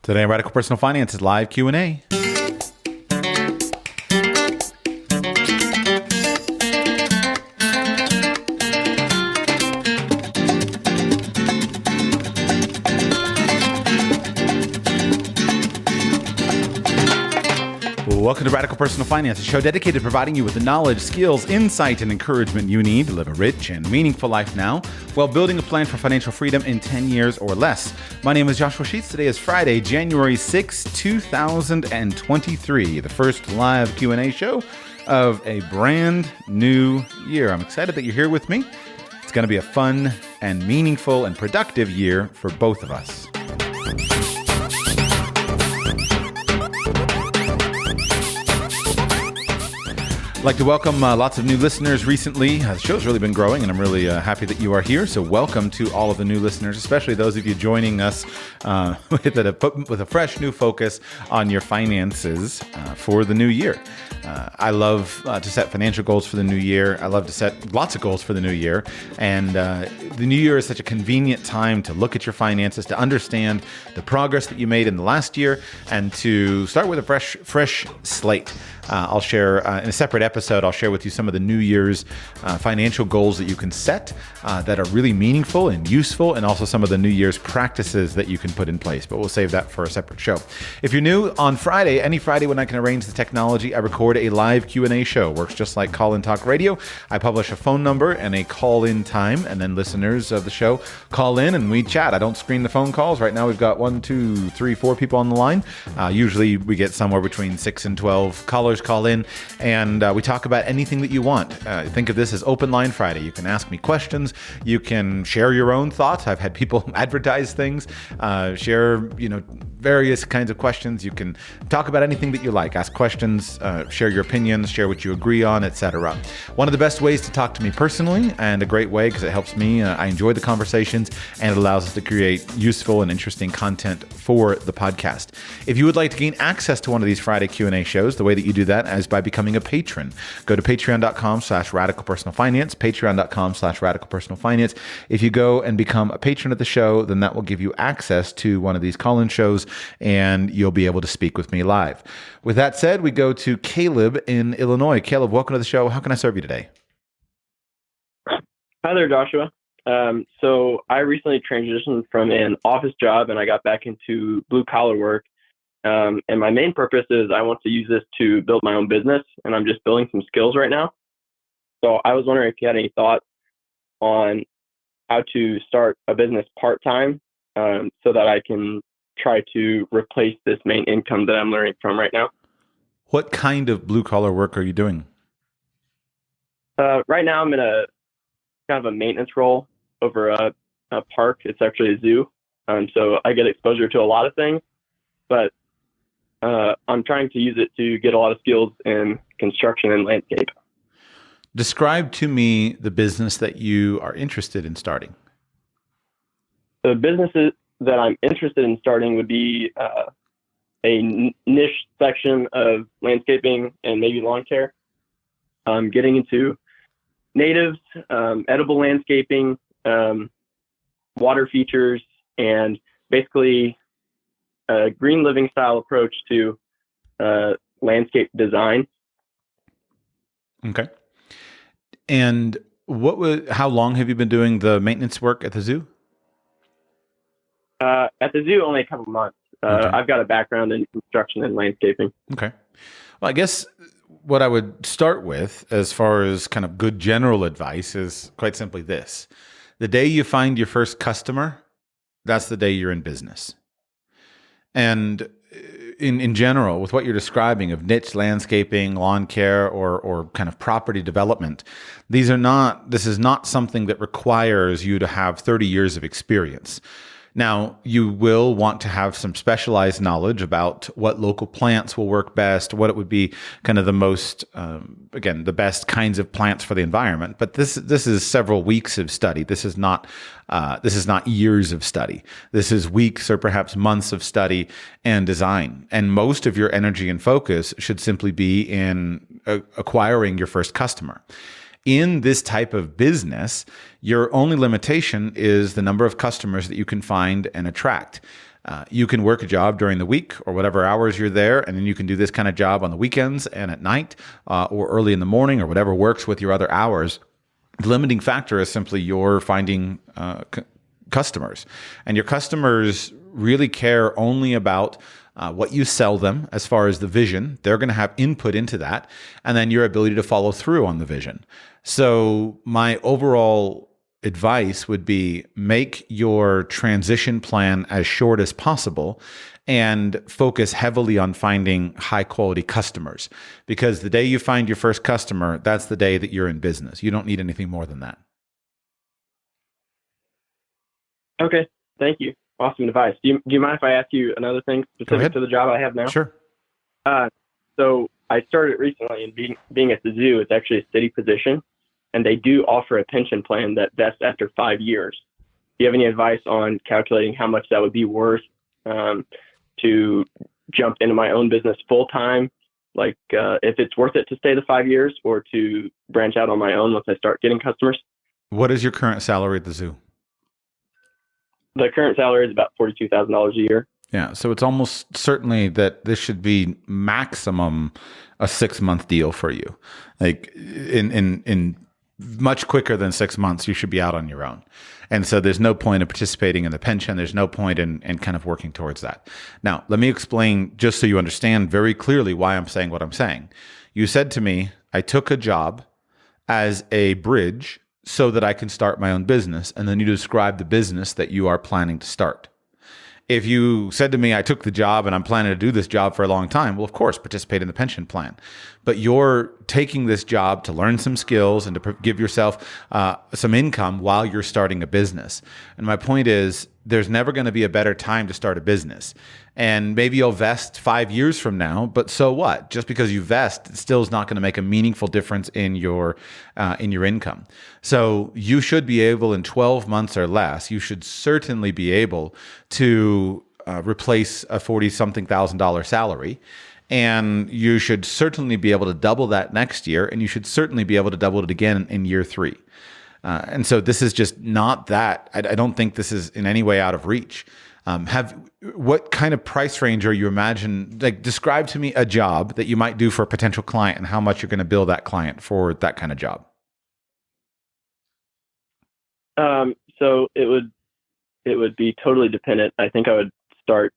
Today on Radical Personal Finance is live Q&A. Welcome to Radical Personal Finance, a show dedicated to providing you with the knowledge, skills, insight, and encouragement you need to live a rich and meaningful life now while building a plan for financial freedom in 10 years or less. My name is Joshua Sheets. Today is Friday, January 6, 2023, the first live Q&A show of a brand new year. I'm excited that you're here with me. It's going to be a fun and meaningful and productive year for both of us. I'd like to welcome lots of new listeners recently. The show's really been growing, and I'm really happy that you are here. So welcome to all of the new listeners, especially those of you joining us with a fresh new focus on your finances for the new year. I love to set financial goals for the new year. I love to set lots of goals for the new year. And the new year is such a convenient time to look at your finances, to understand the progress that you made in the last year, and to start with a fresh slate. I'll share in a separate episode, I'll share with you some of the New Year's financial goals that you can set that are really meaningful and useful, and also some of the New Year's practices that you can put in place. But we'll save that for a separate show. If you're new, on Friday, any Friday when I can arrange the technology, I record a live Q&A show. Works just like call-in talk radio. I publish a phone number and a call-in time, and then listeners of the show call in and we chat. I don't screen the phone calls. Right now we've got 1, 2, 3, 4 people on the line. Usually we get somewhere between 6 and 12 callers call in, and we talk about anything that you want. Think of this as Open Line Friday. You can ask me questions. You can share your own thoughts. I've had people advertise things, share various kinds of questions. You can talk about anything that you like. Ask questions, share your opinions, share what you agree on, etc. One of the best ways to talk to me personally, and a great way because it helps me. I enjoy the conversations, and it allows us to create useful and interesting content for the podcast. If you would like to gain access to one of these Friday Q&A shows, the way that you do that is by becoming a patron. Go to patreon.com/radicalpersonalfinance, patreon.com/radicalpersonalfinance. If you go and become a patron of the show, then that will give you access to one of these call-in shows, and you'll be able to speak with me live. With that said, we go to Caleb in Illinois. Caleb, welcome to the show. How can I serve you today? Hi there, Joshua. So I recently transitioned from an office job, and I got back into blue-collar work. And my main purpose is I want to use this to build my own business, and I'm just building some skills right now. So I was wondering if you had any thoughts on how to start a business part-time so that I can try to replace this main income that I'm learning from right now. What kind of blue-collar work are you doing? Right now I'm in a kind of a maintenance role over a park. It's actually a zoo. So I get exposure to a lot of things, but I'm trying to use it to get a lot of skills in construction and landscape. Describe to me the business that you are interested in starting. The businesses that I'm interested in starting would be a niche section of landscaping and maybe lawn care. Getting into natives, edible landscaping, water features, and basically a green living style approach to landscape design. Okay. And how long have you been doing the maintenance work at the zoo? At the zoo, only a couple months. Okay. I've got a background in construction and landscaping. Okay. Well, I guess what I would start with as far as kind of good general advice is quite simply this. The day you find your first customer, that's the day you're in business. And in general, with what you're describing of niche landscaping, lawn care, or kind of property development, this is not something that requires you to have 30 years of experience. Now, you will want to have some specialized knowledge about what local plants will work best, what it would be kind of the most, the best kinds of plants for the environment. But this is several weeks of study. This is not years of study. This is weeks or perhaps months of study and design. And most of your energy and focus should simply be in acquiring your first customer. In this type of business, your only limitation is the number of customers that you can find and attract. You can work a job during the week or whatever hours you're there, and then you can do this kind of job on the weekends and at night or early in the morning or whatever works with your other hours. The limiting factor is simply you're finding customers, and your customers really care only about what you sell them as far as the vision. They're going to have input into that, and then your ability to follow through on the vision. So my overall advice would be make your transition plan as short as possible and focus heavily on finding high quality customers, because the day you find your first customer, that's the day that you're in business. You don't need anything more than that. Okay. Thank you. Awesome advice. Do you mind if I ask you another thing specific to the job I have now? Sure. So I started recently, and being at the zoo, it's actually a city position, and they do offer a pension plan that vests after 5 years. Do you have any advice on calculating how much that would be worth to jump into my own business full time? Like if it's worth it to stay the 5 years or to branch out on my own once I start getting customers? What is your current salary at the zoo? The current salary is about $42,000 a year. Yeah, so it's almost certainly that this should be maximum a 6-month deal for you. Like in much quicker than 6 months, you should be out on your own. And so there's no point in participating in the pension. There's no point in kind of working towards that. Now, let me explain just so you understand very clearly why I'm saying what I'm saying. You said to me, I took a job as a bridge so that I can start my own business. And then you describe the business that you are planning to start. If you said to me, I took the job and I'm planning to do this job for a long time, well, of course, participate in the pension plan. But you're taking this job to learn some skills and to give yourself some income while you're starting a business. And my point is, there's never going to be a better time to start a business. And maybe you'll vest 5 years from now, but so what? Just because you vest, it still is not going to make a meaningful difference in your income. So you should be able, in 12 months or less, you should certainly be able to replace a $40-something thousand salary. And you should certainly be able to double that next year. And you should certainly be able to double it again in year 3. And so this is just not that. I don't think this is in any way out of reach. What kind of price range are you imagine? Like, describe to me a job that you might do for a potential client and how much you're going to bill that client for that kind of job. So it would be totally dependent. I think I would start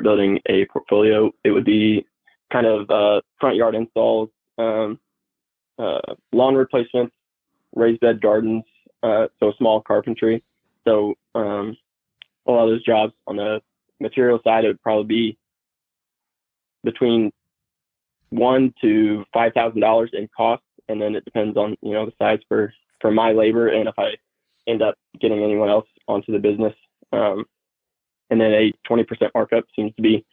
building a portfolio. It would be kind of front yard installs, lawn replacements, raised bed gardens, so small carpentry. So a lot of those jobs on the material side, it would probably be between $1,000 to $5,000 in cost, and then it depends on the size for my labor and if I end up getting anyone else onto the business. And then a 20% markup seems to be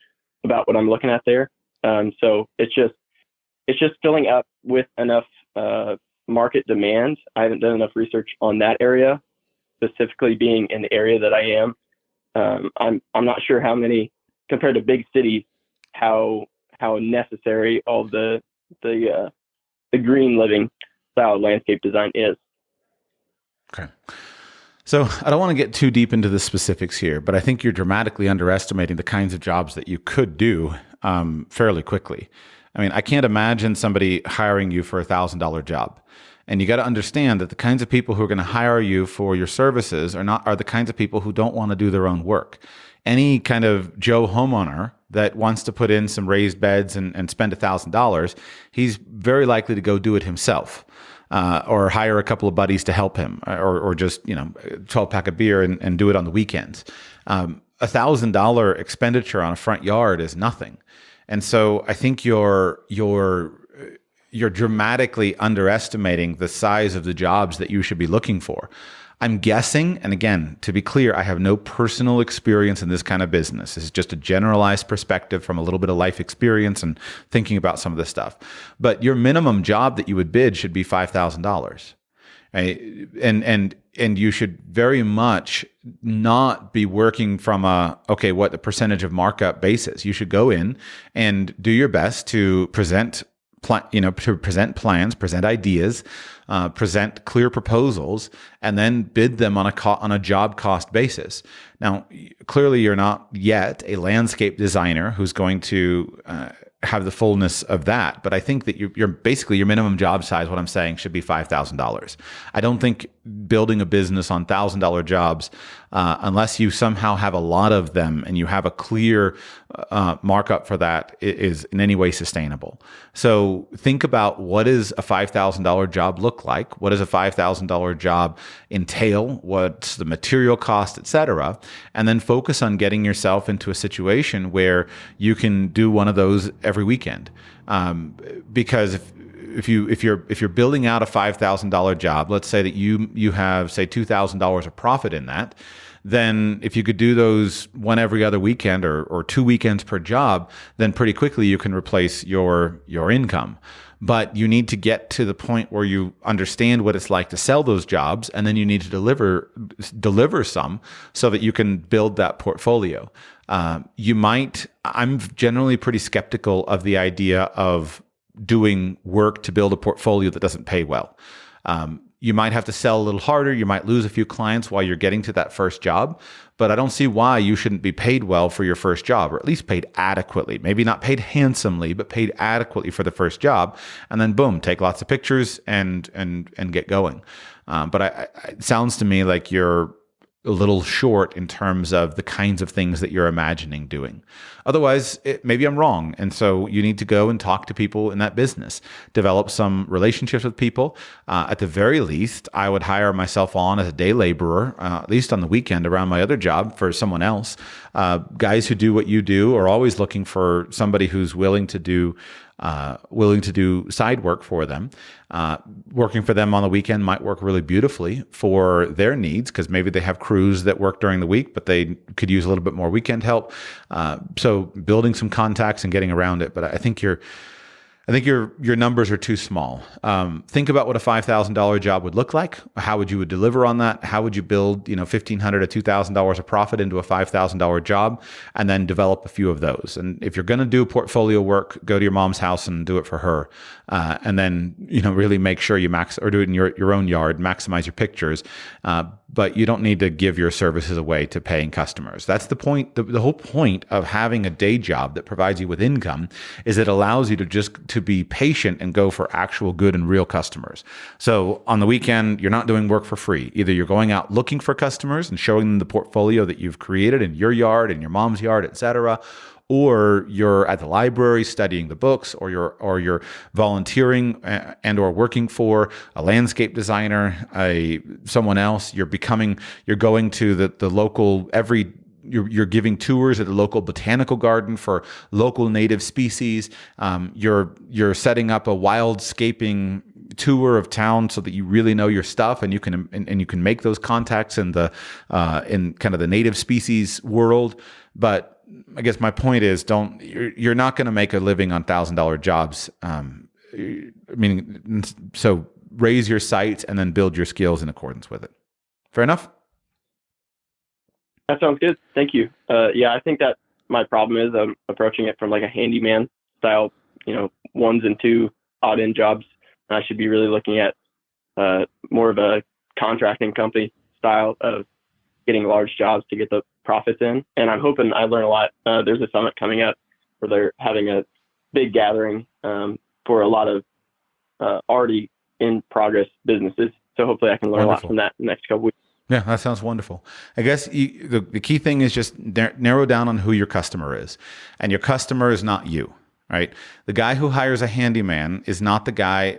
about what I'm looking at there. So it's just filling up with enough market demand. I haven't done enough research on that area, specifically being in the area that I am. I'm not sure how many, compared to big cities, how necessary all the green living style landscape design is. Okay. So I don't want to get too deep into the specifics here, but I think you're dramatically underestimating the kinds of jobs that you could do fairly quickly. I mean, I can't imagine somebody hiring you for $1,000 job. And you got to understand that the kinds of people who are going to hire you for your services are the kinds of people who don't want to do their own work. Any kind of Joe homeowner that wants to put in some raised beds and spend $1,000, he's very likely to go do it himself. Or hire a couple of buddies to help him, or just 12-pack of beer and do it on the weekends. $1,000 expenditure on a front yard is nothing, and so I think you're dramatically underestimating the size of the jobs that you should be looking for. I'm guessing, and again, to be clear, I have no personal experience in this kind of business. This is just a generalized perspective from a little bit of life experience and thinking about some of this stuff. But your minimum job that you would bid should be $5,000. Right? And you should very much not be working from what the percentage of markup basis. You should go in and do your best to present to present plans, present ideas, present clear proposals, and then bid them on a job cost basis. Now, clearly, you're not yet a landscape designer who's going to have the fullness of that, but I think that you're basically your minimum job size. What I'm saying should be $5,000. I don't think building a business on $1,000 jobs, unless you somehow have a lot of them and you have a clear markup for that, is in any way sustainable. So think about, what does a $5,000 job look like? What does a $5,000 job entail? What's the material cost, et cetera? And then focus on getting yourself into a situation where you can do one of those every weekend. Because if you're building out a $5,000 job, let's say that you have, say, $2,000 of profit in that, then if you could do those one every other weekend or 2 weekends per job, then pretty quickly you can replace your income. But you need to get to the point where you understand what it's like to sell those jobs, and then you need to deliver some so that you can build that portfolio. I'm generally pretty skeptical of the idea of doing work to build a portfolio that doesn't pay well. You might have to sell a little harder. You might lose a few clients while you're getting to that first job, but I don't see why you shouldn't be paid well for your first job, or at least paid adequately. Maybe not paid handsomely, but paid adequately for the first job. And then boom, take lots of pictures and get going. But it sounds to me like you're a little short in terms of the kinds of things that you're imagining doing. Otherwise, maybe I'm wrong. And so you need to go and talk to people in that business, develop some relationships with people. At the very least, I would hire myself on as a day laborer, at least on the weekend around my other job for someone else. Guys who do what you do are always looking for somebody who's willing to do side work for them. Working for them on the weekend might work really beautifully for their needs, because maybe they have crews that work during the week, but they could use a little bit more weekend help. So building some contacts and getting around it. But I think your numbers are too small. Think about what a $5,000 job would look like. How would you deliver on that? How would you build, $1,500 to $2,000 of profit into a $5,000 job, and then develop a few of those? And if you're going to do portfolio work, go to your mom's house and do it for her, and then really make sure you do it in your own yard, maximize your pictures. But you don't need to give your services away to paying customers. That's the point. The whole point of having a day job that provides you with income is it allows you to be patient and go for actual good and real customers. So on the weekend, you're not doing work for free. Either you're going out looking for customers and showing them the portfolio that you've created in your yard, in your mom's yard, et cetera, or you're at the library studying the books, or you're volunteering and or working for a landscape designer, someone else. You're going to the local You're giving tours at the local botanical garden for local native species. You're setting up a wildscaping tour of town so that you really know your stuff, and you can make those contacts in kind of the native species world. But I guess my point is, you're not going to make a living on $1,000 jobs. So raise your sights and then build your skills in accordance with it. Fair enough? That sounds good. Thank you. Yeah, I think that my problem is I'm approaching it from like a handyman style, 1s and 2 odd end jobs. I should be really looking at more of a contracting company style of getting large jobs to get the profits in. And I'm hoping I learn a lot. There's a summit coming up where they're having a big gathering for a lot of already in progress businesses. So hopefully I can learn a lot from that in the next couple weeks. Yeah, that sounds wonderful. I guess the key thing is just narrow down on who your customer is. And your customer is not you, right? The guy who hires a handyman is not the guy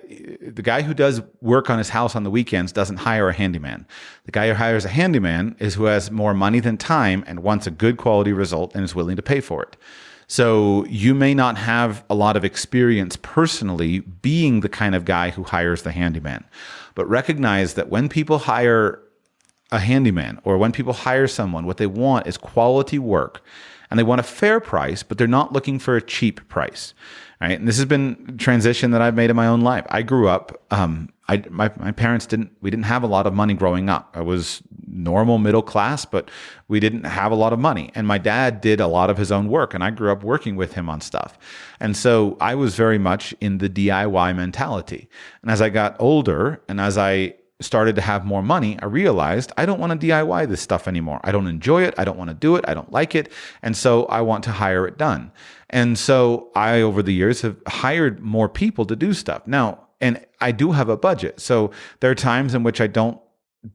who does work on his house on the weekends doesn't hire a handyman. The guy who hires a handyman is who has more money than time and wants a good quality result and is willing to pay for it. So you may not have a lot of experience personally being the kind of guy who hires the handyman, but recognize that when people hire a handyman, or when people hire someone, what they want is quality work, and they want a fair price, but they're not looking for a cheap price, right? And this has been a transition that I've made in my own life. I grew up, my parents we didn't have a lot of money growing up. I was normal middle class, but we didn't have a lot of money. And my dad did a lot of his own work, and I grew up working with him on stuff. And so I was very much in the DIY mentality. And as I got older and as I started to have more money, I realized I don't want to DIY this stuff anymore. I don't enjoy it. I don't want to do it. I don't like it. And so I want to hire it done. And so I, over the years, have hired more people to do stuff. Now, and I do have a budget. So there are times in which I don't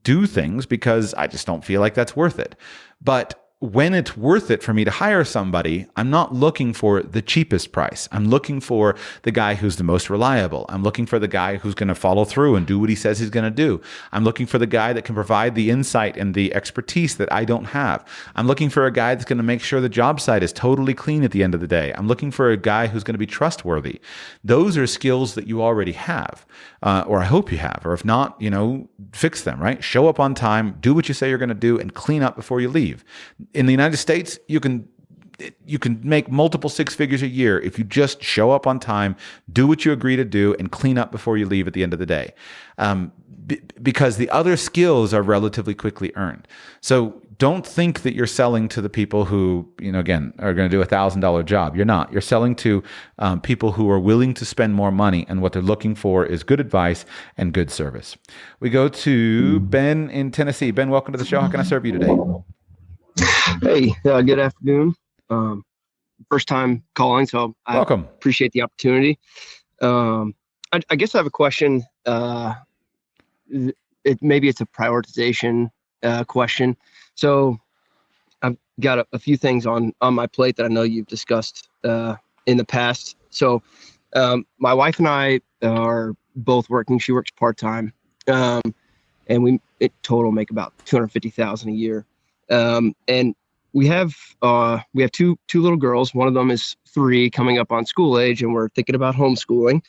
do things because I just don't feel like that's worth it. But when it's worth it for me to hire somebody, I'm not looking for the cheapest price. I'm looking for the guy who's the most reliable. I'm looking for the guy who's going to follow through and do what he says he's going to do. I'm looking for the guy that can provide the insight and the expertise that I don't have. I'm looking for a guy that's going to make sure the job site is totally clean at the end of the day. I'm looking for a guy who's going to be trustworthy. Those are skills that you already have, or I hope you have. Or if not, fix them, right? Show up on time, do what you say you're going to do, and clean up before you leave. In the United States, you can make multiple six figures a year if you just show up on time, do what you agree to do, and clean up before you leave at the end of the day. Because the other skills are relatively quickly earned. So don't think that you're selling to the people who, again, are going to do $1,000 job. You're not. You're selling to people who are willing to spend more money, and what they're looking for is good advice and good service. We go to Ben in Tennessee. Ben, welcome to the show. How can I serve you today? Hey, good afternoon. First time calling, so I welcome. Appreciate the opportunity. I guess I have a question. Maybe it's a prioritization question. So I've got a few things on my plate that I know you've discussed in the past. So my wife and I are both working. She works part-time, and we total make about $250,000 a year. And we have two little girls. One of them is 3, coming up on school age, and we're thinking about homeschooling.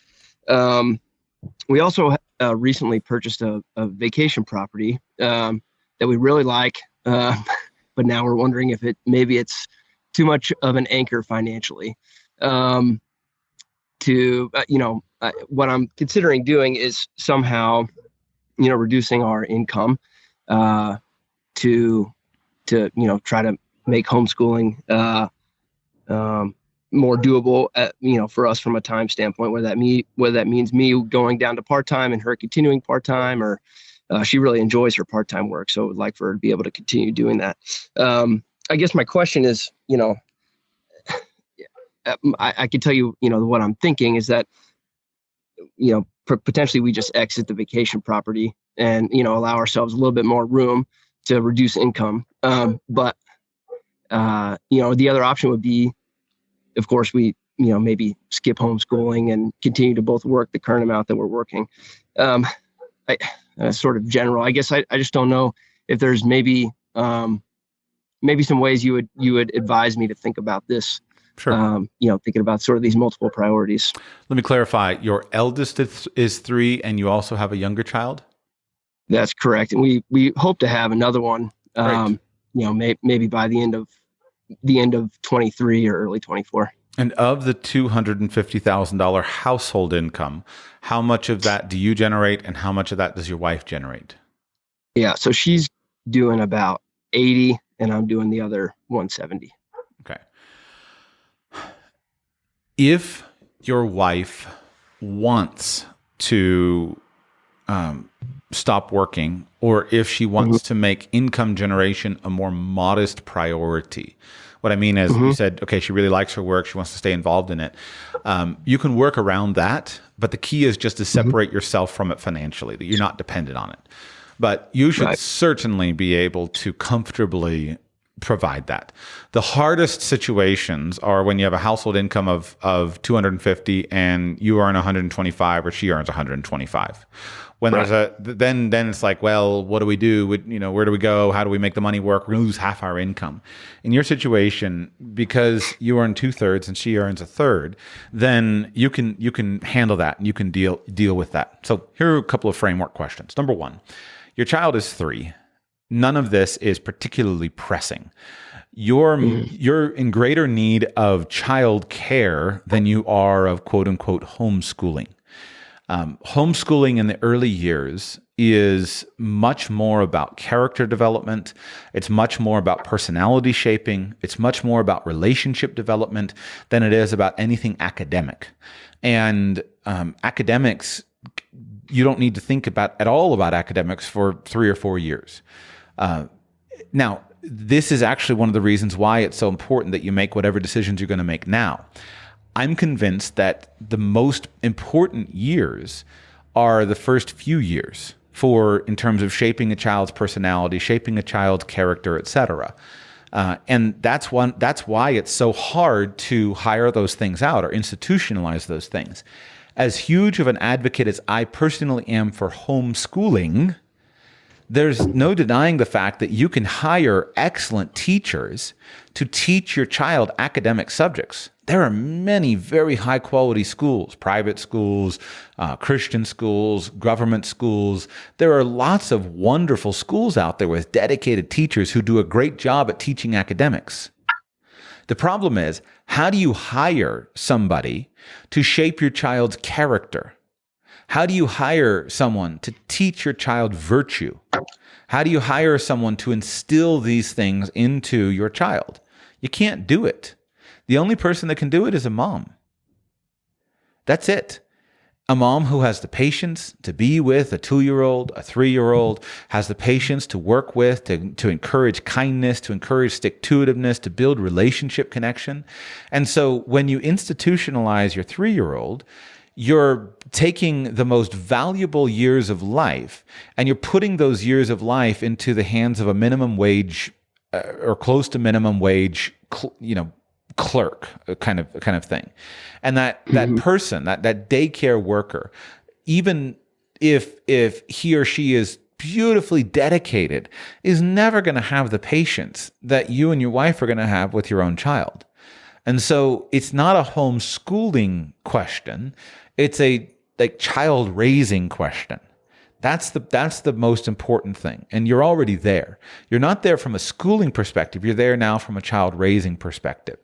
We also recently purchased a vacation property that we really like, but now we're wondering if maybe it's too much of an anchor financially. What I'm considering doing is somehow, reducing our income to try to make homeschooling more doable, for us from a time standpoint, whether that means me going down to part-time and her continuing part-time, or she really enjoys her part-time work. So I would like for her to be able to continue doing that. I guess my question is, I can tell you, what I'm thinking is that, potentially we just exit the vacation property and, allow ourselves a little bit more room to reduce income. But the other option would be, of course, we, maybe skip homeschooling and continue to both work the current amount that we're working. Sort of general, I guess I just don't know if there's maybe some ways you would advise me to think about this. Sure. Thinking about sort of these multiple priorities. Let me clarify. Your eldest is 3, and you also have a younger child? That's correct. And we hope to have another one, maybe by the end of 23 or early 24. And of the $250,000 household income, how much of that do you generate, and how much of that does your wife generate? Yeah. So she's doing about 80 and I'm doing the other 170. Okay. If your wife wants to stop working, or if she wants to make income generation a more modest priority, what I mean is, you said, okay, she really likes her work, she wants to stay involved in it. You can work around that, but the key is just to separate yourself from it financially, that you're not dependent on it. But you should certainly be able to comfortably provide that. The hardest situations are when you have a household income of 250 and you earn 125 or she earns 125. When there's then it's like, well, what do we do? Where do we go? How do we make the money work? We're gonna lose half our income. In your situation, because you earn 2/3 and she earns 1/3, then you can handle that and you can deal with that. So here are a couple of framework questions. Number 1, your child is 3. None of this is particularly pressing. You're in greater need of child care than you are of quote unquote homeschooling. Homeschooling in the early years is much more about character development. It's much more about personality shaping. It's much more about relationship development than it is about anything academic. And academics, you don't need to think at all about academics for 3 or 4 years. Now, this is actually one of the reasons why it's so important that you make whatever decisions you're going to make now. I'm convinced that the most important years are the first few years in terms of shaping a child's personality, shaping a child's character, etc. And that's why it's so hard to hire those things out or institutionalize those things. As huge of an advocate as I personally am for homeschooling, there's no denying the fact that you can hire excellent teachers to teach your child academic subjects. There are many very high quality schools, private schools, Christian schools, government schools. There are lots of wonderful schools out there with dedicated teachers who do a great job at teaching academics. The problem is, how do you hire somebody to shape your child's character? How do you hire someone to teach your child virtue? How do you hire someone to instill these things into your child? You can't do it. The only person that can do it is a mom. That's it. A mom who has the patience to be with a 2-year-old, a 3-year-old, has the patience to work with, to encourage kindness, to encourage stick-to-itiveness, to build relationship connection. And so when you institutionalize your 3-year-old, you're taking the most valuable years of life and you're putting those years of life into the hands of a minimum wage or close to minimum wage, clerk kind of thing. And that person, that daycare worker, even if he or she is beautifully dedicated, is never going to have the patience that you and your wife are going to have with your own child. And so it's not a homeschooling question. It's a child raising question. That's the most important thing. And you're already there. You're not there from a schooling perspective. You're there now from a child raising perspective.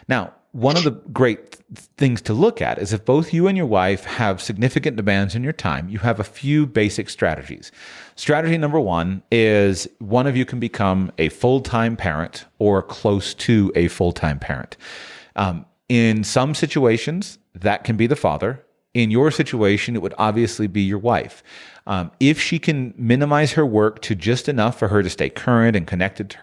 Now, one of the great things to look at is if both you and your wife have significant demands in your time, you have a few basic strategies. Strategy number 1 is one of you can become a full-time parent or close to a full-time parent. In some situations, that can be the father. In your situation, it would obviously be your wife. If she can minimize her work to just enough for her to stay current and connected to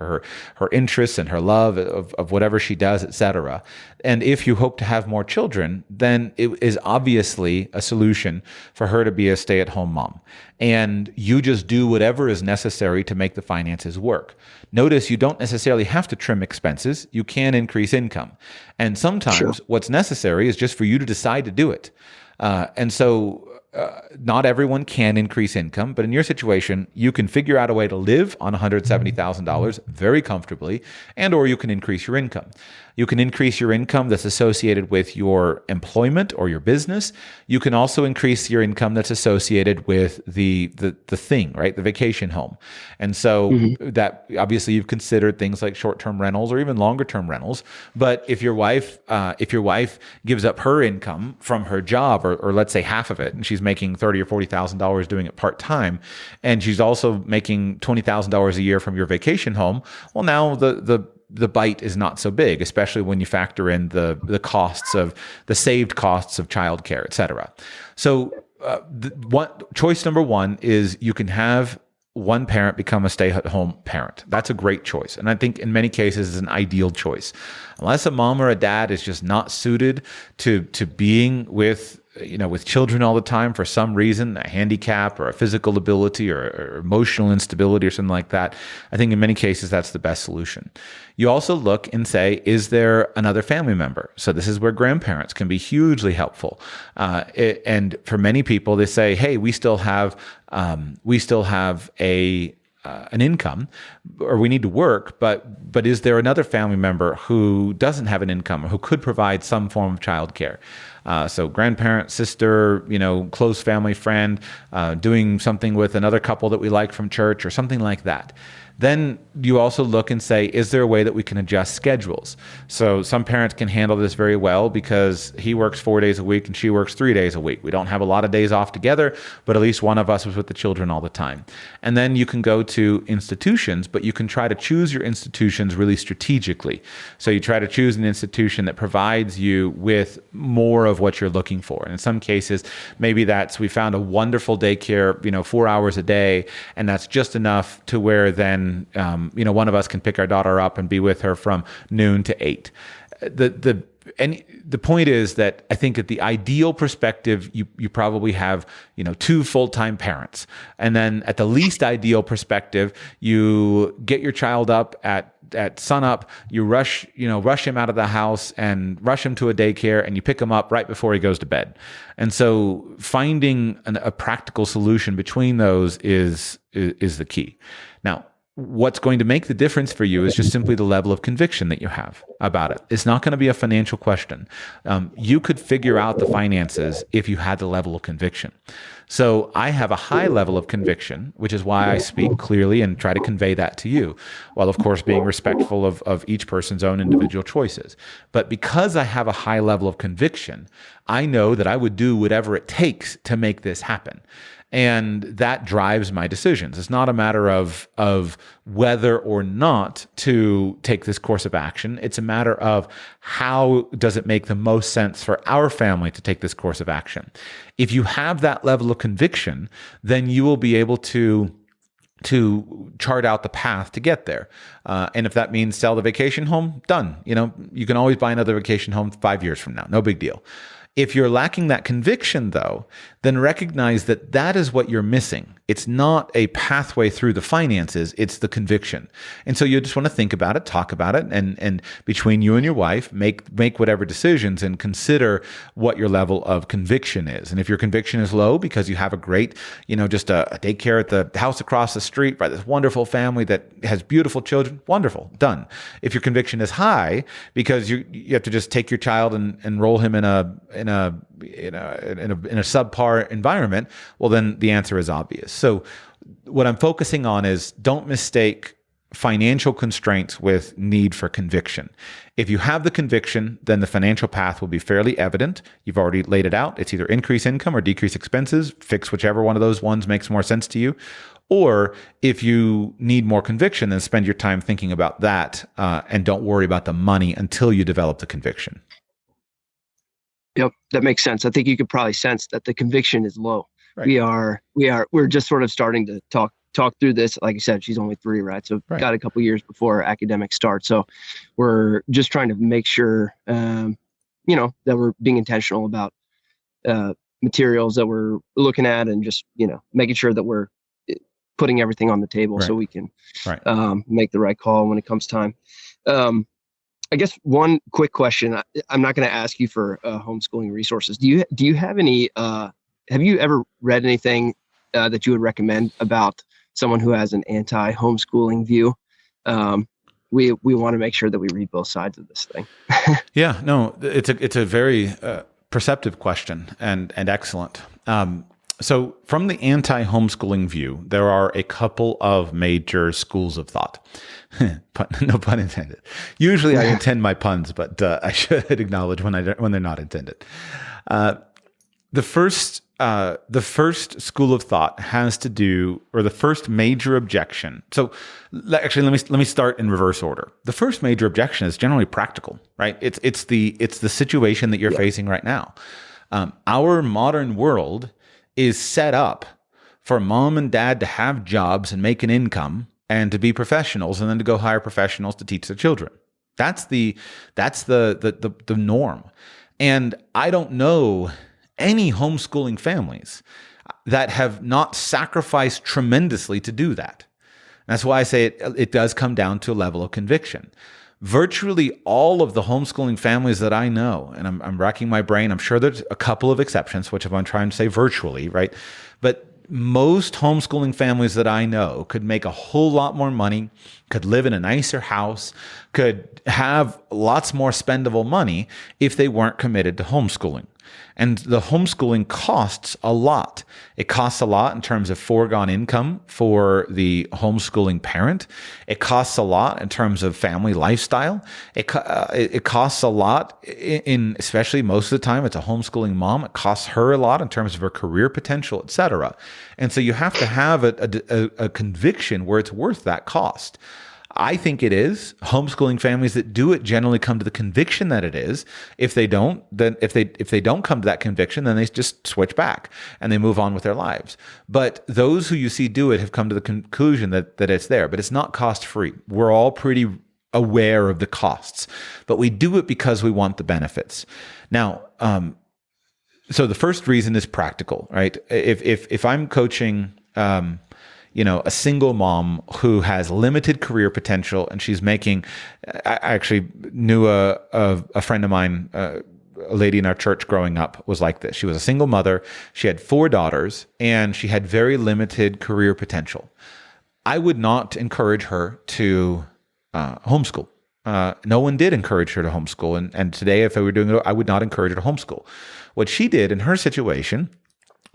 her interests and her love of whatever she does, etc. And if you hope to have more children, then it is obviously a solution for her to be a stay-at-home mom. And you just do whatever is necessary to make the finances work. Notice you don't necessarily have to trim expenses. You can increase income. And sometimes what's necessary is just for you to decide to do it. And so not everyone can increase income, but in your situation, you can figure out a way to live on $170,000 very comfortably, and or you can increase your income. You can increase your income that's associated with your employment or your business. You can also increase your income that's associated with the thing, right? The vacation home. And so that obviously you've considered things like short-term rentals or even longer-term rentals. But if your wife gives up her income from her job, or let's say half of it, and she's making $30,000 or $40,000 doing it part-time, and she's also making $20,000 a year from your vacation home, well, now the bite is not so big, especially when you factor in the costs of the saved costs of childcare, et cetera. So choice number 1 is you can have one parent become a stay-at-home parent. That's a great choice. And I think in many cases is an ideal choice. Unless a mom or a dad is just not suited to being with children all the time for some reason, a handicap or a physical ability or emotional instability or something like that, I think in many cases that's the best solution. You also look and say, is there another family member? So this is where grandparents can be hugely helpful. And for many people, they say, hey, we still have an income, or we need to work, but is there another family member who doesn't have an income or who could provide some form of childcare? So grandparent, sister, close family friend, doing something with another couple that we like from church or something like that. Then you also look and say, is there a way that we can adjust schedules? So some parents can handle this very well because he works 4 days a week and she works 3 days a week. We don't have a lot of days off together, but at least one of us was with the children all the time. And then you can go to institutions, but you can try to choose your institutions really strategically. So you try to choose an institution that provides you with more of what you're looking for. And in some cases, maybe we found a wonderful daycare, 4 hours a day, and that's just enough to where then, one of us can pick our daughter up and be with her from noon to 8. The point is that I think at the ideal perspective, you probably have, 2 full-time parents. And then at the least ideal perspective, you get your child up at sunup, you rush him out of the house and rush him to a daycare, and you pick him up right before he goes to bed. And so finding a practical solution between those is the key. Now, what's going to make the difference for you is just simply the level of conviction that you have about it. It's not going to be a financial question. You could figure out the finances if you had the level of conviction. So I have a high level of conviction, which is why I speak clearly and try to convey that to you, while of course being respectful of each person's own individual choices. But because I have a high level of conviction, I know that I would do whatever it takes to make this happen. And that drives my decisions. It's not a matter of whether or not to take this course of action. It's a matter of how does it make the most sense for our family to take this course of action. If you have that level of conviction, then you will be able to chart out the path to get there. And if that means sell the vacation home, done. You can always buy another vacation home 5 years from now. No big deal. If you're lacking that conviction, though, then recognize that that is what you're missing. It's not a pathway through the finances, it's the conviction. And so you just want to think about it, talk about it, and between you and your wife, make whatever decisions and consider what your level of conviction is. And if your conviction is low because you have a great, just a daycare at the house across the street by this wonderful family that has beautiful children, wonderful, done. If your conviction is high because you have to just take your child and enroll him in a subpar environment, well, then the answer is obvious. So what I'm focusing on is don't mistake financial constraints with need for conviction. If you have the conviction, then the financial path will be fairly evident. You've already laid it out. It's either increase income or decrease expenses. Fix whichever one of those ones makes more sense to you. Or if you need more conviction, then spend your time thinking about that and don't worry about the money until you develop the conviction. Yep, that makes sense. I think you could probably sense that the conviction is low. Right. We're just sort of starting to talk through this. Like you said, she's only 3, right? So Right. got a couple years before academic starts. So we're just trying to make sure, that we're being intentional about materials that we're looking at, and just making sure that we're putting everything on the table Right. so we can Right. make the right call when it comes time. I guess one quick question. I'm not going to ask you for homeschooling resources. Do you have any? Have you ever read anything that you would recommend about someone who has an anti-homeschooling view? We want to make sure that we read both sides of this thing. Yeah, no, it's a very perceptive question and excellent. So from the anti-homeschooling view, there are a couple of major schools of thought. No pun intended. Usually I intend my puns, but I should acknowledge when they're not intended. The first school of thought has to do, or the first major objection. So actually, let me start in reverse order. The first major objection is generally practical, right? It's the situation that you're facing right now. Our modern world is set up for mom and dad to have jobs and make an income and to be professionals, and then to go hire professionals to teach their children. That's the norm. And I don't know any homeschooling families that have not sacrificed tremendously to do that. That's why I say it does come down to a level of conviction. Virtually all of the homeschooling families that I know, and I'm racking my brain, I'm sure there's a couple of exceptions, which I'm trying to say virtually, right? But most homeschooling families that I know could make a whole lot more money, could live in a nicer house, could have lots more spendable money if they weren't committed to homeschooling. And the homeschooling costs a lot. It costs a lot in terms of foregone income for the homeschooling parent. It costs a lot in terms of family lifestyle. It costs a lot in, especially most of the time, it's a homeschooling mom. It costs her a lot in terms of her career potential, et cetera. And so you have to have a conviction where it's worth that cost. I think it is. Homeschooling families that do it generally come to the conviction that it is. If they don't, then if they don't come to that conviction, then they just switch back and they move on with their lives. But those who you see do it have come to the conclusion that it's there, but it's not cost free. We're all pretty aware of the costs, but we do it because we want the benefits. Now, so the first reason is practical, right? If I'm coaching, a single mom who has limited career potential and she's making, I actually knew a friend of mine, a lady in our church growing up was like this. She was a single mother. She had 4 daughters and she had very limited career potential. I would not encourage her to homeschool. No one did encourage her to homeschool. And today, if I were doing it, I would not encourage her to homeschool. What she did in her situation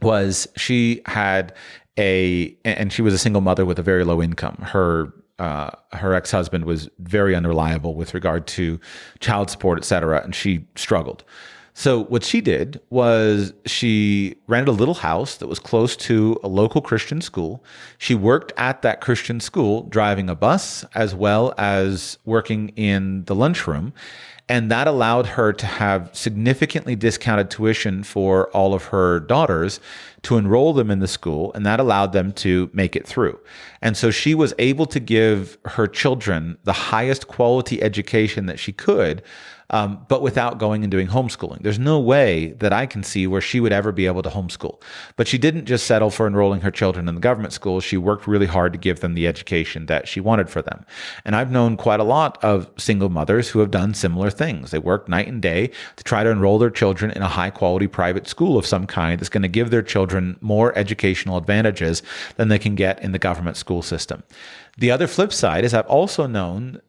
was she had and she was a single mother with a very low income. Her ex-husband was very unreliable with regard to child support, et cetera, and she struggled. So what she did was she rented a little house that was close to a local Christian school. She worked at that Christian school, driving a bus as well as working in the lunchroom. And that allowed her to have significantly discounted tuition for all of her daughters to enroll them in the school. And that allowed them to make it through. And so she was able to give her children the highest quality education that she could, but without going and doing homeschooling. There's no way that I can see where she would ever be able to homeschool. But she didn't just settle for enrolling her children in the government school. She worked really hard to give them the education that she wanted for them. And I've known quite a lot of single mothers who have done similar things. They work night and day to try to enroll their children in a high quality private school of some kind that's going to give their children more educational advantages than they can get in the government school system. The other flip side is I've also known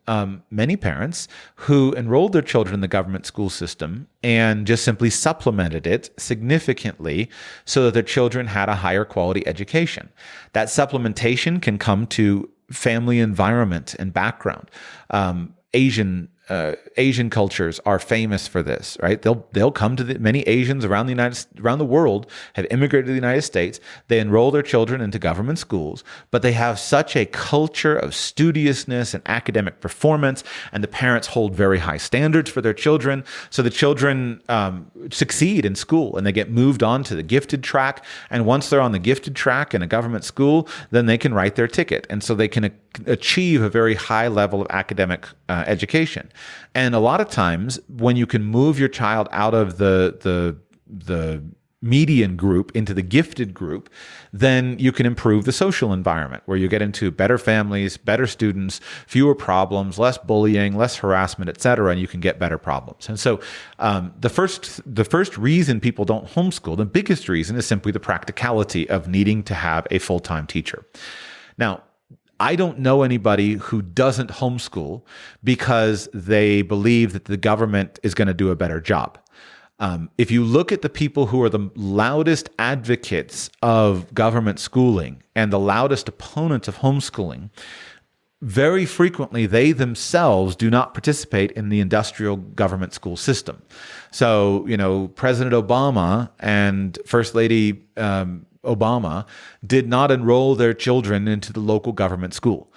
many parents who enrolled their children in the government school system and just simply supplemented it significantly so that their children had a higher quality education. That supplementation can come to family environment and background. Asian cultures are famous for this, right? They'll come to many Asians around the world have immigrated to the United States. They enroll their children into government schools, but they have such a culture of studiousness and academic performance, and the parents hold very high standards for their children. So the children succeed in school, and they get moved on to the gifted track. And once they're on the gifted track in a government school, then they can write their ticket, and so they can achieve a very high level of academic education. And a lot of times when you can move your child out of the median group into the gifted group, then you can improve the social environment where you get into better families, better students, fewer problems, less bullying, less harassment, et cetera, and you can get better problems. And so the first reason people don't homeschool, the biggest reason, is simply the practicality of needing to have a full-time teacher. Now, I don't know anybody who doesn't homeschool because they believe that the government is going to do a better job. If you look at the people who are the loudest advocates of government schooling and the loudest opponents of homeschooling, very frequently they themselves do not participate in the industrial government school system. So, President Obama and First Lady Obama did not enroll their children into the local government school,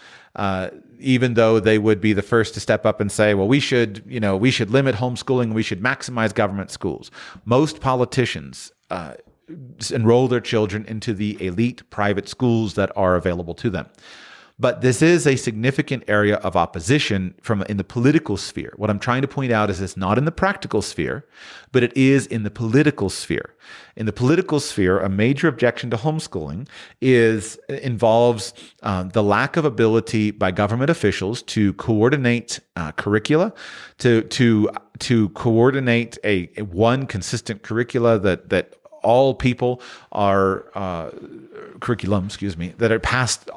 even though they would be the first to step up and say, well, we should limit homeschooling, we should maximize government schools. Most politicians enroll their children into the elite private schools that are available to them. But this is a significant area of opposition in the political sphere. What I'm trying to point out is it's not in the practical sphere, but it is in the political sphere. In the political sphere, a major objection to homeschooling involves the lack of ability by government officials to coordinate curricula, to coordinate a one consistent curricula that all people are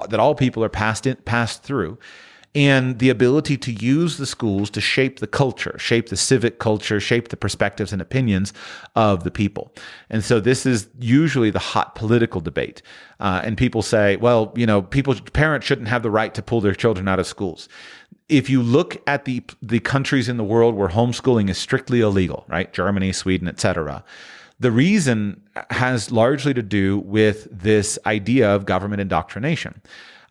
that all people are passed through, and the ability to use the schools to shape the culture, shape the civic culture, shape the perspectives and opinions of the people. And so this is usually the hot political debate. And people say, well, parents shouldn't have the right to pull their children out of schools. If you look at the countries in the world where homeschooling is strictly illegal, right? Germany, Sweden, etc., the reason has largely to do with this idea of government indoctrination.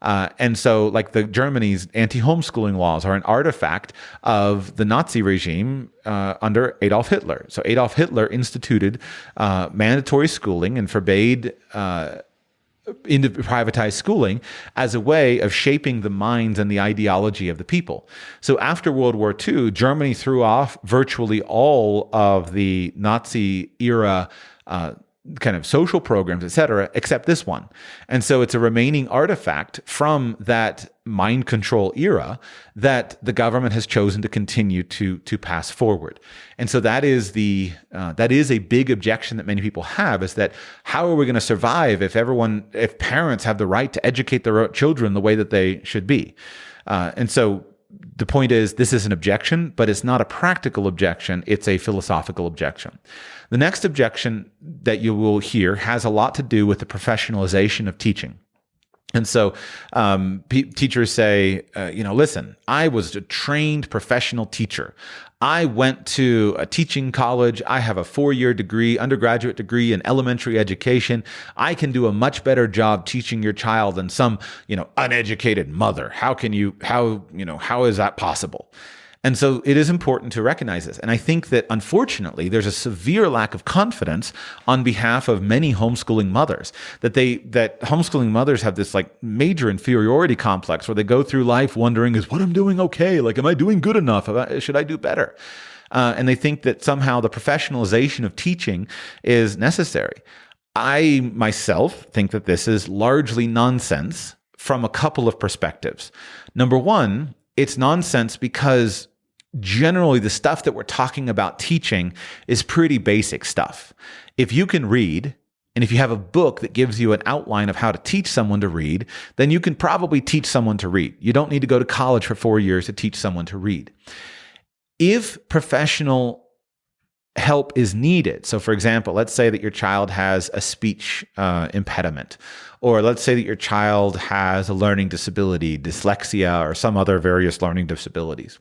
And so like the Germany's anti-homeschooling laws are an artifact of the Nazi regime under Adolf Hitler. So Adolf Hitler instituted mandatory schooling and forbade into privatized schooling as a way of shaping the minds and the ideology of the people. So after World War II, Germany threw off virtually all of the Nazi era kind of social programs, et cetera, except this one. And so it's a remaining artifact from that mind control era that the government has chosen to continue to pass forward. And so that is a big objection that many people have, is that how are we going to survive if parents have the right to educate their children the way that they should be? And so the point is, this is an objection, but it's not a practical objection. It's a philosophical objection. The next objection that you will hear has a lot to do with the professionalization of teaching. And so teachers say, listen, I was a trained professional teacher. I went to a teaching college. I have a 4-year degree, undergraduate degree in elementary education. I can do a much better job teaching your child than some, uneducated mother. How is that possible? And so it is important to recognize this. And I think that unfortunately, there's a severe lack of confidence on behalf of many homeschooling mothers, that homeschooling mothers have this like major inferiority complex where they go through life wondering, is what I'm doing okay? Like, am I doing good enough? Should I do better? And they think that somehow the professionalization of teaching is necessary. I myself think that this is largely nonsense from a couple of perspectives. Number one, it's nonsense because generally the stuff that we're talking about teaching is pretty basic stuff. If you can read, and if you have a book that gives you an outline of how to teach someone to read, then you can probably teach someone to read. You don't need to go to college for 4 years to teach someone to read. If professional help is needed, so for example, let's say that your child has a speech impediment, or let's say that your child has a learning disability, dyslexia, or some other various learning disabilities,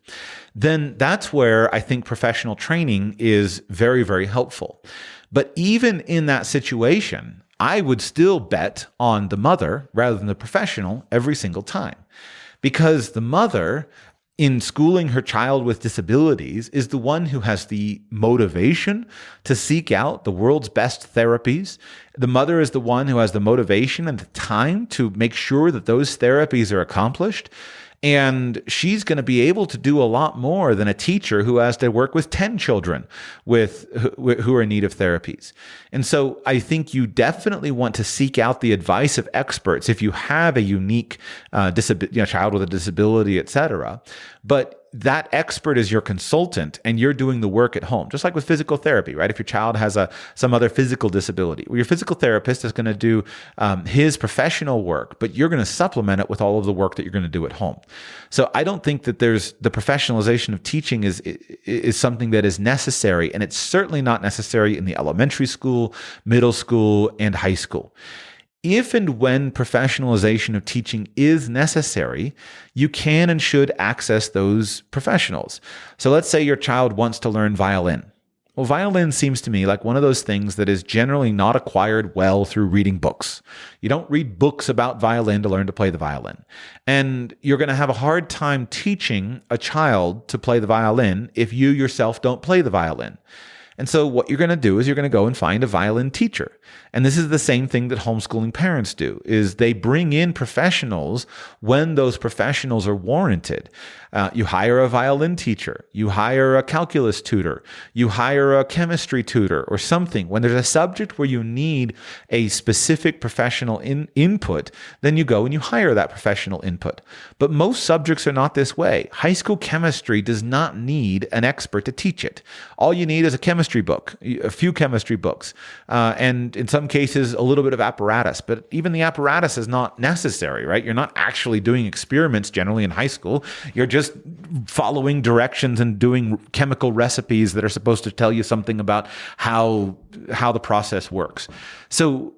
then that's where I think professional training is very, very helpful. But even in that situation, I would still bet on the mother rather than the professional every single time, because the mother, in schooling her child with disabilities, is the one who has the motivation to seek out the world's best therapies. The mother is the one who has the motivation and the time to make sure that those therapies are accomplished. And she's going to be able to do a lot more than a teacher who has to work with 10 children who are in need of therapies. And so I think you definitely want to seek out the advice of experts if you have a unique child with a disability, et cetera. But that expert is your consultant and you're doing the work at home, just like with physical therapy, right? If your child has some other physical disability, well, your physical therapist is going to do his professional work, but you're going to supplement it with all of the work that you're going to do at home. So I don't think that there's the professionalization of teaching is something that is necessary, and it's certainly not necessary in the elementary school, middle school, and high school. If and when professionalization of teaching is necessary, you can and should access those professionals. So let's say your child wants to learn violin. Well, violin seems to me like one of those things that is generally not acquired well through reading books. You don't read books about violin to learn to play the violin. And you're going to have a hard time teaching a child to play the violin if you yourself don't play the violin. And so what you're going to do is you're going to go and find a violin teacher. And this is the same thing that homeschooling parents do, is they bring in professionals when those professionals are warranted. You hire a violin teacher, you hire a calculus tutor, you hire a chemistry tutor or something. When there's a subject where you need a specific professional input, then you go and you hire that professional input. But most subjects are not this way. High school chemistry does not need an expert to teach it. All you need is a chemistry book, a few chemistry books, and in some cases, a little bit of apparatus. But even the apparatus is not necessary, right? You're not actually doing experiments generally in high school. You're just following directions and doing chemical recipes that are supposed to tell you something about how the process works. So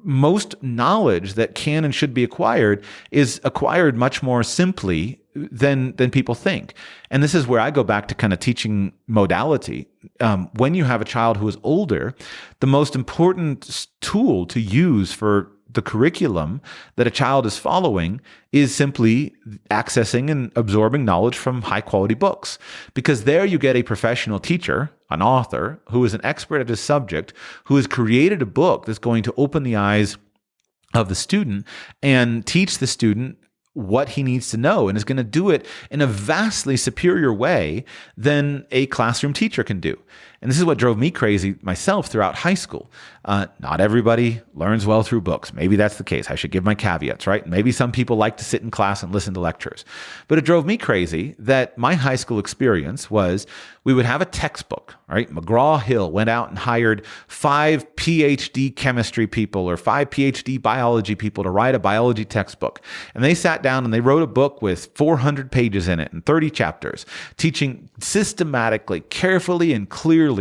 most knowledge that can and should be acquired is acquired much more simply than people think. And this is where I go back to kind of teaching modality. When you have a child who is older, the most important tool to use for the curriculum that a child is following is simply accessing and absorbing knowledge from high quality books. Because there you get a professional teacher, an author, who is an expert at his subject, who has created a book that's going to open the eyes of the student and teach the student what he needs to know, and is going to do it in a vastly superior way than a classroom teacher can do. And this is what drove me crazy myself throughout high school. Not everybody learns well through books. Maybe that's the case. I should give my caveats, right? Maybe some people like to sit in class and listen to lectures. But it drove me crazy that my high school experience was we would have a textbook, right? McGraw-Hill went out and hired 5 PhD chemistry people or 5 PhD biology people to write a biology textbook. And they sat down and they wrote a book with 400 pages in it and 30 chapters, teaching systematically, carefully, and clearly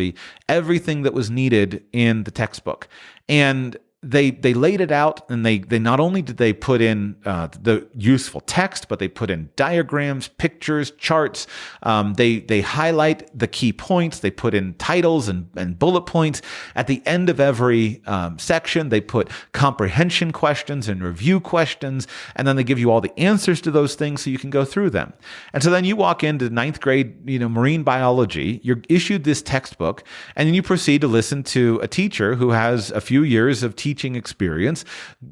everything that was needed in the textbook. And they laid it out, and they not only did they put in the useful text, but they put in diagrams, pictures, charts. They highlight the key points. They put in titles and bullet points. At the end of every section, they put comprehension questions and review questions, and then they give you all the answers to those things so you can go through them. And so then you walk into ninth grade, marine biology. You're issued this textbook, and then you proceed to listen to a teacher who has a few years of teaching experience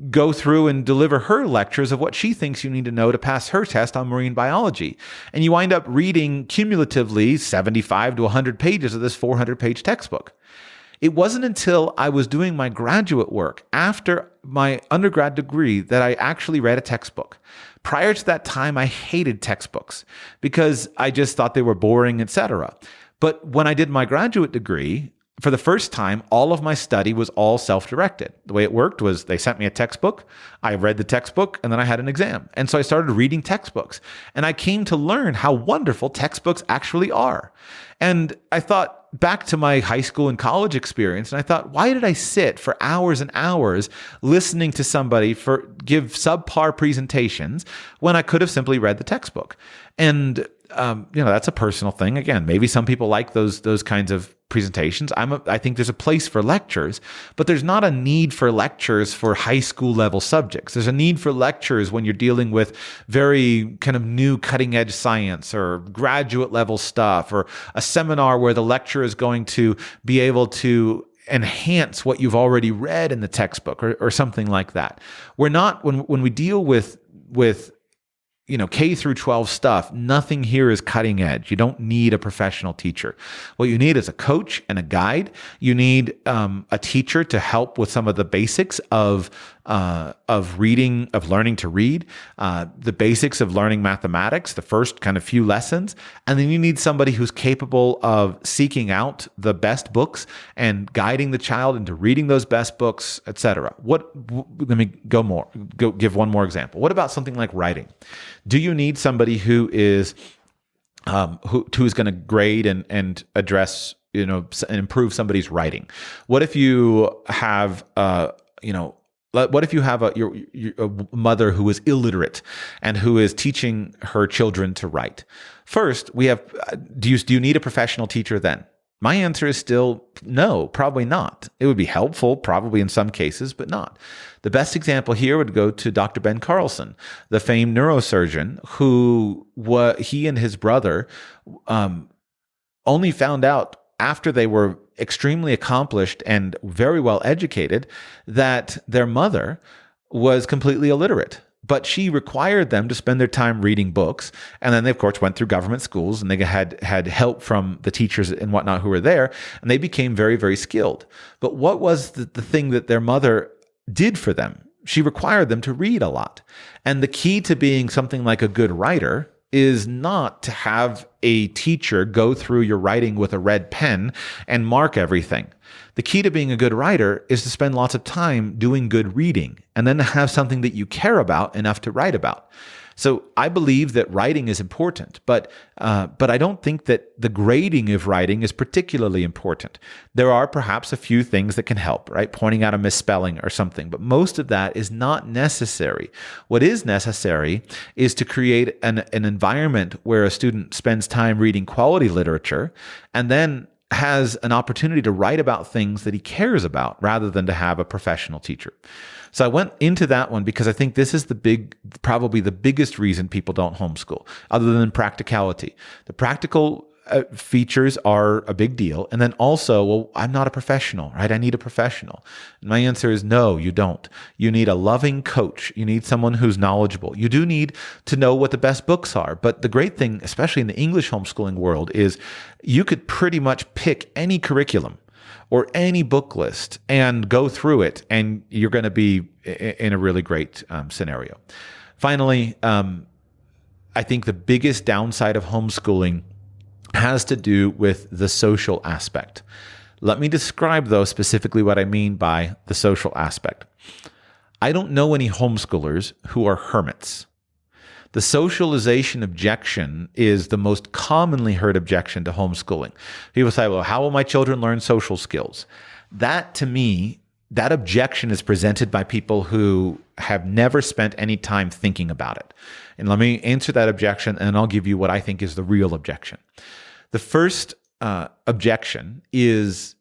go through and deliver her lectures of what she thinks you need to know to pass her test on marine biology. And you wind up reading cumulatively 75 to 100 pages of this 400-page textbook. It wasn't until I was doing my graduate work after my undergrad degree that I actually read a textbook. Prior to that time, I hated textbooks because I just thought they were boring, etc. But when I did my graduate degree, for the first time, all of my study was all self-directed. The way it worked was they sent me a textbook, I read the textbook, and then I had an exam. And so I started reading textbooks. And I came to learn how wonderful textbooks actually are. And I thought back to my high school and college experience, and I thought, why did I sit for hours and hours listening to somebody give subpar presentations when I could have simply read the textbook? And that's a personal thing. Again, maybe some people like those kinds of presentations. I think there's a place for lectures, but there's not a need for lectures for high school level subjects. There's a need for lectures when you're dealing with very kind of new cutting edge science or graduate level stuff, or a seminar where the lecturer is going to be able to enhance what you've already read in the textbook or something like that. We're not, when we deal with K through 12 stuff, nothing here is cutting edge. You don't need a professional teacher. What you need is a coach and a guide. You need a teacher to help with some of the basics of reading, of learning to read, the basics of learning mathematics, the first kind of few lessons. And then you need somebody who's capable of seeking out the best books and guiding the child into reading those best books, etc. Let me give one more example. What about something like writing? Do you need somebody who is who's going to grade and address, and improve somebody's writing? What if you have what if you have a mother who is illiterate and who is teaching her children to write? First, do you need a professional teacher then? My answer is still no, probably not. It would be helpful, probably in some cases, but not. The best example here would go to Dr. Ben Carlson, the famed neurosurgeon, who he and his brother only found out after they were extremely accomplished and very well educated that their mother was completely illiterate. but she required them to spend their time reading books. And then they, of course, went through government schools, and they had help from the teachers and whatnot who were there, and they became very, very skilled. But what was the thing that their mother did for them? She required them to read a lot. And the key to being something like a good writer is not to have a teacher go through your writing with a red pen and mark everything. The key to being a good writer is to spend lots of time doing good reading, and then to have something that you care about enough to write about. So I believe that writing is important, but I don't think that the grading of writing is particularly important. There are perhaps a few things that can help, right? Pointing out a misspelling or something, but most of that is not necessary. What is necessary is to create an environment where a student spends time reading quality literature and then has an opportunity to write about things that he cares about rather than to have a professional teacher. So I went into that one because I think this is probably the biggest reason people don't homeschool, other than practicality. The practical features are a big deal. And then also, well, I'm not a professional, right? I need a professional. And my answer is no, you don't. You need a loving coach. You need someone who's knowledgeable. You do need to know what the best books are. But the great thing, especially in the English homeschooling world, is you could pretty much pick any curriculum or any book list and go through it, and you're going to be in a really great scenario. Finally, I think the biggest downside of homeschooling has to do with the social aspect. Let me describe, though, specifically what I mean by the social aspect. I don't know any homeschoolers who are hermits. The socialization objection is the most commonly heard objection to homeschooling. People say, well, how will my children learn social skills? That, to me, that objection is presented by people who have never spent any time thinking about it. And let me answer that objection, and I'll give you what I think is the real objection. The first objection is,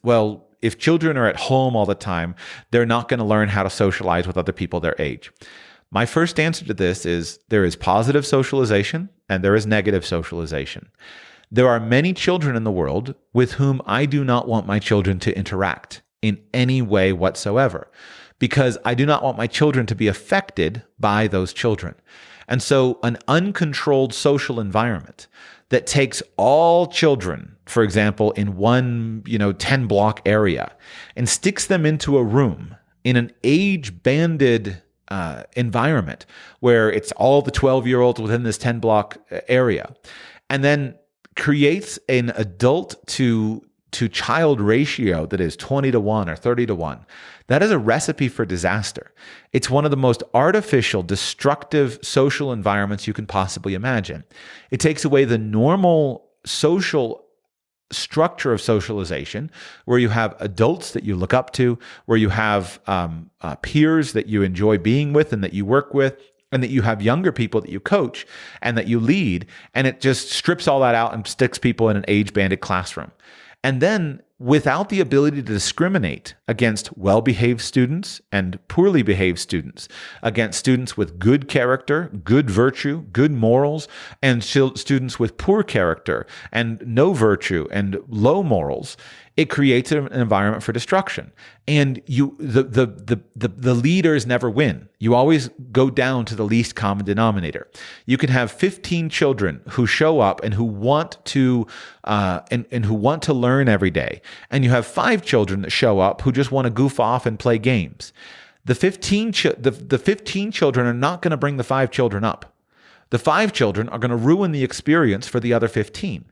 well, if children are at home all the time, they're not going to learn how to socialize with other people their age. My first answer to this is there is positive socialization and there is negative socialization. There are many children in the world with whom I do not want my children to interact in any way whatsoever, because I do not want my children to be affected by those children. And so an uncontrolled social environment that takes all children, for example, in one 10-block area and sticks them into a room in an age-banded environment where it's all the 12-year-olds within this 10-block area, and then creates an adult to child ratio that is 20-1 or 30-1. That is a recipe for disaster. It's one of the most artificial, destructive social environments you can possibly imagine. It takes away the normal social structure of socialization, where you have adults that you look up to, where you have peers that you enjoy being with and that you work with, and that you have younger people that you coach and that you lead, and it just strips all that out and sticks people in an age-banded classroom. And then, without the ability to discriminate against well-behaved students and poorly behaved students, against students with good character, good virtue, good morals, and students with poor character and no virtue and low morals, it creates an environment for destruction. And the leaders never win. You always go down to the least common denominator. You can have 15 children who show up and who want to and who want to learn every day, and you have 5 children that show up who just want to goof off and play games. The 15 children are not going to bring the 5 children up. The 5 children are going to ruin the experience for the other 15.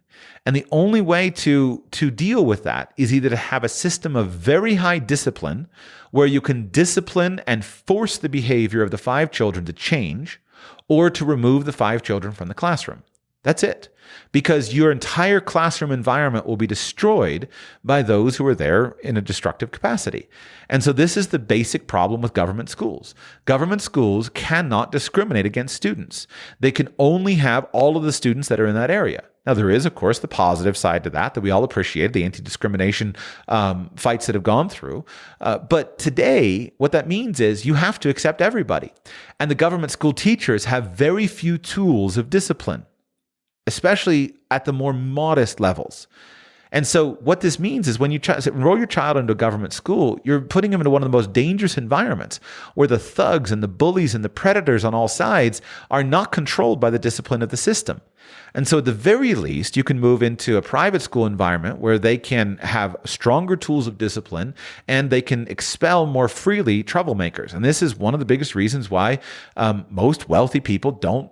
And the only way to deal with that is either to have a system of very high discipline where you can discipline and force the behavior of the 5 children to change, or to remove the 5 children from the classroom. That's it. Because your entire classroom environment will be destroyed by those who are there in a destructive capacity. And so this is the basic problem with government schools. Government schools cannot discriminate against students. They can only have all of the students that are in that area. Now, there is, of course, the positive side to that we all appreciate, the anti-discrimination fights that have gone through. But today, what that means is you have to accept everybody. And the government school teachers have very few tools of discipline, especially at the more modest levels. And so what this means is when you enroll your child into a government school, you're putting them into one of the most dangerous environments where the thugs and the bullies and the predators on all sides are not controlled by the discipline of the system. And so at the very least, you can move into a private school environment where they can have stronger tools of discipline and they can expel more freely troublemakers. And this is one of the biggest reasons why most wealthy people don't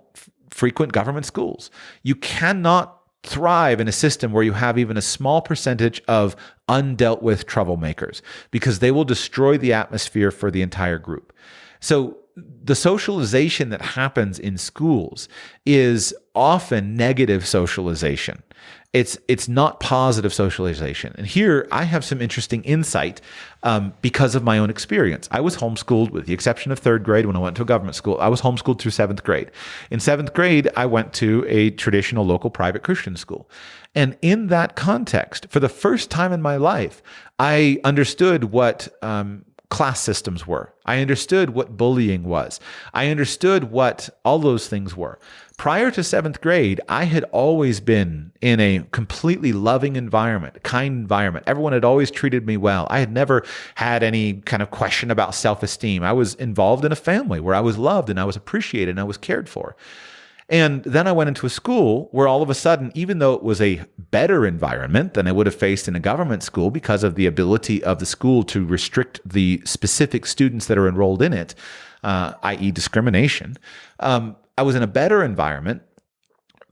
frequent government schools. You cannot thrive in a system where you have even a small percentage of undealt with troublemakers because they will destroy the atmosphere for the entire group. So the socialization that happens in schools is often negative socialization. It's not positive socialization. And here I have some interesting insight because of my own experience. I was homeschooled with the exception of third grade when I went to a government school. I was homeschooled through seventh grade. In seventh grade, I went to a traditional local private Christian school. And in that context, for the first time in my life, I understood what class systems were. I understood what bullying was. I understood what all those things were. Prior to seventh grade, I had always been in a completely loving environment, kind environment. Everyone had always treated me well. I had never had any kind of question about self-esteem. I was involved in a family where I was loved and I was appreciated and I was cared for. And then I went into a school where all of a sudden, even though it was a better environment than I would have faced in a government school because of the ability of the school to restrict the specific students that are enrolled in it, i.e. discrimination, I was in a better environment,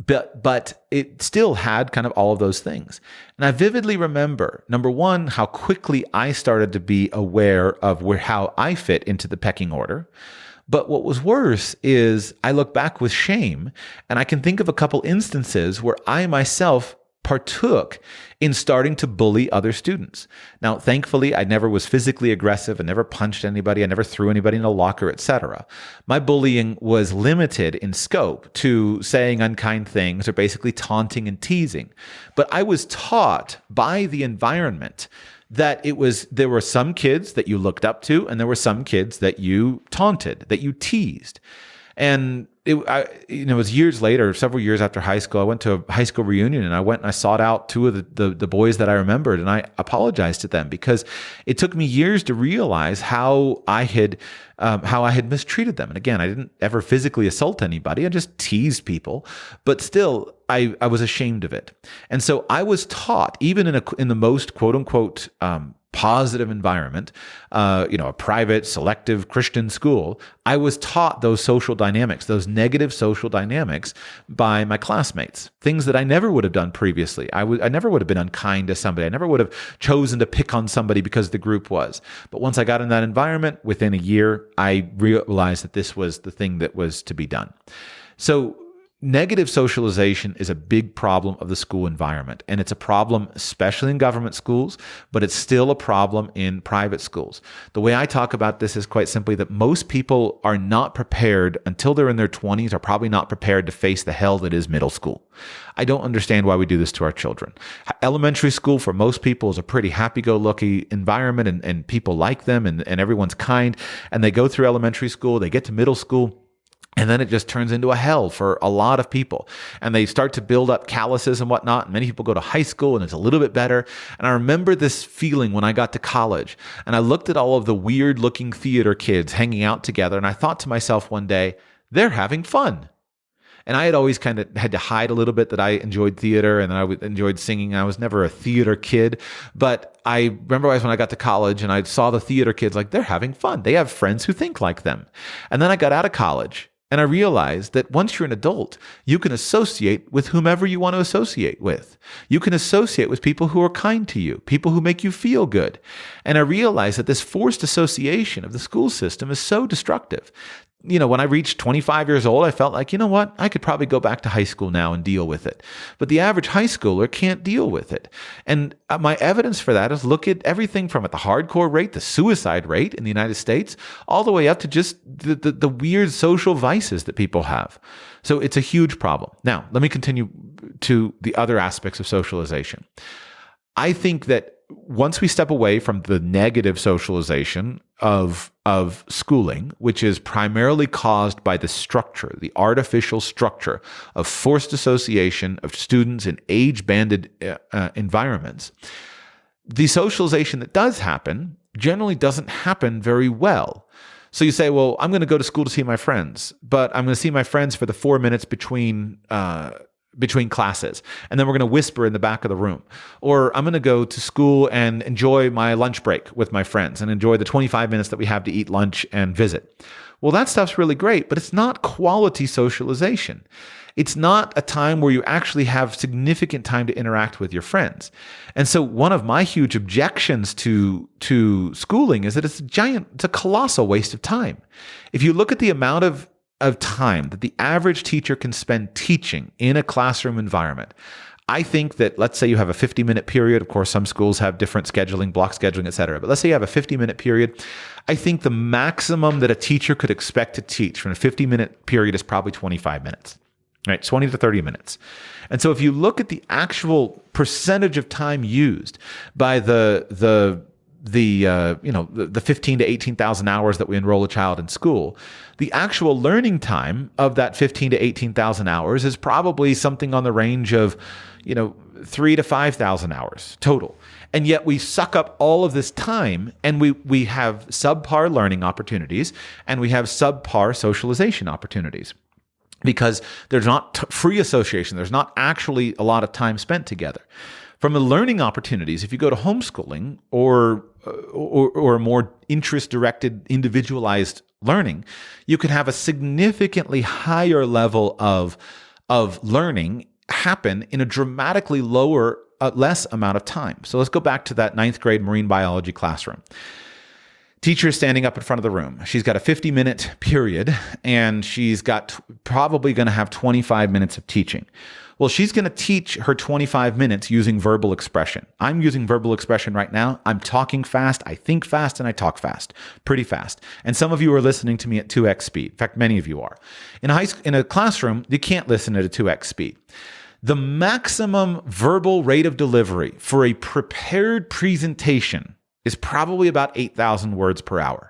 but it still had kind of all of those things. And I vividly remember, number one, how quickly I started to be aware of how I fit into the pecking order. But what was worse is I look back with shame, and I can think of a couple instances where I myself partook in starting to bully other students. Now, thankfully, I never was physically aggressive. I never punched anybody. I never threw anybody in a locker, etc. My bullying was limited in scope to saying unkind things or basically taunting and teasing. But I was taught by the environment that there were some kids that you looked up to, and there were some kids that you taunted, that you teased. And it was years later, several years after high school, I went to a high school reunion and I went and I sought out two of the boys that I remembered, and I apologized to them because it took me years to realize how I had mistreated them. And again, I didn't ever physically assault anybody. I just teased people, but still I was ashamed of it. And so I was taught, even in the most quote unquote positive environment, a private, selective Christian school, I was taught those social dynamics, those negative social dynamics by my classmates, things that I never would have done previously. I never would have been unkind to somebody. I never would have chosen to pick on somebody because the group was. But once I got in that environment, within a year, I realized that this was the thing that was to be done. So negative socialization is a big problem of the school environment, and it's a problem especially in government schools, but it's still a problem in private schools. The way I talk about this is quite simply that most people are not prepared until they're in their 20s, are probably not prepared to face the hell that is middle school. I don't understand why we do this to our children. Elementary school for most people is a pretty happy-go-lucky environment, and people like them, and everyone's kind, and they go through elementary school, they get to middle school, and then it just turns into a hell for a lot of people. And they start to build up calluses and whatnot. And many people go to high school and it's a little bit better. And I remember this feeling when I got to college. And I looked at all of the weird looking theater kids hanging out together. And I thought to myself one day, they're having fun. And I had always kind of had to hide a little bit that I enjoyed theater and that I enjoyed singing. I was never a theater kid. But I remember when I got to college and I saw the theater kids, like, they're having fun. They have friends who think like them. And then I got out of college. And I realized that once you're an adult, you can associate with whomever you want to associate with. You can associate with people who are kind to you, people who make you feel good. And I realized that this forced association of the school system is so destructive. When I reached 25 years old, I felt like, you know what? I could probably go back to high school now and deal with it. But the average high schooler can't deal with it. And my evidence for that is look at everything from at the hardcore rate, the suicide rate in the United States, all the way up to just the weird social vices that people have. So it's a huge problem. Now, let me continue to the other aspects of socialization. I think that once we step away from the negative socialization of schooling, which is primarily caused by the structure, the artificial structure of forced association of students in age-banded environments, the socialization that does happen generally doesn't happen very well. So you say, well, I'm going to go to school to see my friends, but I'm going to see my friends for the 4 minutes between classes, and then we're going to whisper in the back of the room. Or I'm going to go to school and enjoy my lunch break with my friends and enjoy the 25 minutes that we have to eat lunch and visit. Well, that stuff's really great, but it's not quality socialization. It's not a time where you actually have significant time to interact with your friends. And so one of my huge objections to schooling is that it's a colossal waste of time. If you look at the amount of time that the average teacher can spend teaching in a classroom environment, I think that, let's say you have a 50-minute period. Of course, some schools have different scheduling, block scheduling, et cetera. But let's say you have a 50-minute period. I think the maximum that a teacher could expect to teach from a 50-minute period is probably 25 minutes. Right, 20 to 30 minutes. And so if you look at the actual percentage of time used by the 15 to 18,000 hours that we enroll a child in school, the actual learning time of that 15 to 18,000 hours is probably something on the range of, 3 to 5,000 hours total. And yet we suck up all of this time, and we have subpar learning opportunities, and we have subpar socialization opportunities. Because there's not free association. There's not actually a lot of time spent together. From the learning opportunities, if you go to homeschooling or more interest-directed, individualized learning, you can have a significantly higher level of learning happen in a dramatically less amount of time. So let's go back to that 9th grade marine biology classroom. Teacher is standing up in front of the room. She's got a 50-minute period, and she's got probably going to have 25 minutes of teaching. Well, she's going to teach her 25 minutes using verbal expression. I'm using verbal expression right now. I'm talking fast, I think fast, and I talk fast, pretty fast. And some of you are listening to me at 2x speed. In fact, many of you are. In a classroom, you can't listen at a 2x speed. The maximum verbal rate of delivery for a prepared presentation is probably about 8,000 words per hour.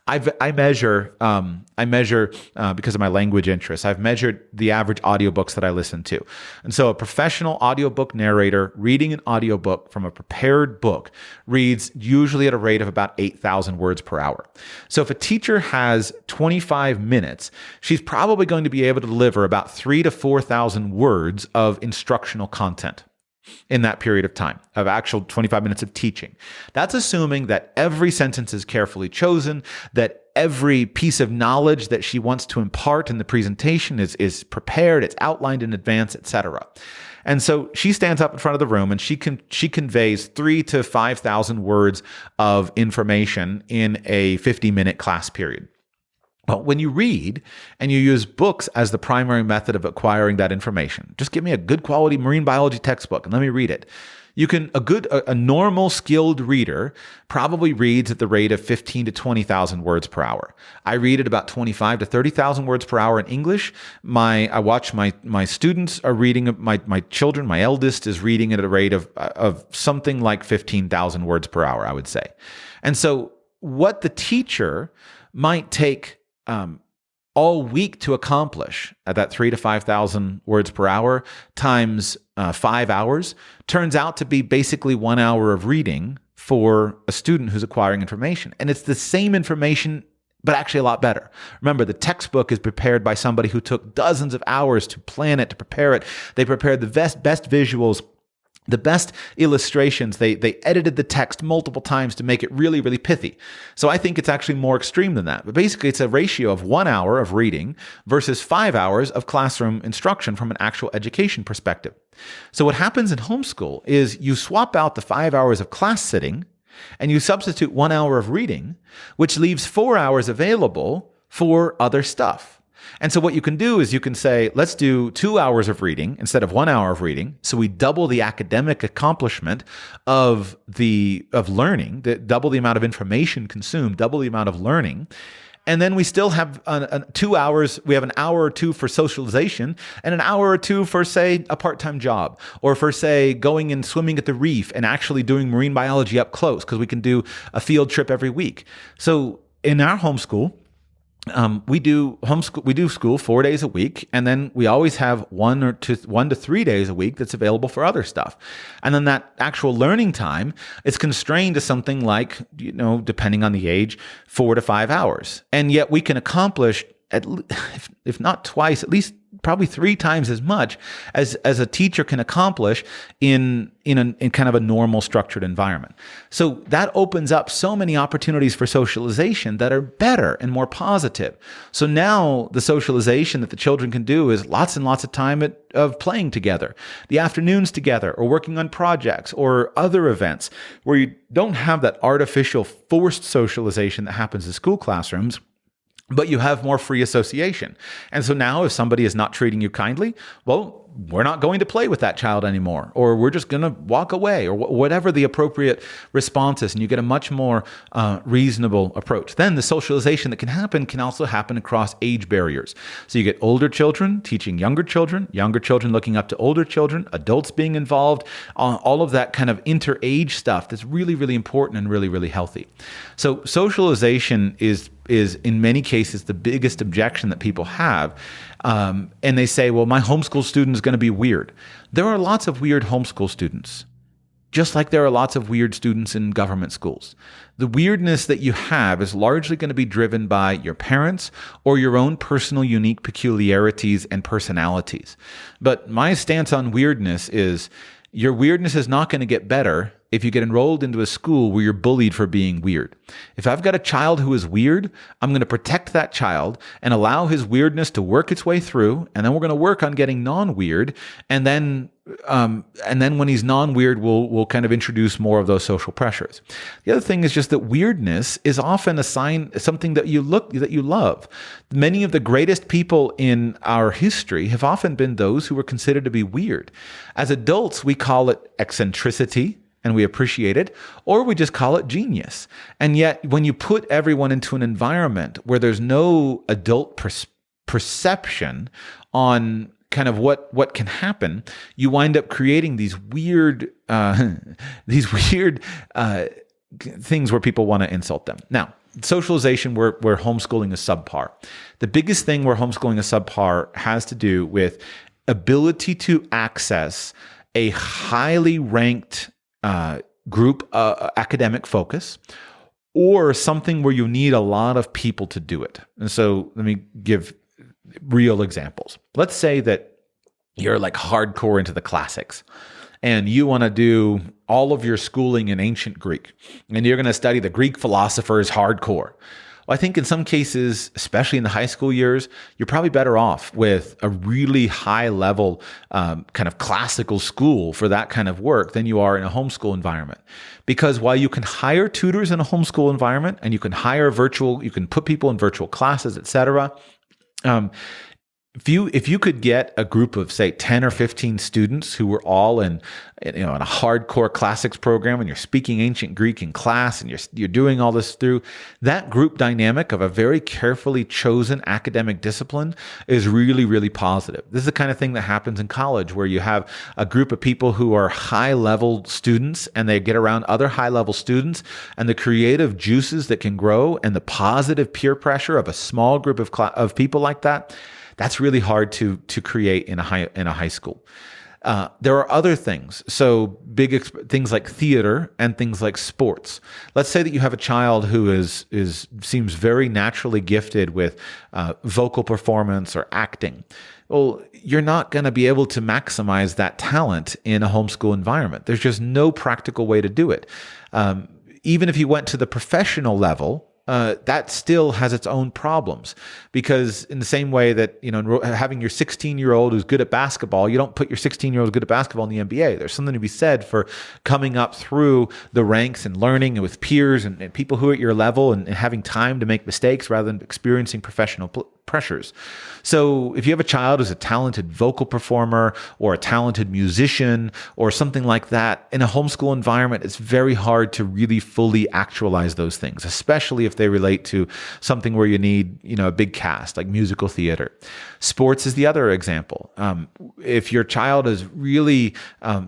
I measure because of my language interests. I've measured the average audiobooks that I listen to. And so a professional audiobook narrator reading an audiobook from a prepared book reads usually at a rate of about 8,000 words per hour. So if a teacher has 25 minutes, she's probably going to be able to deliver about 3,000 to 4,000 words of instructional content in that period of time, of actual 25 minutes of teaching. That's assuming that every sentence is carefully chosen, that every piece of knowledge that she wants to impart in the presentation is prepared, it's outlined in advance, etc. And so she stands up in front of the room and she conveys 3,000 to 5,000 words of information in a 50-minute class period. But when you read and you use books as the primary method of acquiring that information, just give me a good quality marine biology textbook and let me read it. A normal skilled reader probably reads at the rate of 15 to 20,000 words per hour. I read at about 25 to 30,000 words per hour in English. I watch my students are reading, my children, my eldest is reading at a rate of something like 15,000 words per hour, I would say. And so what the teacher might take all week to accomplish at that 3,000 to 5,000 words per hour times 5 hours turns out to be basically 1 hour of reading for a student who's acquiring information. And it's the same information, but actually a lot better. Remember, the textbook is prepared by somebody who took dozens of hours to plan it, to prepare it. They prepared the best visuals, the best illustrations. They edited the text multiple times to make it really, really pithy. So I think it's actually more extreme than that. But basically, it's a ratio of 1 hour of reading versus 5 hours of classroom instruction from an actual education perspective. So what happens in homeschool is you swap out the 5 hours of class sitting and you substitute 1 hour of reading, which leaves 4 hours available for other stuff. And so what you can do is you can say, let's do 2 hours of reading instead of 1 hour of reading. So we double the academic accomplishment of learning, double the amount of information consumed, double the amount of learning. And then we still have 2 hours. We have an hour or two for socialization and an hour or two for, say, a part-time job, or for, say, going and swimming at the reef and actually doing marine biology up close, because we can do a field trip every week. So in our homeschool, we do school 4 days a week, and then we always have 1 to 3 days a week that's available for other stuff. And then that actual learning time is constrained to something like, depending on the age, 4 to 5 hours. And yet we can accomplish, if not twice, at least probably 3 times as much as a teacher can accomplish in kind of a normal structured environment. So that opens up so many opportunities for socialization that are better and more positive. So now the socialization that the children can do is lots and lots of time of playing together, the afternoons together, or working on projects or other events where you don't have that artificial forced socialization that happens in school classrooms, but you have more free association. And so now if somebody is not treating you kindly, well, we're not going to play with that child anymore, or we're just going to walk away, or whatever the appropriate response is. And you get a much more reasonable approach. Then the socialization that can also happen across age barriers. So you get older children teaching younger children looking up to older children, adults being involved, all of that kind of inter-age stuff that's really, really important and really, really healthy. So socialization is in many cases the biggest objection that people have. And they say, well, my homeschool student is going to be weird. There are lots of weird homeschool students, just like there are lots of weird students in government schools. The weirdness that you have is largely going to be driven by your parents or your own personal unique peculiarities and personalities. But my stance on weirdness is your weirdness is not going to get better if you get enrolled into a school where you're bullied for being weird. If I've got a child who is weird, I'm going to protect that child and allow his weirdness to work its way through. And then we're going to work on getting non-weird. And then when he's non-weird, we'll kind of introduce more of those social pressures. The other thing is just that weirdness is often something that you love. Many of the greatest people in our history have often been those who were considered to be weird. As adults, we call it eccentricity, and we appreciate it, or we just call it genius. And yet, when you put everyone into an environment where there's no adult perception on kind of what can happen, you wind up creating these weird things where people want to insult them. Now, socialization where homeschooling is subpar. The biggest thing where homeschooling is subpar has to do with ability to access a highly ranked group academic focus, or something where you need a lot of people to do it. And so let me give real examples. Let's say that you're like hardcore into the classics and you want to do all of your schooling in ancient Greek and you're going to study the Greek philosophers hardcore. Well, I think in some cases, especially in the high school years, you're probably better off with a really high level kind of classical school for that kind of work than you are in a homeschool environment. Because while you can hire tutors in a homeschool environment and you can you can put people in virtual classes, etc. If you could get a group of, say, 10 or 15 students who were all in a hardcore classics program, and you're speaking ancient Greek in class, and you're doing all this through that group dynamic of a very carefully chosen academic discipline is really, really positive. This is the kind of thing that happens in college, where you have a group of people who are high-level students, and they get around other high-level students, and the creative juices that can grow, and the positive peer pressure of a small group of people like that. That's really hard to create in a high school. There are other things. So things like theater and things like sports. Let's say that you have a child who seems very naturally gifted with vocal performance or acting. Well, you're not going to be able to maximize that talent in a homeschool environment. There's just no practical way to do it. Even if you went to the professional level, that still has its own problems, because in the same way that, having your 16-year-old who's good at basketball, you don't put your 16-year-old who's good at basketball in the NBA. There's something to be said for coming up through the ranks and learning and with peers and people who are at your level and having time to make mistakes rather than experiencing professional pressures. So if you have a child who's a talented vocal performer or a talented musician or something like that, in a homeschool environment, it's very hard to really fully actualize those things, especially if they relate to something where you need, a big cast like musical theater. Sports is the other example. If your child is really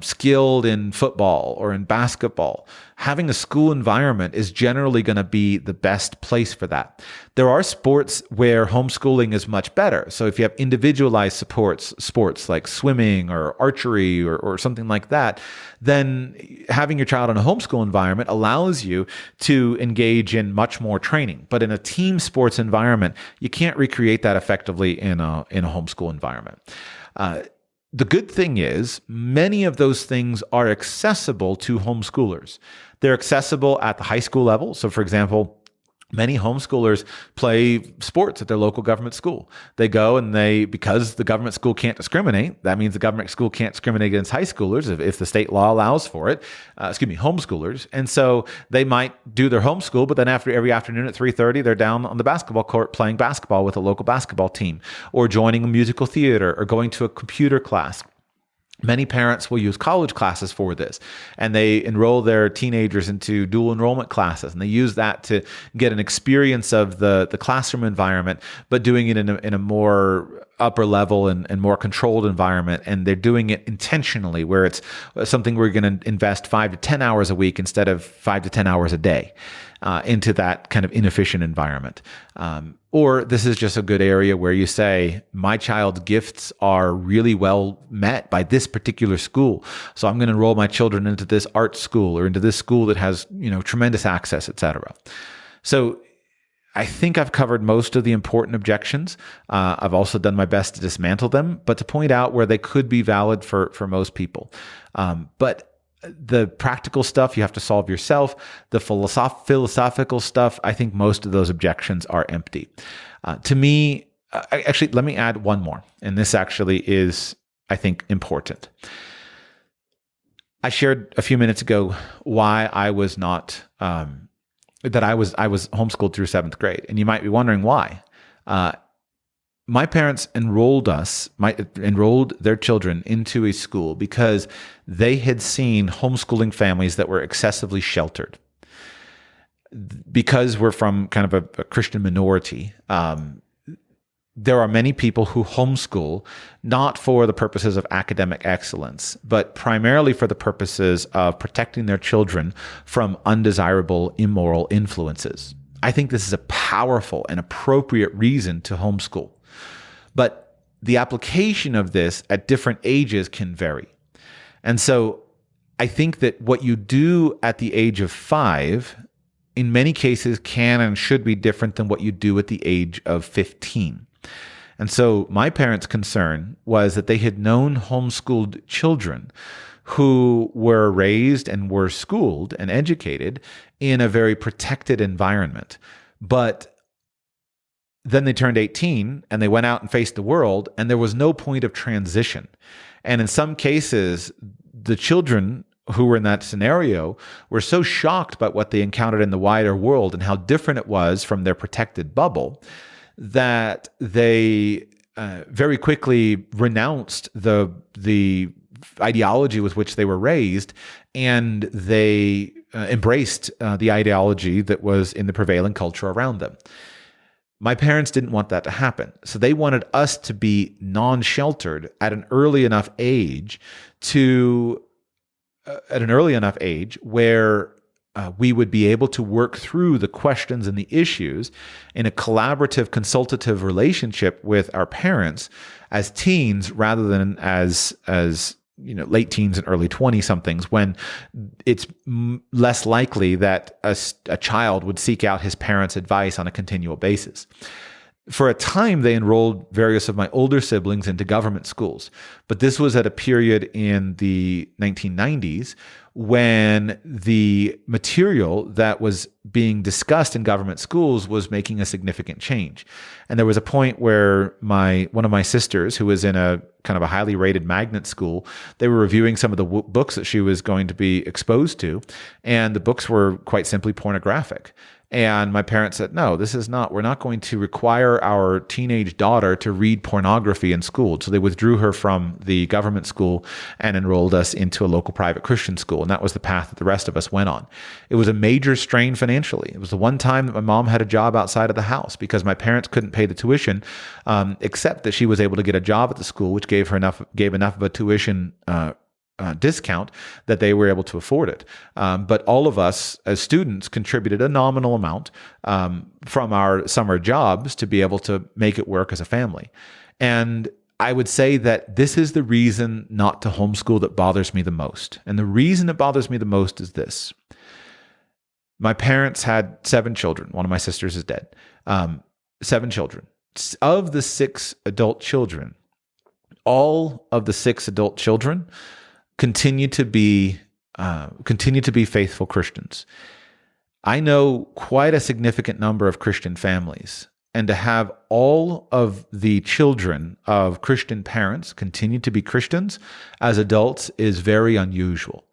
skilled in football or in basketball, having a school environment is generally going to be the best place for that. There are sports where homeschooling is much better. So if you have individualized sports like swimming or archery or something like that, then having your child in a homeschool environment allows you to engage in much more training. But in a team sports environment, you can't recreate that effectively in a homeschool environment. The good thing is many of those things are accessible to homeschoolers. They're accessible at the high school level. So for example, many homeschoolers play sports at their local government school. They go and because the government school can't discriminate, that means the government school can't discriminate against high schoolers if the state law allows for it, homeschoolers. And so they might do their homeschool, but then after every afternoon at 3:30, they're down on the basketball court playing basketball with a local basketball team or joining a musical theater or going to a computer class. Many parents will use college classes for this, and they enroll their teenagers into dual enrollment classes, and they use that to get an experience of the classroom environment, but doing it in a more upper level and more controlled environment. And they're doing it intentionally, where it's something we're going to invest 5 to 10 hours a week instead of 5 to 10 hours a day into that kind of inefficient environment. Or this is just a good area where you say, my child's gifts are really well met by this particular school. So I'm going to enroll my children into this art school or into this school that has, tremendous access, et cetera. So I think I've covered most of the important objections. I've also done my best to dismantle them, but to point out where they could be valid for most people. But the practical stuff you have to solve yourself. The philosophical stuff, I think most of those objections are empty. To me, actually, let me add one more. And this actually is, I think, important. I shared a few minutes ago why I was not, that I was homeschooled through 7th grade. And you might be wondering why. My parents enrolled their children into a school because they had seen homeschooling families that were excessively sheltered. Because we're from kind of a Christian minority, there are many people who homeschool not for the purposes of academic excellence, but primarily for the purposes of protecting their children from undesirable, immoral influences. I think this is a powerful and appropriate reason to homeschool. But the application of this at different ages can vary. And so I think that what you do at the age of 5, in many cases, can and should be different than what you do at the age of 15. And so my parents' concern was that they had known homeschooled children who were raised and were schooled and educated in a very protected environment. But then they turned 18 and they went out and faced the world, and there was no point of transition. And in some cases, the children who were in that scenario were so shocked by what they encountered in the wider world and how different it was from their protected bubble that they very quickly renounced the ideology with which they were raised, and they embraced the ideology that was in the prevailing culture around them. My parents didn't want that to happen. So they wanted us to be non-sheltered at an early enough age where we would be able to work through the questions and the issues in a collaborative, consultative relationship with our parents as teens rather than as late teens and early 20-somethings, when it's less likely that a child would seek out his parents' advice on a continual basis. For a time, they enrolled various of my older siblings into government schools, but this was at a period in the 1990s when the material that was being discussed in government schools was making a significant change. And there was a point where one of my sisters, who was in a kind of a highly rated magnet school, they were reviewing some of the books that she was going to be exposed to, and the books were quite simply pornographic. And my parents said, no, we're not going to require our teenage daughter to read pornography in school. So they withdrew her from the government school and enrolled us into a local private Christian school. And that was the path that the rest of us went on. It was a major strain financially. It was the one time that my mom had a job outside of the house because my parents couldn't pay the tuition, except that she was able to get a job at the school, which gave enough of a tuition discount that they were able to afford it. But all of us as students contributed a nominal amount from our summer jobs to be able to make it work as a family. And I would say that this is the reason not to homeschool that bothers me the most. And the reason it bothers me the most is this. My parents had 7 children. One of my sisters is dead. 7 children. Of the 6 adult children, all of the 6 adult children continue to be faithful Christians. I know quite a significant number of Christian families, and to have all of the children of Christian parents continue to be Christians as adults is very unusual.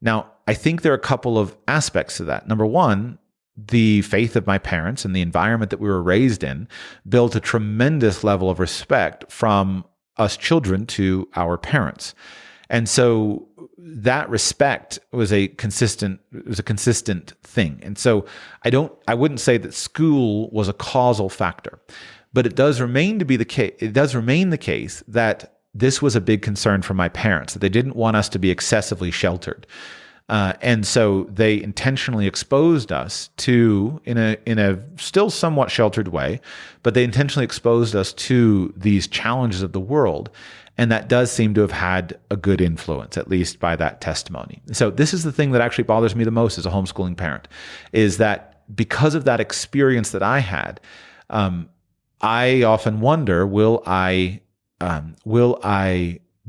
Now, I think there are a couple of aspects to that. Number one, the faith of my parents and the environment that we were raised in built a tremendous level of respect from us children to our parents. And so that respect was a consistent thing. And so I wouldn't say that school was a causal factor, but it does remain the case that this was a big concern for my parents, that they didn't want us to be excessively sheltered. And so they intentionally exposed us to, in a still somewhat sheltered way, but they intentionally exposed us to these challenges of the world. And that does seem to have had a good influence, at least by that testimony. So this is the thing that actually bothers me the most as a homeschooling parent, is that because of that experience that I had, I often wonder, will I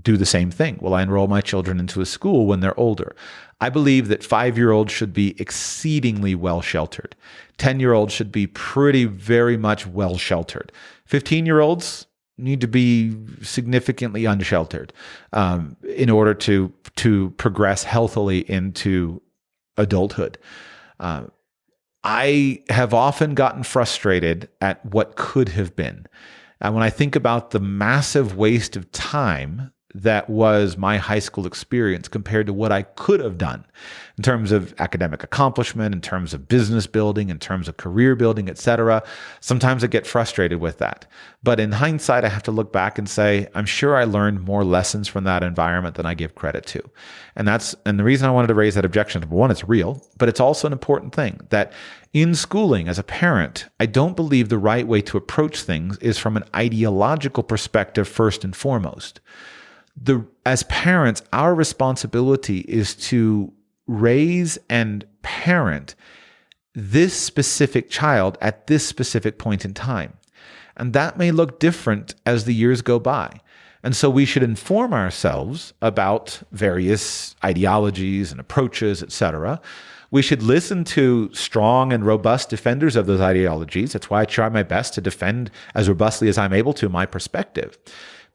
do the same thing? Will I enroll my children into a school when they're older? I believe that 5-year-olds should be exceedingly well sheltered. 10-year-olds should be very much well sheltered. 15-year-olds need to be significantly unsheltered in order to progress healthily into adulthood. I have often gotten frustrated at what could have been. And when I think about the massive waste of time that was my high school experience compared to what I could have done in terms of academic accomplishment, in terms of business building, in terms of career building, etc. Sometimes I get frustrated with that. But in hindsight, I have to look back and say, I'm sure I learned more lessons from that environment than I give credit to. And the reason I wanted to raise that objection, number one, it's real, but it's also an important thing that in schooling as a parent, I don't believe the right way to approach things is from an ideological perspective first and foremost. As parents, our responsibility is to raise and parent this specific child at this specific point in time. And that may look different as the years go by. And so we should inform ourselves about various ideologies and approaches, etc. We should listen to strong and robust defenders of those ideologies. That's why I try my best to defend as robustly as I'm able to my perspective.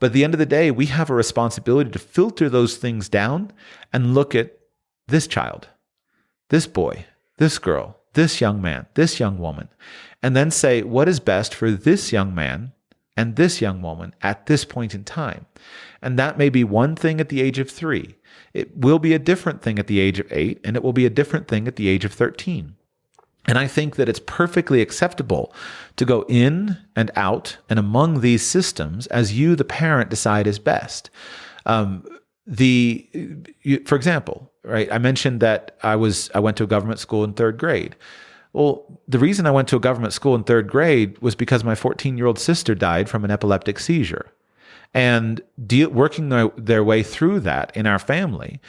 But at the end of the day, we have a responsibility to filter those things down and look at this child, this boy, this girl, this young man, this young woman, and then say, what is best for this young man and this young woman at this point in time? And that may be one thing at the age of 3. It will be a different thing at the age of 8, and it will be a different thing at the age of 13. And I think that it's perfectly acceptable to go in and out and among these systems as you, the parent, decide is best. For example, right? I mentioned that I went to a government school in 3rd grade. Well, the reason I went to a government school in 3rd grade was because my 14-year-old sister died from an epileptic seizure. And working their way through that in our family,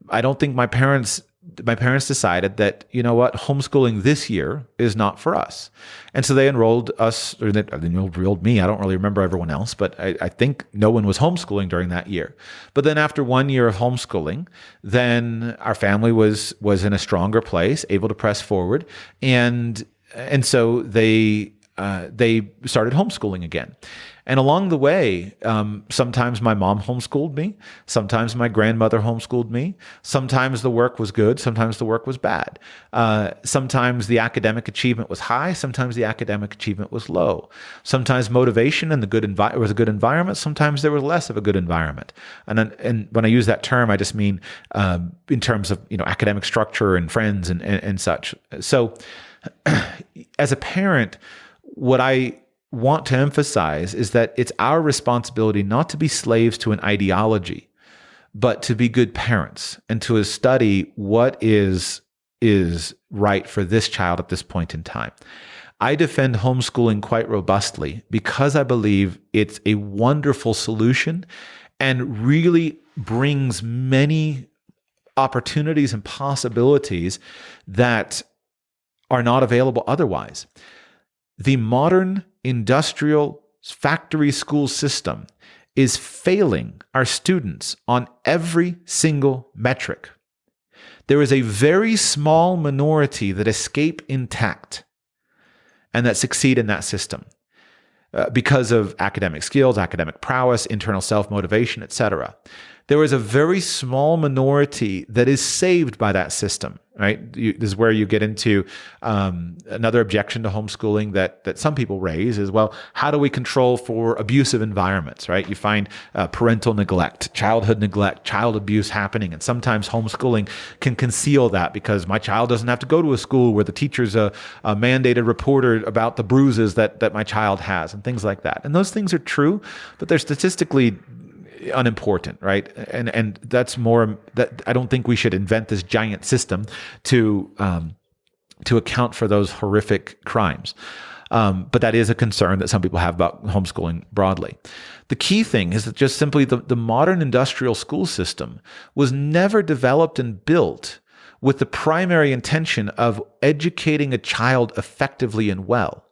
I don't think my parents my parents decided that, you know what, homeschooling this year is not for us. And so they enrolled us, or they enrolled me. I don't really remember everyone else, but I think no one was homeschooling during that year. But then after 1 year of homeschooling, then our family was in a stronger place, able to press forward. And so they started homeschooling again. And along the way, sometimes my mom homeschooled me. Sometimes my grandmother homeschooled me. Sometimes the work was good. Sometimes the work was bad. Sometimes the academic achievement was high. Sometimes the academic achievement was low. Sometimes motivation and was a good environment. Sometimes there was less of a good environment. And when I use that term, I just mean in terms of academic structure and friends and such. So, as a parent, what I want to emphasize is that it's our responsibility not to be slaves to an ideology, but to be good parents and to study what is right for this child at this point in time. I defend homeschooling quite robustly because I believe it's a wonderful solution and really brings many opportunities and possibilities that are not available otherwise. The modern industrial factory school system is failing our students on every single metric. There is a very small minority that escape intact and that succeed in that system because of academic skills, academic prowess, internal self-motivation, etc. There is a very small minority that is saved by that system, right? This is where you get into another objection to homeschooling that some people raise is, well, how do we control for abusive environments, right? You find parental neglect, childhood neglect, child abuse happening, and sometimes homeschooling can conceal that because my child doesn't have to go to a school where the teacher's a mandated reporter about the bruises that my child has and things like that. And those things are true, but they're statistically unimportant, right? And that's more that I don't think we should invent this giant system to account for those horrific crimes. But that is a concern that some people have about homeschooling broadly. The key thing is that just simply the modern industrial school system was never developed and built with the primary intention of educating a child effectively and well.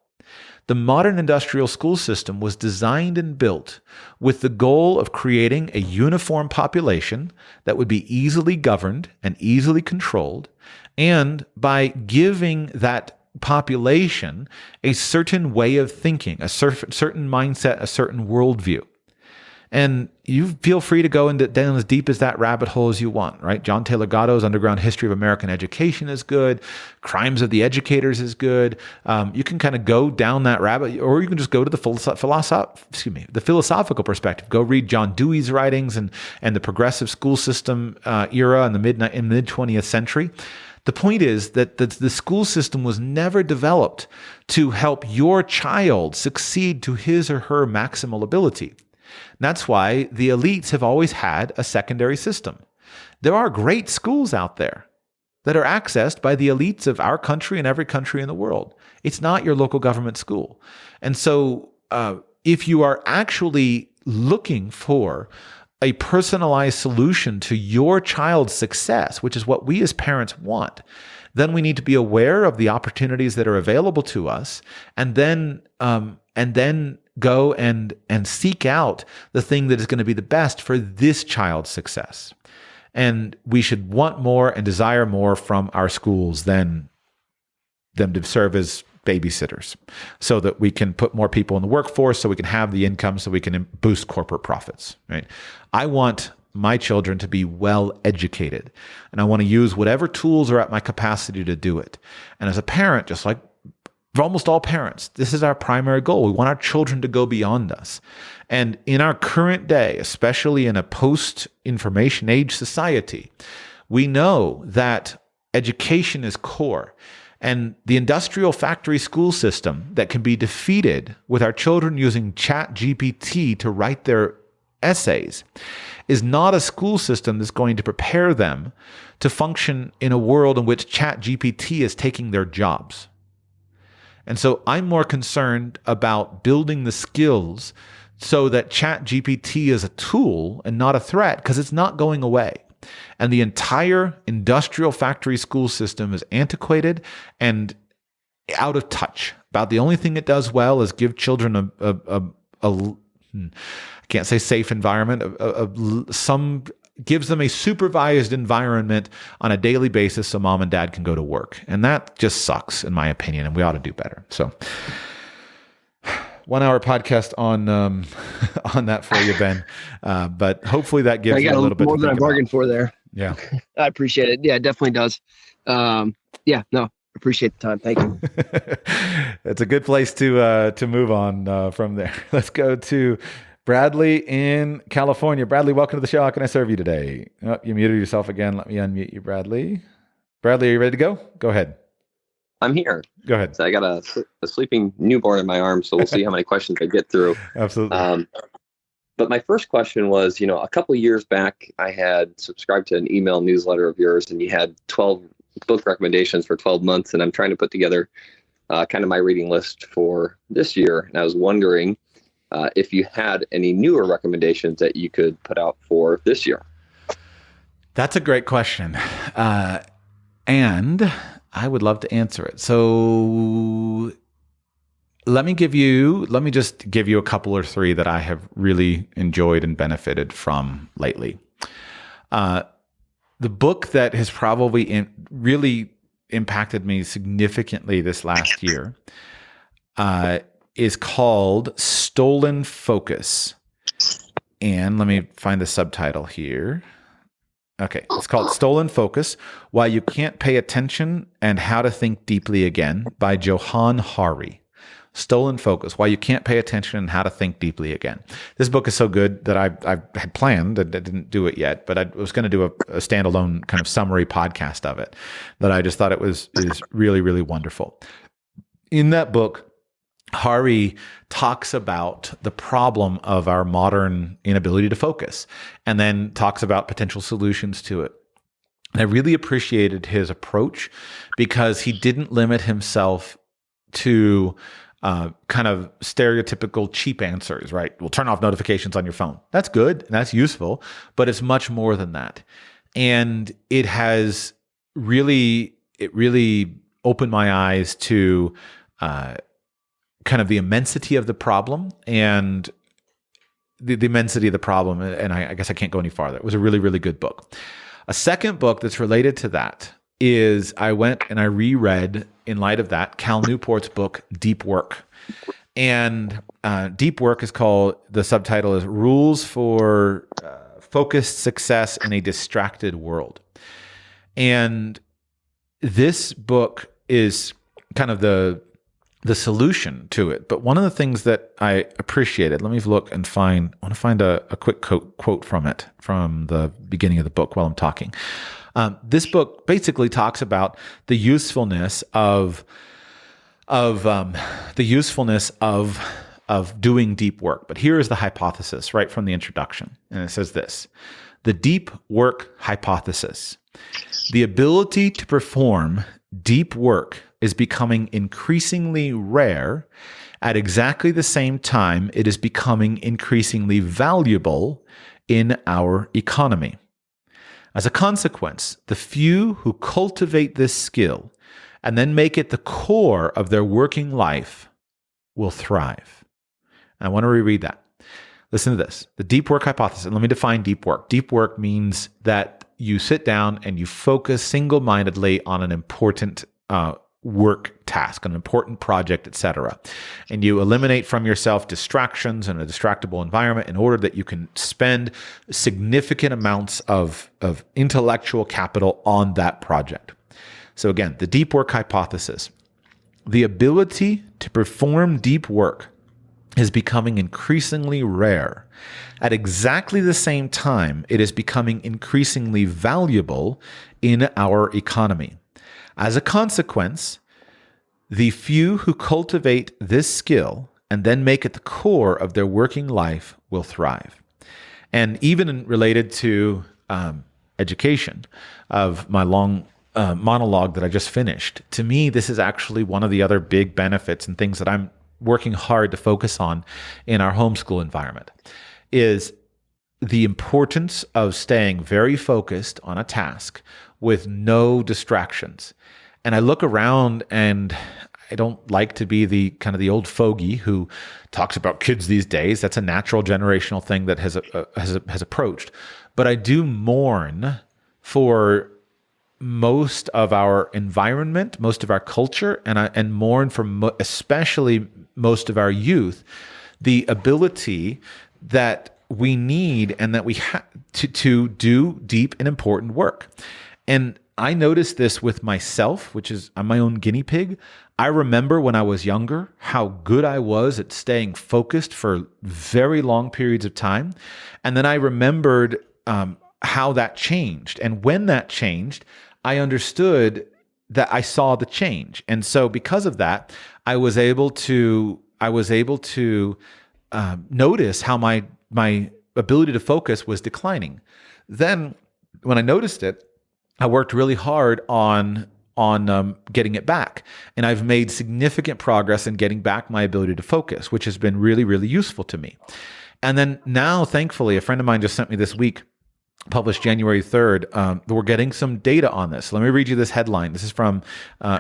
The modern industrial school system was designed and built with the goal of creating a uniform population that would be easily governed and easily controlled, and by giving that population a certain way of thinking, a certain mindset, a certain worldview. And you feel free to go down as deep as that rabbit hole as you want, right? John Taylor Gatto's Underground History of American Education is good. Crimes of the Educators is good. You can kind of go down that rabbit, or you can just go to the philosophical perspective. Go read John Dewey's writings and the progressive school system era in the mid 20th century. The point is that the school system was never developed to help your child succeed to his or her maximal ability. That's why the elites have always had a secondary system. There are great schools out there that are accessed by the elites of our country and every country in the world. It's not your local government school. And so if you are actually looking for a personalized solution to your child's success, which is what we as parents want, then we need to be aware of the opportunities that are available to us, and then go and seek out the thing that is going to be the best for this child's success. And we should want more and desire more from our schools than them to serve as babysitters, so that we can put more people in the workforce, so we can have the income, so we can boost corporate profits, right? I want my children to be well educated, and I want to use whatever tools are at my capacity to do it. And as a parent, just like for almost all parents, this is our primary goal. We want our children to go beyond us. And in our current day, especially in a post-information age society, we know that education is core. And the industrial factory school system that can be defeated with our children using ChatGPT to write their essays is not a school system that's going to prepare them to function in a world in which ChatGPT is taking their jobs. And so I'm more concerned about building the skills so that ChatGPT is a tool and not a threat, because it's not going away. And the entire industrial factory school system is antiquated and out of touch. About the only thing it does well is give children I can't say safe environment, gives them a supervised environment on a daily basis so mom and dad can go to work. And that just sucks, in my opinion, and we ought to do better. So 1 hour podcast on on that for you, Ben. But hopefully that gives you a little bit more than I bargained for there. Yeah. I appreciate it. Yeah, it definitely does. Appreciate the time. Thank you. It's a good place to move on from there. Let's go to Bradley in California. Bradley, welcome to the show. How can I serve you today? Oh, you muted yourself again. Let me unmute you, Bradley. Bradley, are you ready to go? Go ahead. I'm here. Go ahead. So I got a sleeping newborn in my arms, so we'll see how many questions I get through. Absolutely. But my first question was, a couple of years back, I had subscribed to an email newsletter of yours, and you had 12 book recommendations for 12 months, and I'm trying to put together kind of my reading list for this year. And I was wondering if you had any newer recommendations that you could put out for this year. That's a great question. And I would love to answer it. So let me just give you a couple or three that I have really enjoyed and benefited from lately. The book that has probably really impacted me significantly this last year is called Stolen Focus. And let me find the subtitle here. Okay, it's called Stolen Focus, Why You Can't Pay Attention and How to Think Deeply Again by Johann Hari. Stolen Focus, Why You Can't Pay Attention and How to Think Deeply Again. This book is so good that I had planned, I didn't do it yet, but I was going to do a standalone kind of summary podcast of it, that I just thought is really, really wonderful. In that book, Hari talks about the problem of our modern inability to focus, and then talks about potential solutions to it. And I really appreciated his approach because he didn't limit himself to kind of stereotypical cheap answers, right? We'll turn off notifications on your phone. That's good and that's useful, but it's much more than that. And it really opened my eyes to kind of the immensity of the problem and the immensity of the problem. And I guess I can't go any farther. It was a really, really good book. A second book that's related to that is I went and I reread, in light of that, Cal Newport's book, Deep Work. And Deep Work is called, the subtitle is Rules for Focused Success in a Distracted World. And this book is kind of the solution to it. But one of the things that I appreciated, let me look and I want to find a quick quote from it, from the beginning of the book while I'm talking. This book basically talks about the usefulness of doing deep work. But here is the hypothesis right from the introduction. And it says this: the deep work hypothesis. The ability to perform deep work is becoming increasingly rare. At exactly the same time, it is becoming increasingly valuable in our economy. As a consequence, the few who cultivate this skill and then make it the core of their working life will thrive. And I want to reread that. Listen to this. The deep work hypothesis. And let me define deep work. Deep work means that you sit down and you focus single-mindedly on an important work task, an important project, etc. And you eliminate from yourself distractions in a distractible environment in order that you can spend significant amounts of intellectual capital on that project. So again, the deep work hypothesis. The ability to perform deep work is becoming increasingly rare. At exactly the same time, it is becoming increasingly valuable in our economy. As a consequence, the few who cultivate this skill and then make it the core of their working life will thrive. And even related to education, of my long monologue that I just finished, to me, this is actually one of the other big benefits and things that I'm working hard to focus on in our homeschool environment, is the importance of staying very focused on a task with no distractions. And I look around, and I don't like to be the kind of the old fogey who talks about kids these days. That's a natural generational thing that has approached. But I do mourn for most of our environment, most of our culture, and mourn for especially most of our youth, the ability that we need and that we have to do deep and important work. And I noticed this with myself, which is I'm my own guinea pig. I remember when I was younger how good I was at staying focused for very long periods of time. And then I remembered how that changed. And when that changed, I understood that I saw the change. And so because of that, I was able to notice how my ability to focus was declining. Then when I noticed it, I worked really hard on getting it back. And I've made significant progress in getting back my ability to focus, which has been really, really useful to me. And then now, thankfully, a friend of mine just sent me this week, published January 3rd, we're getting some data on this. Let me read you this headline. This is from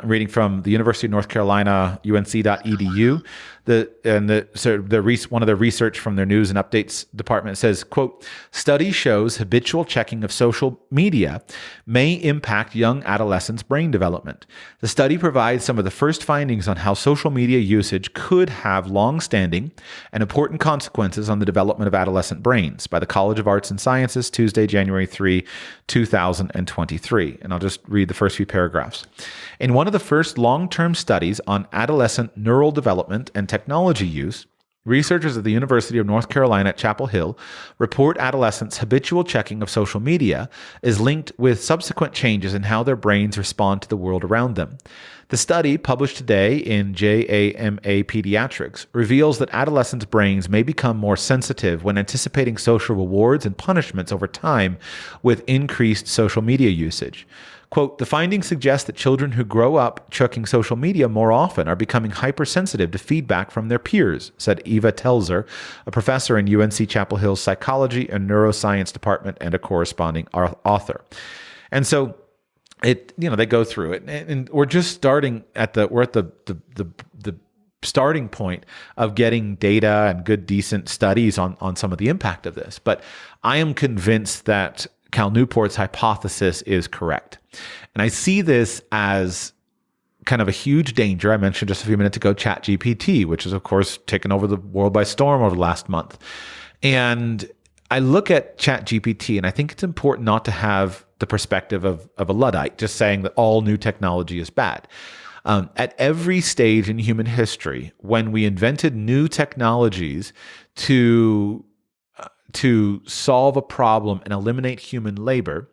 reading from the University of North Carolina, unc.edu. One of the research from their news and updates department says, quote, study shows habitual checking of social media may impact young adolescents' brain development. The study provides some of the first findings on how social media usage could have long-standing and important consequences on the development of adolescent brains by the College of Arts and Sciences, Tuesday, January 3, 2023. And I'll just read the first few paragraphs. In one of the first long-term studies on adolescent neural development and technology use, researchers at the University of North Carolina at Chapel Hill report adolescents' habitual checking of social media is linked with subsequent changes in how their brains respond to the world around them. The study, published today in JAMA Pediatrics, reveals that adolescents' brains may become more sensitive when anticipating social rewards and punishments over time with increased social media usage. Quote, the findings suggest that children who grow up checking social media more often are becoming hypersensitive to feedback from their peers, said Eva Telzer, a professor in UNC Chapel Hill's psychology and neuroscience department and a corresponding author. And so they go through it, and we're just starting at the starting point of getting data and good, decent studies on some of the impact of this. But I am convinced that Cal Newport's hypothesis is correct. And I see this as kind of a huge danger. I mentioned just a few minutes ago ChatGPT, which is, of course, taken over the world by storm over the last month. And I look at ChatGPT, and I think it's important not to have the perspective of a Luddite, just saying that all new technology is bad. At every stage in human history, when we invented new technologies to solve a problem and eliminate human labor,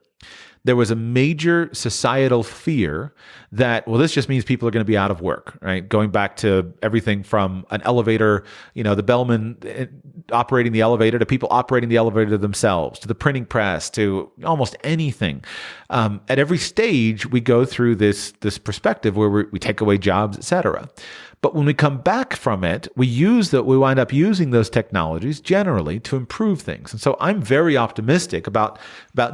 there was a major societal fear that, well, this just means people are going to be out of work, right? Going back to everything from an elevator, the bellman operating the elevator to people operating the elevator themselves, to the printing press, to almost anything. At every stage, we go through this perspective where we take away jobs, et cetera. But when we come back from it, we wind up using those technologies generally to improve things. And so I'm very optimistic about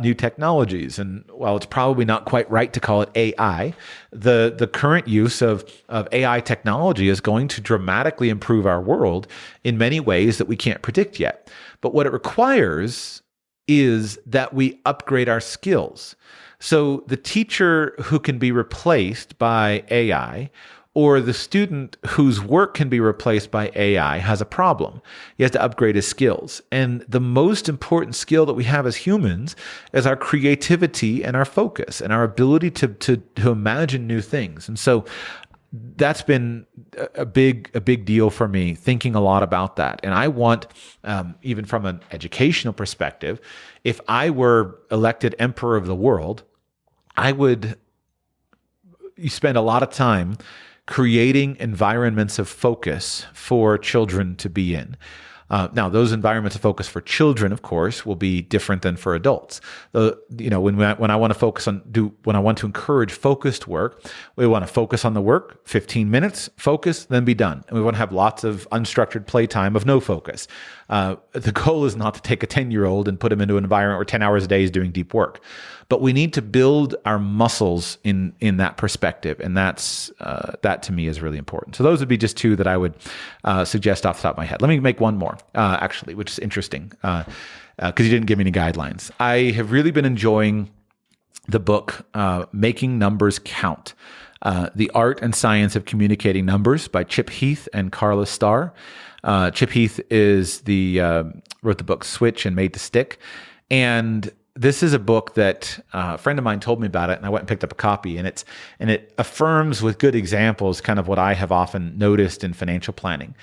new technologies. And while it's probably not quite right to call it AI, the current use of AI technology is going to dramatically improve our world in many ways that we can't predict yet. But what it requires is that we upgrade our skills. So the teacher who can be replaced by AI, or the student whose work can be replaced by AI, has a problem. He has to upgrade his skills. And the most important skill that we have as humans is our creativity and our focus and our ability to imagine new things. And so that's been a big deal for me, thinking a lot about that. And I want, even from an educational perspective, if I were elected emperor of the world, I would spend a lot of time creating environments of focus for children to be in. Now, those environments of focus for children, of course, will be different than for adults. When I want to when I want to encourage focused work, we want to focus on the work, 15 minutes, focus, then be done. And we want to have lots of unstructured playtime of no focus. The goal is not to take a 10-year-old and put him into an environment where 10 hours a day is doing deep work. But we need to build our muscles in that perspective. And that to me is really important. So those would be just two that I would suggest off the top of my head. Let me make one more, actually, which is interesting because you didn't give me any guidelines. I have really been enjoying the book, Making Numbers Count, The Art and Science of Communicating Numbers by Chip Heath and Carla Starr. Chip Heath wrote the book Switch and Made to Stick. And this is a book that a friend of mine told me about it, and I went and picked up a copy. And it affirms with good examples kind of what I have often noticed in financial planning,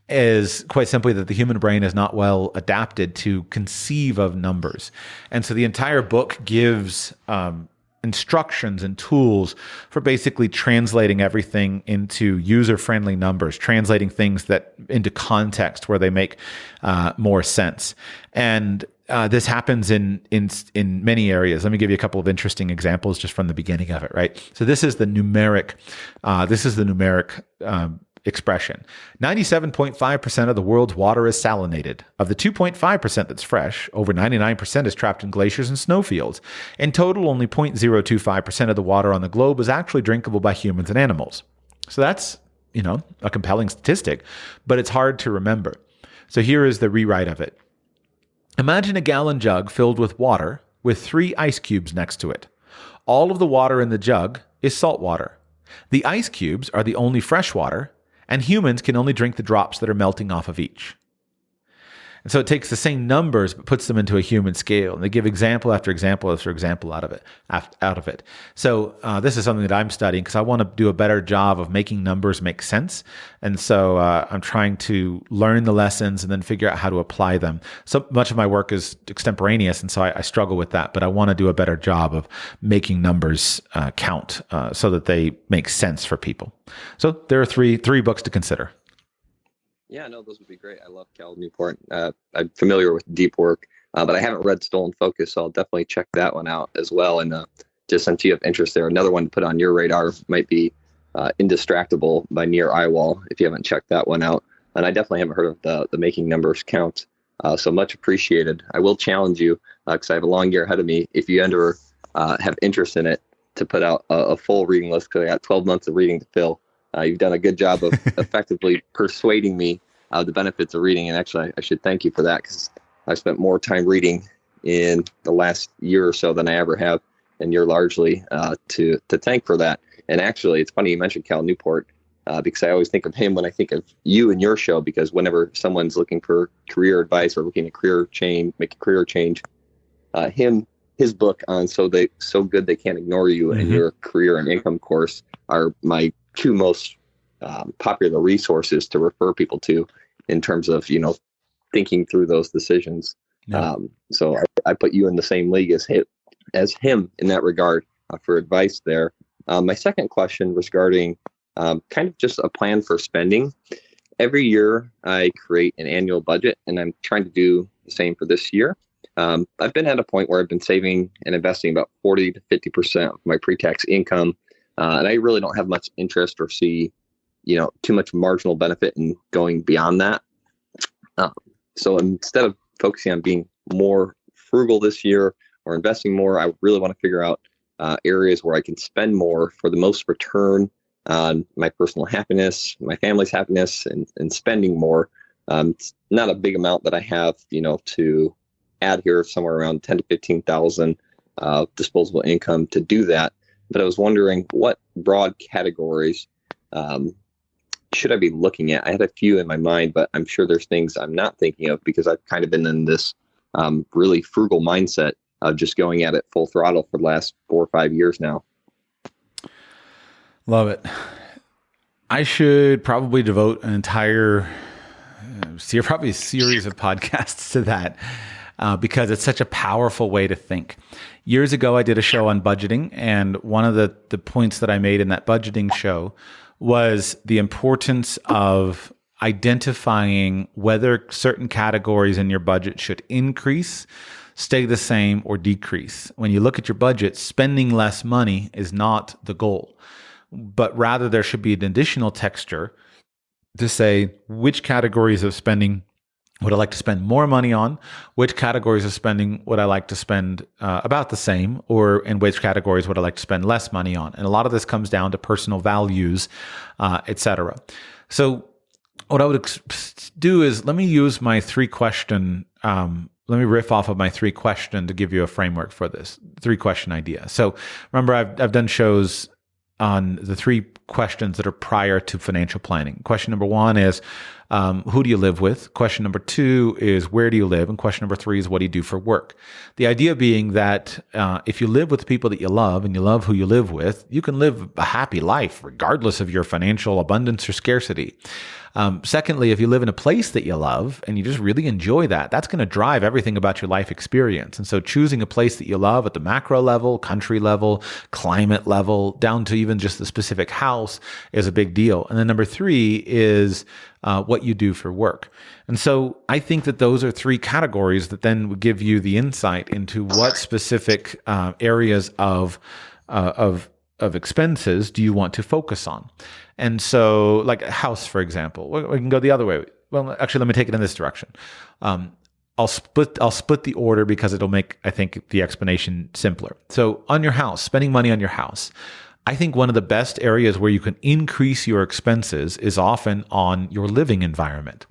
is quite simply that the human brain is not well adapted to conceive of numbers. And so the entire book gives instructions and tools for basically translating everything into user-friendly numbers, translating things into context where they make more sense. And this happens in many areas. Let me give you a couple of interesting examples just from the beginning of it, right? So this is the numeric expression. 97.5% of the world's water is salinated. Of the 2.5% that's fresh, over 99% is trapped in glaciers and snowfields. In total, only 0.025% of the water on the globe is actually drinkable by humans and animals. So that's, a compelling statistic, but it's hard to remember. So here is the rewrite of it. Imagine a gallon jug filled with water with 3 ice cubes next to it. All of the water in the jug is salt water. The ice cubes are the only fresh water, and humans can only drink the drops that are melting off of each. And so it takes the same numbers, but puts them into a human scale. And they give example after example after example out of it. So this is something that I'm studying because I want to do a better job of making numbers make sense. And so I'm trying to learn the lessons and then figure out how to apply them. So much of my work is extemporaneous, and so I struggle with that. But I want to do a better job of making numbers count so that they make sense for people. So there are three books to consider. Yeah, no, those would be great. I love Cal Newport. I'm familiar with Deep Work, but I haven't read Stolen Focus, so I'll definitely check that one out as well. And just since you have interest there, another one to put on your radar might be Indistractable by Nir Eyal, if you haven't checked that one out. And I definitely haven't heard of the Making Numbers Count, so much appreciated. I will challenge you, because I have a long year ahead of me, if you ever have interest in it, to put out a full reading list, because I got 12 months of reading to fill. You've done a good job of effectively persuading me of the benefits of reading. And actually, I should thank you for that, because I've spent more time reading in the last year or so than I ever have. And you're largely to thank for that. And actually, it's funny you mentioned Cal Newport, because I always think of him when I think of you and your show, because whenever someone's looking for career advice or looking at make a career change, his book on So Good They Can't Ignore You and your career and income course are my 2 most popular resources to refer people to in terms of, thinking through those decisions. Yeah. So I put you in the same league as him in that regard for advice there. My second question was regarding kind of just a plan for spending. Every year I create an annual budget, and I'm trying to do the same for this year. I've been at a point where I've been saving and investing about 40 to 50% of my pre-tax income. And I really don't have much interest or see, too much marginal benefit in going beyond that. So instead of focusing on being more frugal this year or investing more, I really want to figure out areas where I can spend more for the most return on my personal happiness, my family's happiness, and spending more. It's not a big amount that I have, to add here, somewhere around 10 to 15,000 disposable income to do that. But I was wondering, what broad categories should I be looking at? I had a few in my mind, but I'm sure there's things I'm not thinking of, because I've kind of been in this really frugal mindset of just going at it full throttle for the last 4 or 5 years now. Love it. I should probably devote an entire series of podcasts to that. Because it's such a powerful way to think. Years ago, I did a show on budgeting, and one of the points that I made in that budgeting show was the importance of identifying whether certain categories in your budget should increase, stay the same, or decrease. When you look at your budget, spending less money is not the goal, but rather there should be an additional texture to say which categories of spending would I like to spend more money on, which categories of spending would I like to spend about the same, or in which categories would I like to spend less money on. And a lot of this comes down to personal values, etc. So what I would do is let me use my let me riff off of my 3-question to give you a framework for this 3-question idea. So remember, I've done shows on the 3 questions that are prior to financial planning. Question number 1 is, who do you live with? Question number 2 is, where do you live? And question number 3 is, what do you do for work? The idea being that if you live with the people that you love and you love who you live with, you can live a happy life regardless of your financial abundance or scarcity. Secondly, if you live in a place that you love and you just really enjoy that, that's going to drive everything about your life experience. And so choosing a place that you love at the macro level, country level, climate level, down to even just the specific house is a big deal. And then number 3 is what you do for work. And so I think that those are 3 categories that then would give you the insight into what specific areas of expenses do you want to focus on. And so like a house, for example, we can go the other way. Well, actually, let me take it in this direction. I'll split the order because it'll make, I think, the explanation simpler. So on your house, spending money on your house, I think one of the best areas where you can increase your expenses is often on your living environment.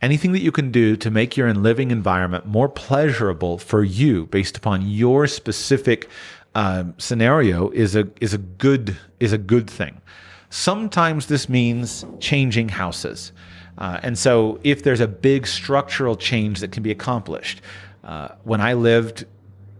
Anything that you can do to make your living environment more pleasurable for you based upon your specific scenario is a good thing. Sometimes this means changing houses. And so if there's a big structural change that can be accomplished, when I lived,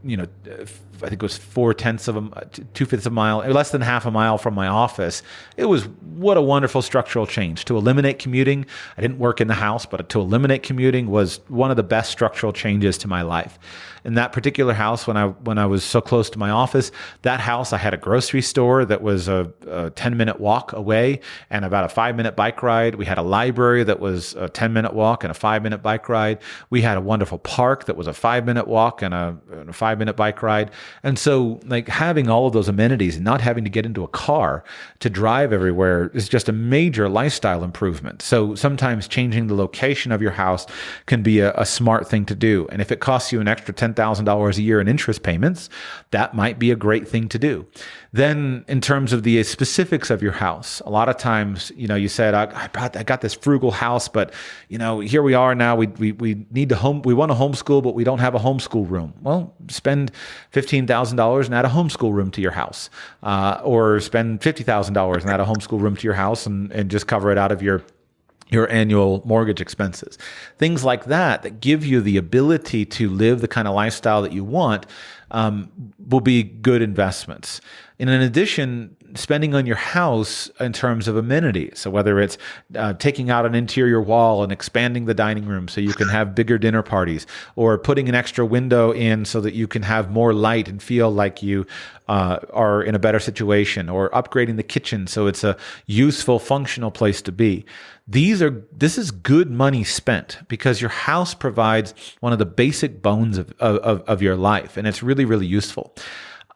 I think it was 2/5 of a mile, less than half a mile from my office. It was what a wonderful structural change. To eliminate commuting, I didn't work in the house, but to eliminate commuting was one of the best structural changes to my life. In that particular house, when I was so close to my office, that house, I had a grocery store that was a 10-minute walk away and about a 5-minute bike ride. We had a library that was a 10-minute walk and a 5-minute bike ride. We had a wonderful park that was a 5-minute walk and a 5-minute bike ride. And so like having all of those amenities and not having to get into a car to drive everywhere is just a major lifestyle improvement. So sometimes changing the location of your house can be a smart thing to do. And if it costs you an extra $10,000 a year in interest payments, that might be a great thing to do. Then in terms of the specifics of your house, a lot of times, you said, I got this frugal house, but here we are now, we need to we want to homeschool, but we don't have a homeschool room. Well, spend $15,000 and add a homeschool room to your house, or spend $50,000 and add a homeschool room to your house and just cover it out of your annual mortgage expenses. Things like that give you the ability to live the kind of lifestyle that you want will be good investments. And in addition, spending on your house in terms of amenities. So whether it's taking out an interior wall and expanding the dining room so you can have bigger dinner parties, or putting an extra window in so that you can have more light and feel like you are in a better situation, or upgrading the kitchen so it's a useful, functional place to be. This is good money spent because your house provides one of the basic bones of your life, and it's really, really useful.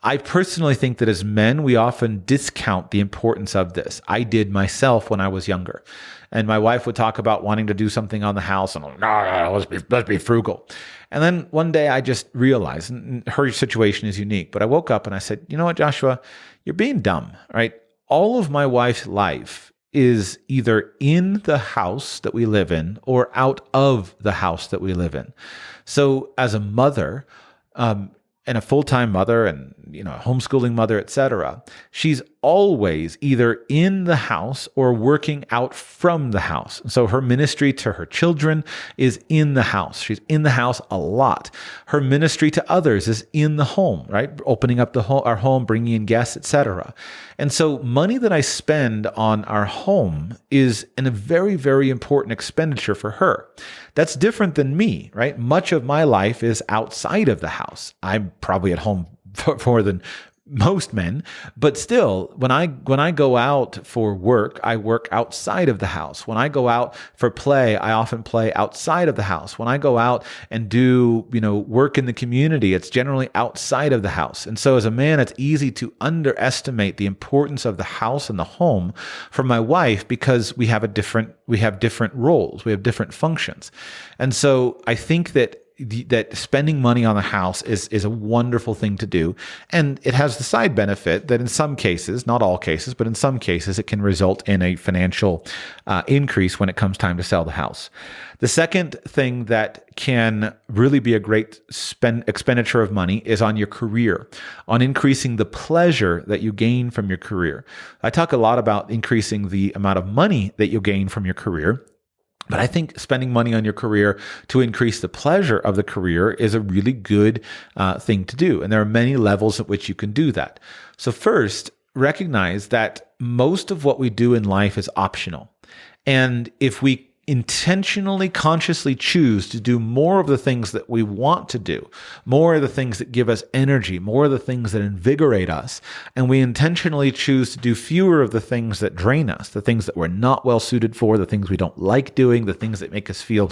I personally think that as men, we often discount the importance of this. I did myself when I was younger. And my wife would talk about wanting to do something on the house, and I'm like, let's be frugal. And then one day I just realized, and her situation is unique, but I woke up and I said, you know what, Joshua, you're being dumb, right? All of my wife's life is either in the house that we live in or out of the house that we live in. So as a mother, and a full-time mother and, a homeschooling mother, etc., she's always either in the house or working out from the house. So her ministry to her children is in the house. She's in the house a lot. Her ministry to others is in the home, right? Opening up our home, bringing in guests, etc. And so money that I spend on our home is a very, very important expenditure for her. That's different than me, right? Much of my life is outside of the house. I'm probably at home for more than most men, but still, when I go out for work, I work outside of the house. When I go out for play, I often play outside of the house. When I go out and do, work in the community, it's generally outside of the house. And so as a man, it's easy to underestimate the importance of the house and the home for my wife because we have different roles, we have different functions. And so I think that spending money on the house is a wonderful thing to do. And it has the side benefit that in some cases, not all cases, but in some cases, it can result in a financial increase when it comes time to sell the house. The second thing that can really be a great expenditure of money is on your career, on increasing the pleasure that you gain from your career. I talk a lot about increasing the amount of money that you gain from your career. But I think spending money on your career to increase the pleasure of the career is a really good thing to do. And there are many levels at which you can do that. So first, recognize that most of what we do in life is optional. And if we intentionally, consciously choose to do more of the things that we want to do, more of the things that give us energy, more of the things that invigorate us, and we intentionally choose to do fewer of the things that drain us, the things that we're not well suited for, the things we don't like doing, the things that make us feel,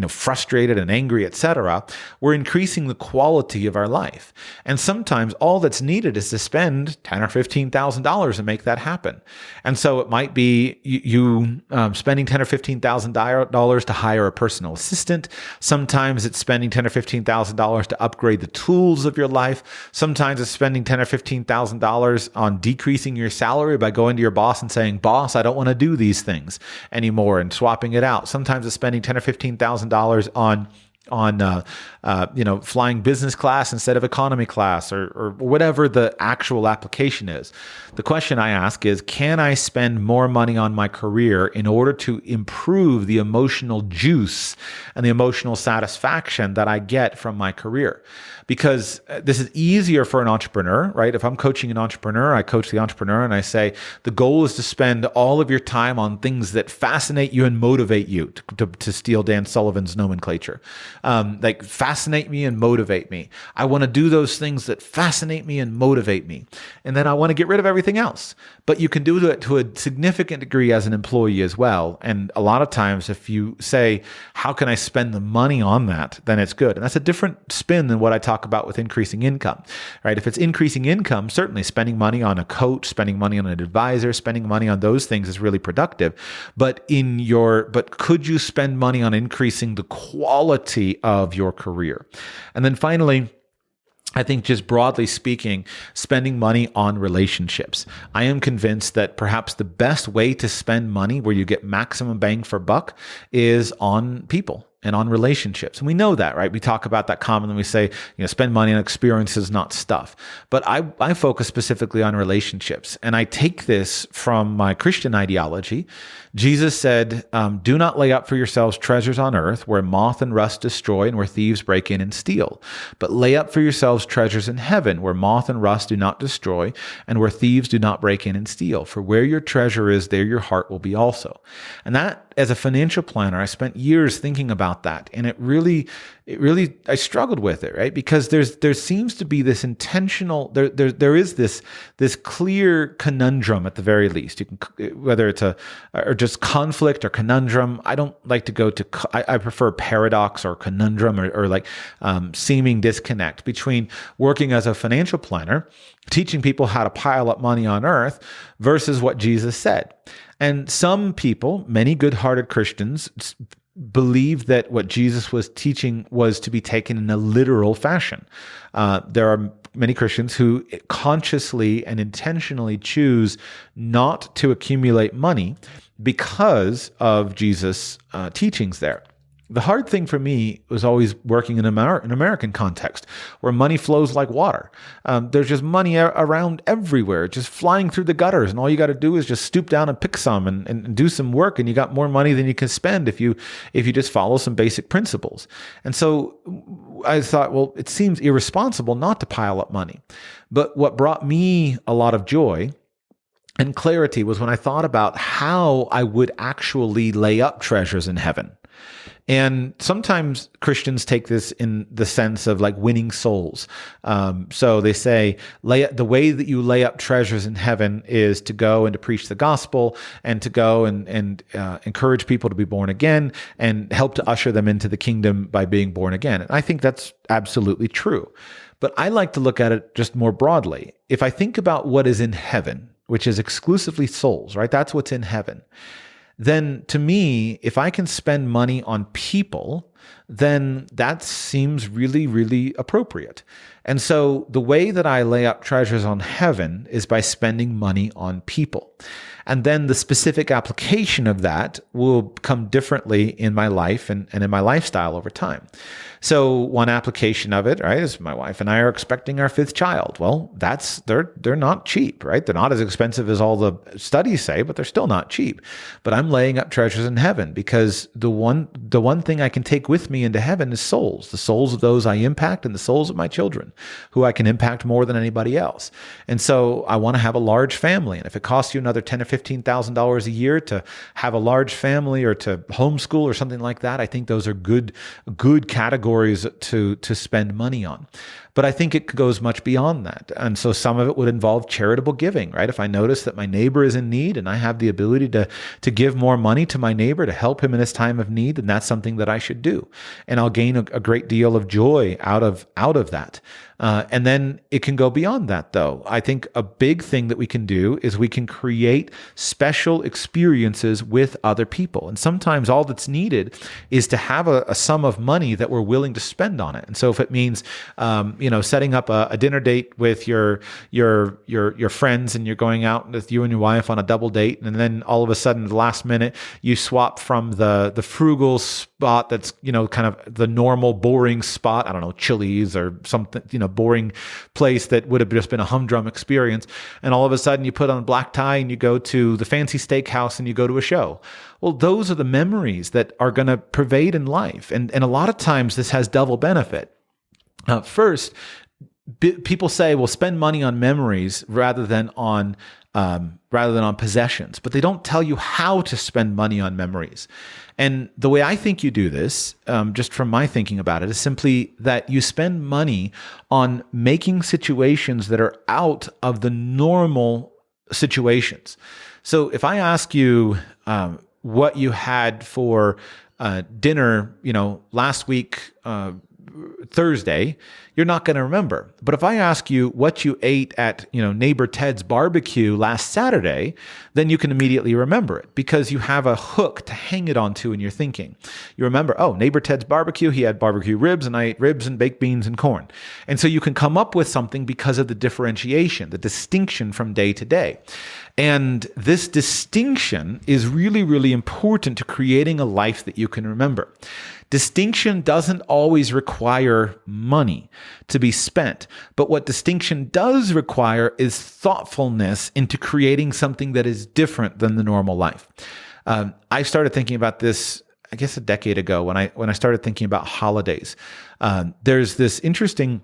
frustrated and angry, etc., we're increasing the quality of our life. And sometimes all that's needed is to spend $10,000 or $15,000 to make that happen. And so it might be you spending $10,000 or $15,000 to hire a personal assistant. Sometimes it's spending $10,000 or $15,000 to upgrade the tools of your life. Sometimes it's spending $10,000 or $15,000 on decreasing your salary by going to your boss and saying, "Boss, I don't want to do these things anymore," and swapping it out. Sometimes it's spending $10,000 or $15,000 on flying business class instead of economy class, or whatever the actual application is. The question I ask is, can I spend more money on my career in order to improve the emotional juice and the emotional satisfaction that I get from my career? Because this is easier for an entrepreneur, right? If I'm coaching an entrepreneur, I coach the entrepreneur and I say, the goal is to spend all of your time on things that fascinate you and motivate you, to steal Dan Sullivan's nomenclature. Like fascinate me and motivate me. I want to do those things that fascinate me and motivate me. And then I want to get rid of everything else. But you can do it to a significant degree as an employee as well. And a lot of times if you say, how can I spend the money on that? Then it's good. And that's a different spin than what I talk about with increasing income, right? If it's increasing income, certainly spending money on a coach, spending money on an advisor, spending money on those things is really productive. But could you spend money on increasing the quality of your career? And then finally, I think just broadly speaking, spending money on relationships. I am convinced that perhaps the best way to spend money where you get maximum bang for buck is on people and on relationships. And we know that, right? We talk about that commonly. We say, spend money on experiences, not stuff. But I focus specifically on relationships. And I take this from my Christian ideology. Jesus said, do not lay up for yourselves treasures on earth where moth and rust destroy and where thieves break in and steal. But lay up for yourselves treasures in heaven where moth and rust do not destroy and where thieves do not break in and steal. For where your treasure is, there your heart will be also. And that, as a financial planner, I spent years thinking about that. And it really, I struggled with it, right? Because there seems to be this intentional, there is this clear conundrum at the very least. You can, whether it's or just conflict or conundrum. I don't like to go to, I prefer paradox or conundrum or like seeming disconnect between working as a financial planner, teaching people how to pile up money on earth versus what Jesus said. And some people, many good-hearted Christians, believe that what Jesus was teaching was to be taken in a literal fashion. There are many Christians who consciously and intentionally choose not to accumulate money because of Jesus' teachings there. The hard thing for me was always working in an American context where money flows like water. There's just money around everywhere, just flying through the gutters. And all you got to do is just stoop down and pick some and do some work. And you got more money than you can spend if you just follow some basic principles. And so I thought, well, it seems irresponsible not to pile up money. But what brought me a lot of joy and clarity was when I thought about how I would actually lay up treasures in heaven. And sometimes Christians take this in the sense of like winning souls. So they say, the way that you lay up treasures in heaven is to go and to preach the gospel and to go and encourage people to be born again and help to usher them into the kingdom by being born again. And I think that's absolutely true. But I like to look at it just more broadly. If I think about what is in heaven, which is exclusively souls, right? That's what's in heaven. Then to me, if I can spend money on people, then that seems really, really appropriate. And so the way that I lay up treasures on heaven is by spending money on people. And then the specific application of that will come differently in my life and in my lifestyle over time. So one application of it, right, is my wife and I are expecting our 5th child. Well, they're not cheap, right? They're not as expensive as all the studies say, but they're still not cheap. But I'm laying up treasures in heaven because the one thing I can take with me into heaven is souls, the souls of those I impact and the souls of my children, who I can impact more than anybody else. And so I want to have a large family. And if it costs you another $10,000 or $15,000 a year to have a large family or to homeschool or something like that, I think those are good categories to spend money on. But I think it goes much beyond that. And so some of it would involve charitable giving, right? If I notice that my neighbor is in need and I have the ability to give more money to my neighbor to help him in his time of need, then that's something that I should do. And I'll gain a great deal of joy out of that. And then it can go beyond that, though. I think a big thing that we can do is we can create special experiences with other people. And sometimes all that's needed is to have a sum of money that we're willing to spend on it. And so if it means, setting up a dinner date with your friends and you're going out with you and your wife on a double date, and then all of a sudden, at the last minute, you swap from the frugal spot that's kind of the normal boring spot. I don't know, Chili's or something, boring place that would have just been a humdrum experience. And all of a sudden you put on a black tie and you go to the fancy steakhouse and you go to a show. Well, those are the memories that are going to pervade in life. And a lot of times this has double benefit. First, people say, well, spend money on memories rather than on possessions, but they don't tell you how to spend money on memories. And the way I think you do this, just from my thinking about it, is simply that you spend money on making situations that are out of the normal situations. So if I ask you what you had for dinner, last week, Thursday, you're not going to remember. But if I ask you what you ate at, neighbor Ted's barbecue last Saturday, then you can immediately remember it because you have a hook to hang it onto in your thinking. You remember, oh, neighbor Ted's barbecue, he had barbecue ribs and I ate ribs and baked beans and corn. And so you can come up with something because of the differentiation, the distinction from day to day. And this distinction is really, really important to creating a life that you can remember. Distinction doesn't always require money to be spent, but what distinction does require is thoughtfulness into creating something that is different than the normal life. I started thinking about this, I guess, a decade ago when I started thinking about holidays. There's this interesting.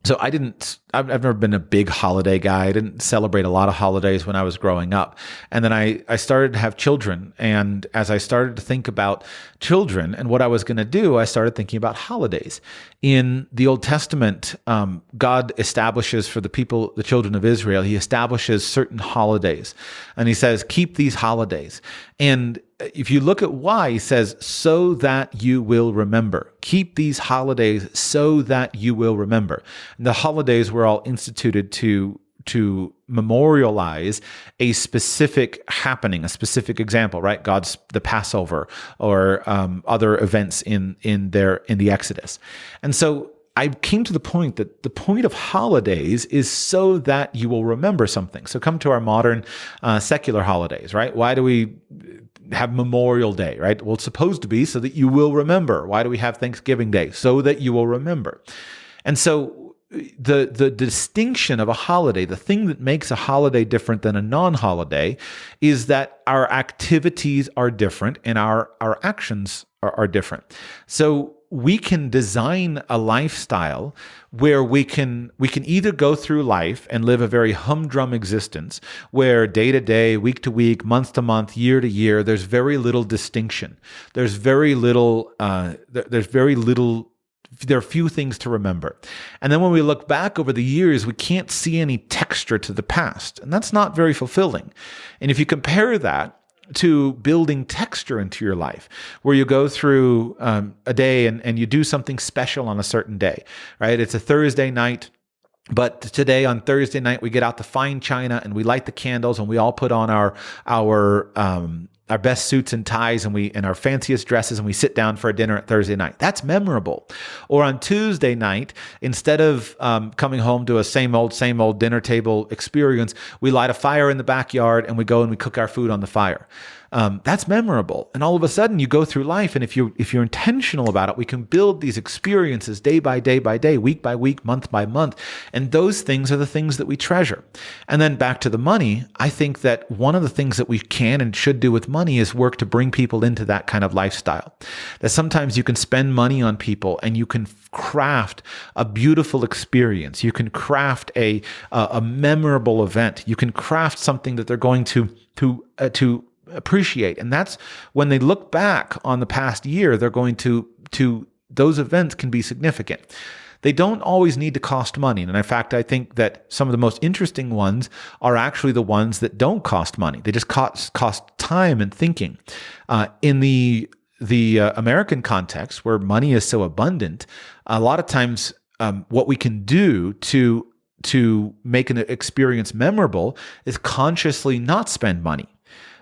So I've never been a big holiday guy. I didn't celebrate a lot of holidays when I was growing up. And then I started to have children. And as I started to think about children and what I was going to do, I started thinking about holidays. In the Old Testament, God establishes for the children of Israel, he establishes certain holidays. And he says, keep these holidays. And if you look at why, he says, so that you will remember. Keep these holidays so that you will remember. And the holidays were all instituted to memorialize a specific happening, a specific example, right? The Passover or other events in the Exodus. And so I came to the point that the point of holidays is so that you will remember something. So come to our modern secular holidays, right? Why do we have Memorial Day, right? Well, it's supposed to be so that you will remember. Why do we have Thanksgiving Day? So that you will remember. And so the distinction of a holiday, the thing that makes a holiday different than a non-holiday is that our activities are different and our actions are different. So we can design a lifestyle where we can either go through life and live a very humdrum existence where day to day, week to week, month to month, year to year, there's very little distinction. There's very little, there are few things to remember. And then when we look back over the years, we can't see any texture to the past. And that's not very fulfilling. And if you compare that to building texture into your life, where you go through a day and you do something special on a certain day, right? It's a Thursday night. But today on Thursday night, we get out the fine china and we light the candles and we all put on our best suits and ties and our fanciest dresses, and we sit down for a dinner at Thursday night. That's memorable. Or on Tuesday night, instead of coming home to a same old dinner table experience, we light a fire in the backyard and we go and we cook our food on the fire. That's memorable. And all of a sudden you go through life, and if you're intentional about it, we can build these experiences day by day by day, week by week, month by month. And those things are the things that we treasure. And then back to the money, I think that one of the things that we can and should do with money is work to bring people into that kind of lifestyle. That sometimes you can spend money on people and you can craft a beautiful experience. You can craft a memorable event. You can craft something that they're going to appreciate. And that's when they look back on the past year, they're going to those events can be significant. They don't always need to cost money. And in fact, I think that some of the most interesting ones are actually the ones that don't cost money. They just cost time and thinking. In the American context, where money is so abundant, a lot of times what we can do to make an experience memorable is consciously not spend money.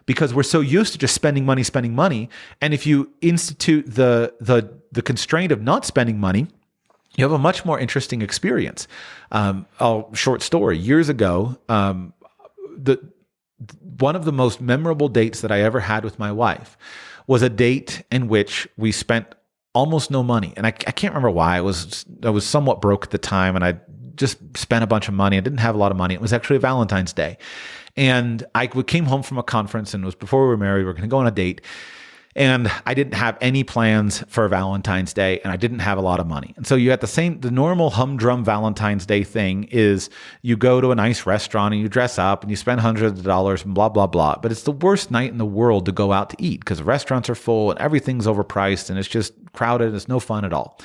Because we're so used to just spending money. And if you institute the constraint of not spending money, you have a much more interesting experience. Short story. Years ago, one of the most memorable dates that I ever had with my wife was a date in which we spent almost no money. And I can't remember why. I was somewhat broke at the time, and I just spent a bunch of money. I didn't have a lot of money. It was actually Valentine's Day. And I came home from a conference, and it was before we were married. We were going to go on a date. And I didn't have any plans for Valentine's Day, and I didn't have a lot of money. And so you had the normal humdrum Valentine's Day thing is you go to a nice restaurant and you dress up and you spend hundreds of dollars and blah, blah, blah. But it's the worst night in the world to go out to eat because restaurants are full and everything's overpriced and it's just crowded and it's no fun at all.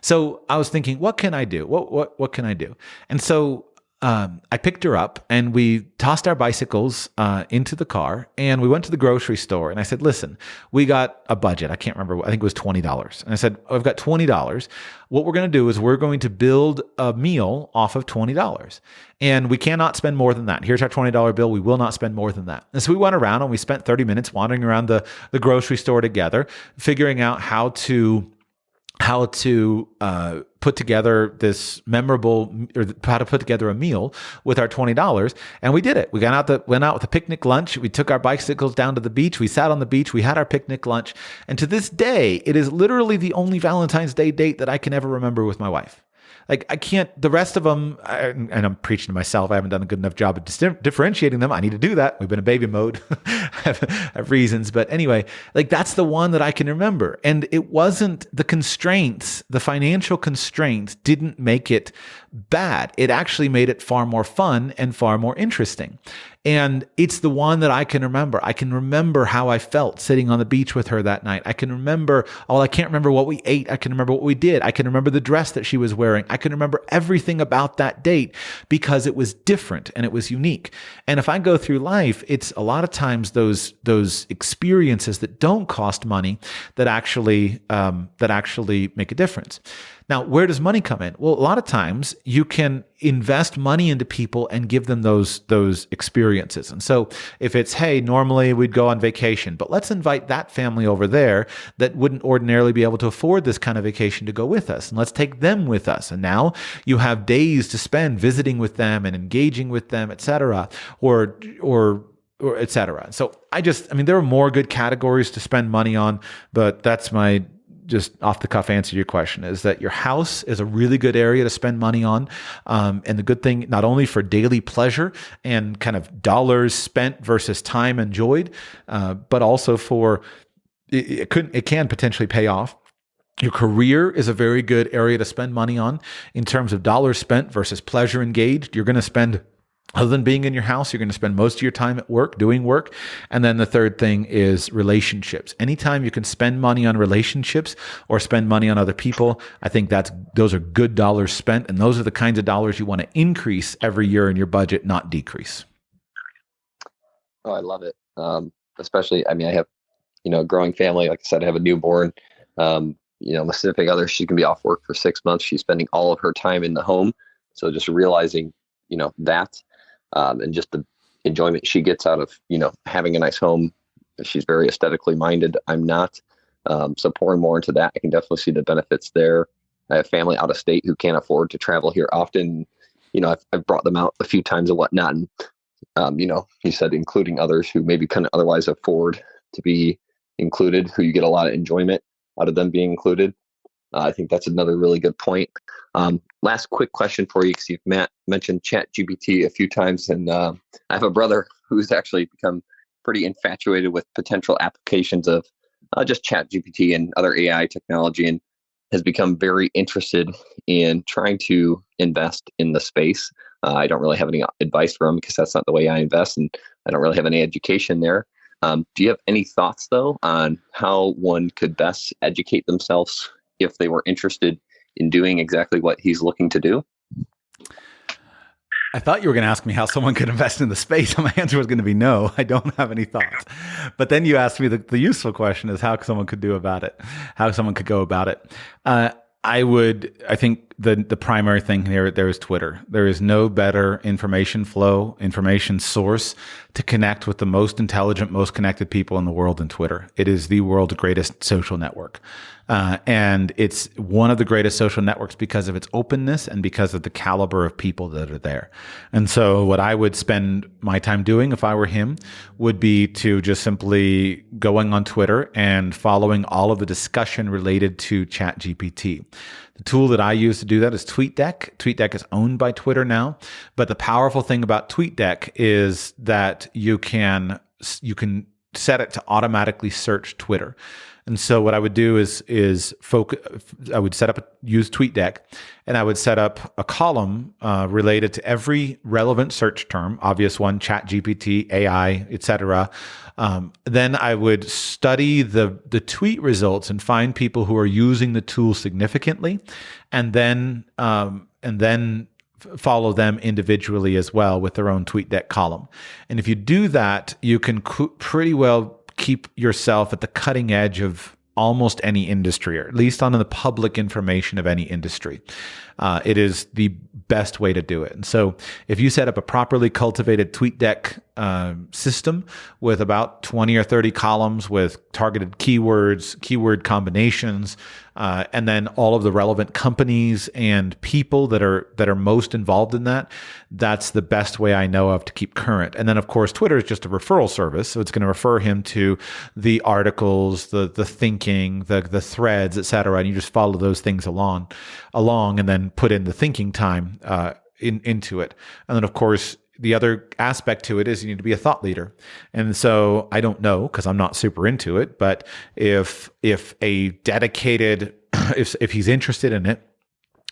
So I was thinking, what can I do? What can I do? And so I picked her up and we tossed our bicycles into the car and we went to the grocery store. And I said, listen, we got a budget. I can't remember. I think it was $20. And I said, I've got $20. What we're going to do is we're going to build a meal off of $20. And we cannot spend more than that. Here's our $20 bill. We will not spend more than that. And so we went around and we spent 30 minutes wandering around the grocery store together, figuring out how to put together this memorable, or how to put together a meal with our $20. And we did it. We went out with a picnic lunch. We took our bicycles down to the beach. We sat on the beach. We had our picnic lunch. And to this day, it is literally the only Valentine's Day date that I can ever remember with my wife. Like I can't, the rest of them, and I'm preaching to myself, I haven't done a good enough job of differentiating them. I need to do that. We've been in baby mode. I have reasons. But anyway, like that's the one that I can remember. And it wasn't the constraints, the financial constraints didn't make it bad. It actually made it far more fun and far more interesting. And it's the one that I can remember. I can remember how I felt sitting on the beach with her that night. I can remember, I can't remember what we ate. I can remember what we did. I can remember the dress that she was wearing. I can remember everything about that date because it was different and it was unique. And if I go through life, it's a lot of times those experiences that don't cost money that actually make a difference. Now, where does money come in? Well, a lot of times you can invest money into people and give them those experiences. And so if it's, hey, normally we'd go on vacation, but let's invite that family over there that wouldn't ordinarily be able to afford this kind of vacation to go with us. And let's take them with us. And now you have days to spend visiting with them and engaging with them, et cetera, or et cetera. So there are more good categories to spend money on, but that's my just off the cuff answer to your question is that your house is a really good area to spend money on. And the good thing, not only for daily pleasure and kind of dollars spent versus time enjoyed, but also for it can potentially pay off Your career is a very good area to spend money on in terms of dollars spent versus pleasure engaged. You're going to spend, other than being in your house, you're going to spend most of your time at work doing work. And then the third thing is relationships. Anytime you can spend money on relationships or spend money on other people, I think those are good dollars spent. And those are the kinds of dollars you want to increase every year in your budget, not decrease. Oh, I love it. Especially, I mean, I have, a growing family. Like I said, I have a newborn. My significant other, she can be off work for 6 months. She's spending all of her time in the home. So just realizing, that, and just the enjoyment she gets out of, having a nice home. She's very aesthetically minded. I'm not. So pouring more into that, I can definitely see the benefits there. I have family out of state who can't afford to travel here often. I've brought them out a few times and whatnot. And, he said, including others who maybe couldn't otherwise afford to be included, who you get a lot of enjoyment out of them being included. I think that's another really good point. Last quick question for you, because you've mentioned ChatGPT a few times, and I have a brother who's actually become pretty infatuated with potential applications of just ChatGPT and other AI technology, and has become very interested in trying to invest in the space. I don't really have any advice for him because that's not the way I invest, and I don't really have any education there. Do you have any thoughts, though, on how one could best educate themselves if they were interested in doing exactly what he's looking to do? I thought you were going to ask me how someone could invest in the space, and my answer was going to be no, I don't have any thoughts. But then you asked me the useful question is how someone could go about it. I think the primary thing here, there is Twitter. There is no better information flow, information source to connect with the most intelligent, most connected people in the world than Twitter. It is the world's greatest social network. And it's one of the greatest social networks because of its openness and because of the caliber of people that are there. And so what I would spend my time doing if I were him would be to just simply going on Twitter and following all of the discussion related to ChatGPT. The tool that I use to do that is TweetDeck. TweetDeck is owned by Twitter now. But the powerful thing about TweetDeck is that you can set it to automatically search Twitter. And so what I would do is I would use TweetDeck, and I would set up a column related to every relevant search term, obvious one, ChatGPT, AI, etc. Then I would study the tweet results and find people who are using the tool significantly, and then follow them individually as well with their own TweetDeck column. And if you do that, you can pretty well keep yourself at the cutting edge of almost any industry, or at least on the public information of any industry. It is the best way to do it. And so if you set up a properly cultivated TweetDeck system with about 20 or 30 columns with targeted keywords, keyword combinations, and then all of the relevant companies and people that are most involved in that, that's the best way I know of to keep current. And then, of course, Twitter is just a referral service, so it's going to refer him to the articles, the thinking, the threads, etc. And you just follow those things along, and then put in the thinking time into it. And then, of course, the other aspect to it is you need to be a thought leader. And so I don't know, because I'm not super into it, but if a dedicated, if he's interested in it,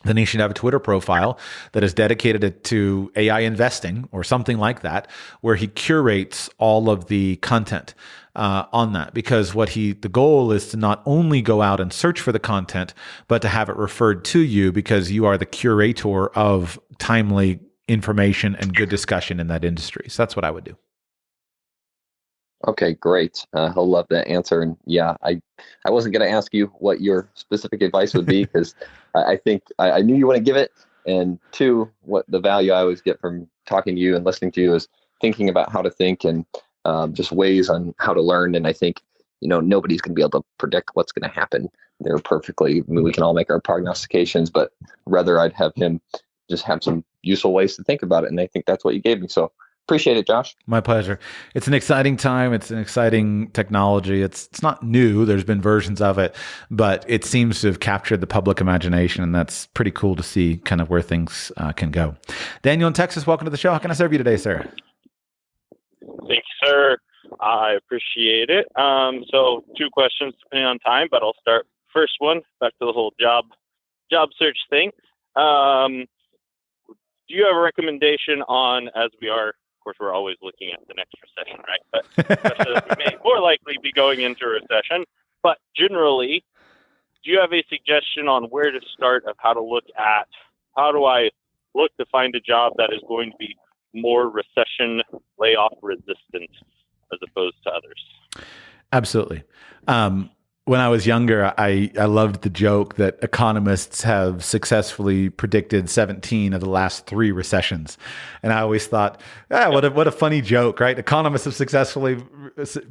then he should have a Twitter profile that is dedicated to AI investing or something like that, where he curates all of the content on that. Because the goal is to not only go out and search for the content, but to have it referred to you because you are the curator of timely information and good discussion in that industry. So that's what I would do. Okay, great. He'll love that answer. And yeah, I wasn't going to ask you what your specific advice would be because I think I knew you wouldn't give it. And two, what the value I always get from talking to you and listening to you is thinking about how to think and just ways on how to learn. And I think, nobody's going to be able to predict what's going to happen there perfectly. I mean, we can all make our prognostications, but rather I'd have him just have some useful ways to think about it. And I think that's what you gave me. So appreciate it, Josh. My pleasure. It's an exciting time. It's an exciting technology. It's not new. There's been versions of it, but it seems to have captured the public imagination, and that's pretty cool to see kind of where things can go. Daniel in Texas, welcome to the show. How can I serve you today, sir? Thank you, sir. I appreciate it. So 2 questions depending on time, but I'll start first one, back to the whole job search thing. Do you have a recommendation on, as we are, of course, we're always looking at the next recession, right? But especially as we may more likely be going into a recession. But generally, do you have a suggestion on where to start of how do I look to find a job that is going to be more recession layoff resistant as opposed to others? Absolutely. When I was younger, I loved the joke that economists have successfully predicted 17 of the last 3 recessions. And I always thought, what a funny joke, right? Economists have successfully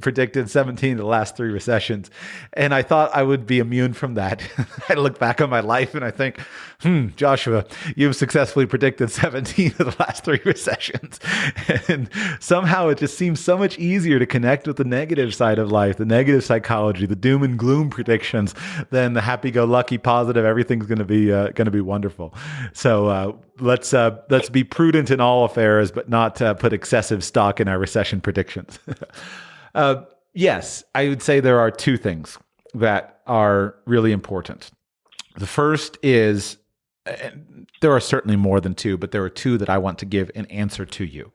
predicted 17 of the last 3 recessions. And I thought I would be immune from that. I look back on my life and I think, Joshua, you've successfully predicted 17 of the last 3 recessions. And somehow it just seems so much easier to connect with the negative side of life, the negative psychology, the doom and gloom predictions, than the happy-go-lucky positive. Everything's going to be wonderful. So let's be prudent in all affairs, but not put excessive stock in our recession predictions. Yes, I would say there are 2 things that are really important. The first is, there are certainly more than 2, but there are 2 that I want to give an answer to you.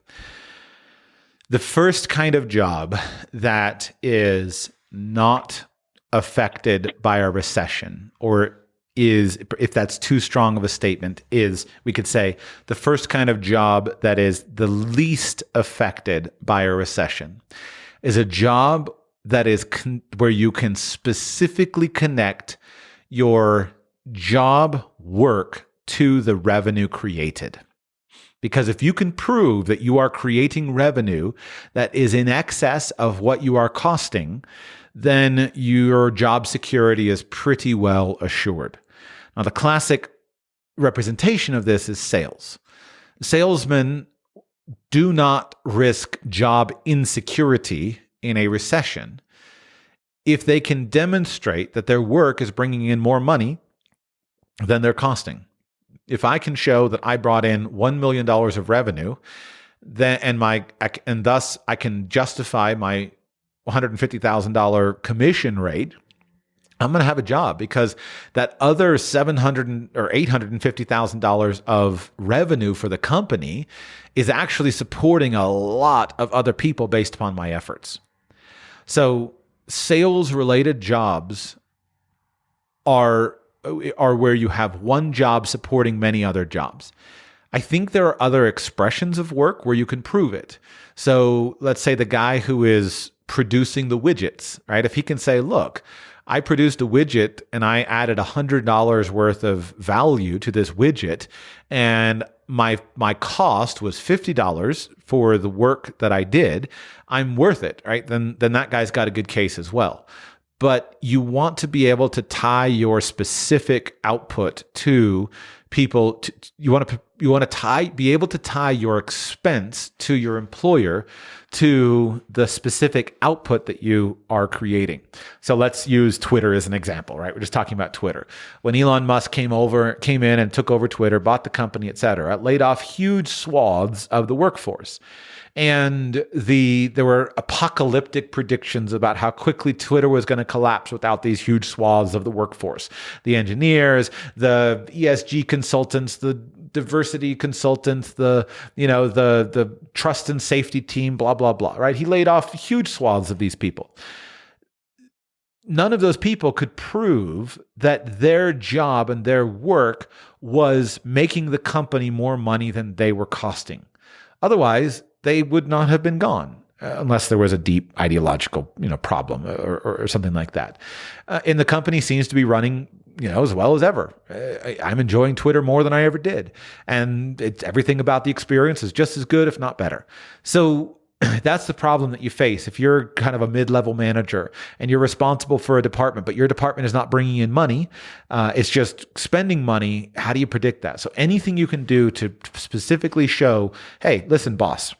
The first kind of job that is not affected by a recession, or is, if that's too strong of a statement, is, we could say, the first kind of job that is the least affected by a recession is a job that is where you can specifically connect your job work to the revenue created. Because if you can prove that you are creating revenue that is in excess of what you are costing, then your job security is pretty well assured. Now, the classic representation of this is sales. Salesmen do not risk job insecurity in a recession if they can demonstrate that their work is bringing in more money than they're costing. If I can show that I brought in $1 million of revenue, then and thus I can justify my $150,000 commission rate, I'm going to have a job, because that other $700,000 or $850,000 of revenue for the company is actually supporting a lot of other people based upon my efforts. So sales-related jobs are where you have one job supporting many other jobs. I think there are other expressions of work where you can prove it. So let's say the guy who is producing the widgets, right? If he can say, look, I produced a widget and I added $100 worth of value to this widget, and my cost was $50 for the work that I did, I'm worth it, right? Then that guy's got a good case as well. But you want to be able to tie your specific output to people. You want to be able to tie your expense to your employer, to the specific output that you are creating. So let's use Twitter as an example, right? We're just talking about Twitter. When Elon Musk came in and took over Twitter, bought the company, et cetera, laid off huge swaths of the workforce. And there were apocalyptic predictions about how quickly Twitter was going to collapse without these huge swaths of the workforce. The engineers, the ESG consultants, the diversity consultants, the trust and safety team, blah, blah, blah, right? He laid off huge swaths of these people. None of those people could prove that their job and their work was making the company more money than they were costing. Otherwise, they would not have been gone, unless there was a deep ideological, problem or something like that. And the company seems to be running, as well as ever. I'm enjoying Twitter more than I ever did, and everything about the experience is just as good, if not better. So that's the problem that you face if you're kind of a mid-level manager and you're responsible for a department, but your department is not bringing in money. It's just spending money. How do you predict that? So anything you can do to specifically show, hey, listen, boss,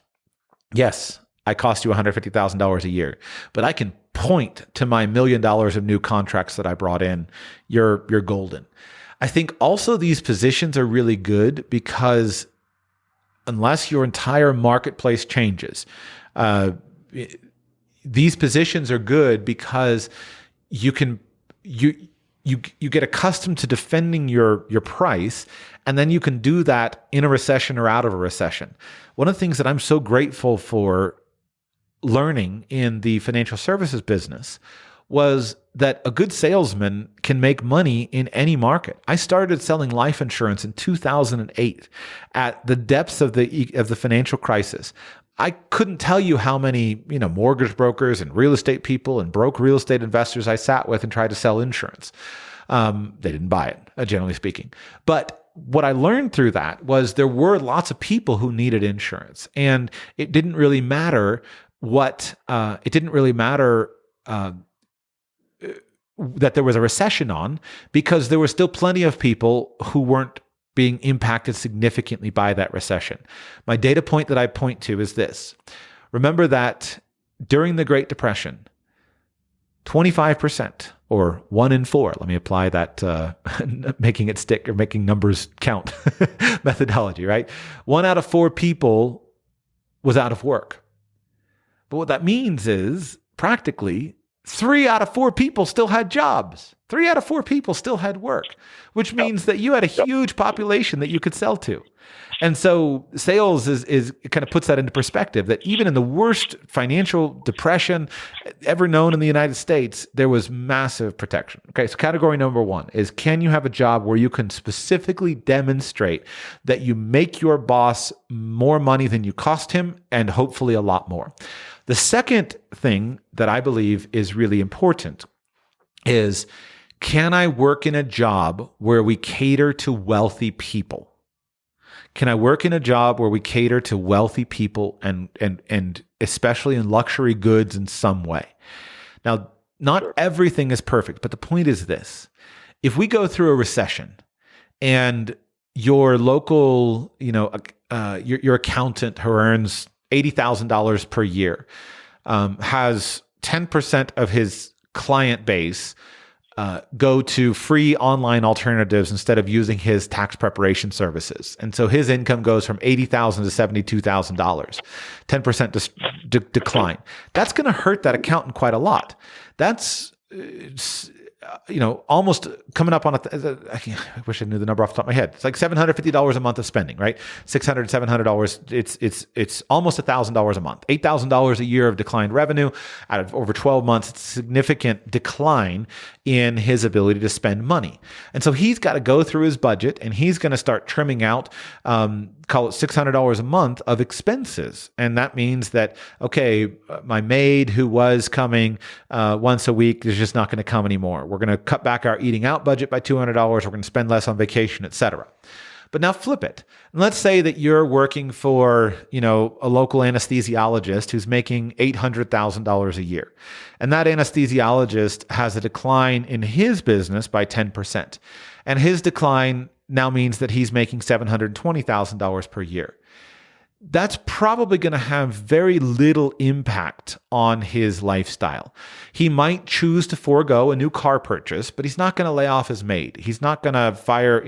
yes, I cost you $150,000 a year, but I can point to my $1 million of new contracts that I brought in. You're golden. I think also these positions are really good because unless your entire marketplace changes, these positions are good because you get accustomed to defending your price, and then you can do that in a recession or out of a recession. One of the things that I'm so grateful for learning in the financial services business was that a good salesman can make money in any market. I started selling life insurance in 2008 at the depths of the financial crisis. I couldn't tell you how many, mortgage brokers and real estate people and broke real estate investors I sat with and tried to sell insurance. They didn't buy it, generally speaking. But what I learned through that was there were lots of people who needed insurance, and it didn't really matter that there was a recession on, because there were still plenty of people who weren't being impacted significantly by that recession. My data point that I point to is this. Remember that during the Great Depression, 25%, or 1 in 4, let me apply that making it stick or making numbers count methodology, right? 1 out of 4 people was out of work. But what that means is, practically, 3 out of 4 people still had jobs. 3 out of 4 people still had work, which means that you had a huge population that you could sell to. And so sales is it kind of puts that into perspective, that even in the worst financial depression ever known in the United States, there was massive protection. Okay, so category number 1 is, can you have a job where you can specifically demonstrate that you make your boss more money than you cost him, and hopefully a lot more? The second thing that I believe is really important is, can I work in a job where we cater to wealthy people? Can I work in a job where we cater to wealthy people and especially in luxury goods in some way? Now, not everything is perfect, but the point is this. If we go through a recession and your local, your accountant who earns $80,000 per year has 10% of his client base go to free online alternatives instead of using his tax preparation services. And so his income goes from $80,000 to $72,000, 10% decline. That's going to hurt that accountant quite a lot. That's almost coming up on I wish I knew the number off the top of my head. It's like $750 a month of spending, right? $600, $700. It's almost $1,000 a month. $8,000 a year of declined revenue out of over 12 months. It's a significant decline in his ability to spend money. And so he's got to go through his budget, and he's going to start trimming out, call it $600 a month of expenses. And that means that, okay, my maid who was coming once a week is just not going to come anymore. We're going to cut back our eating out budget by $200. We're going to spend less on vacation, etc. But now flip it. And let's say that you're working for, a local anesthesiologist who's making $800,000 a year. And that anesthesiologist has a decline in his business by 10%. And his decline now means that he's making $720,000 per year. That's probably going to have very little impact on his lifestyle. He might choose to forego a new car purchase, but he's not going to lay off his maid. He's not going to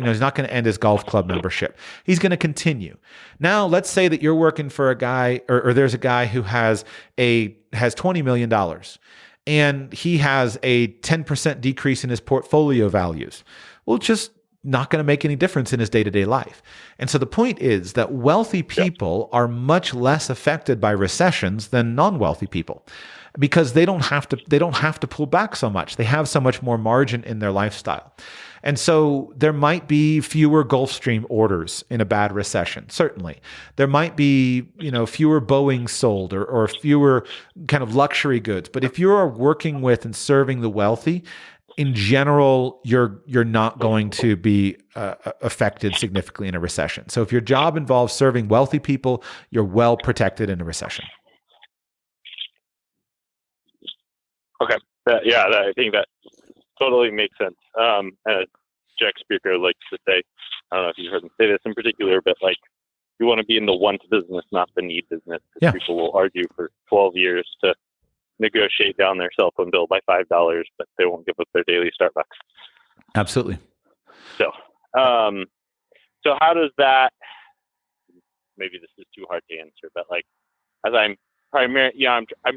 he's not going to end his golf club membership. He's going to continue. Now, let's say that you're working for a guy, or there's a guy who has $20 million, and he has a 10% decrease in his portfolio values. Well, just not going to make any difference in his day-to-day life. And so the point is that wealthy people are much less affected by recessions than non-wealthy people, because they don't have to pull back so much. They have so much more margin in their lifestyle. And so there might be fewer Gulfstream orders in a bad recession. Certainly. There might be, fewer Boeing sold or fewer kind of luxury goods. But if you're working with and serving the wealthy, in general, you're not going to be affected significantly in a recession. So if your job involves serving wealthy people, you're well protected in a recession. Okay. I think that totally makes sense. And Jack Speaker likes to say, I don't know if you heard him say this in particular, but you want to be in the want business, not the need business. Yeah. People will argue for 12 years to negotiate down their cell phone bill by $5, but they won't give up their daily Starbucks. Absolutely. So how does that? Maybe this is too hard to answer, but as I'm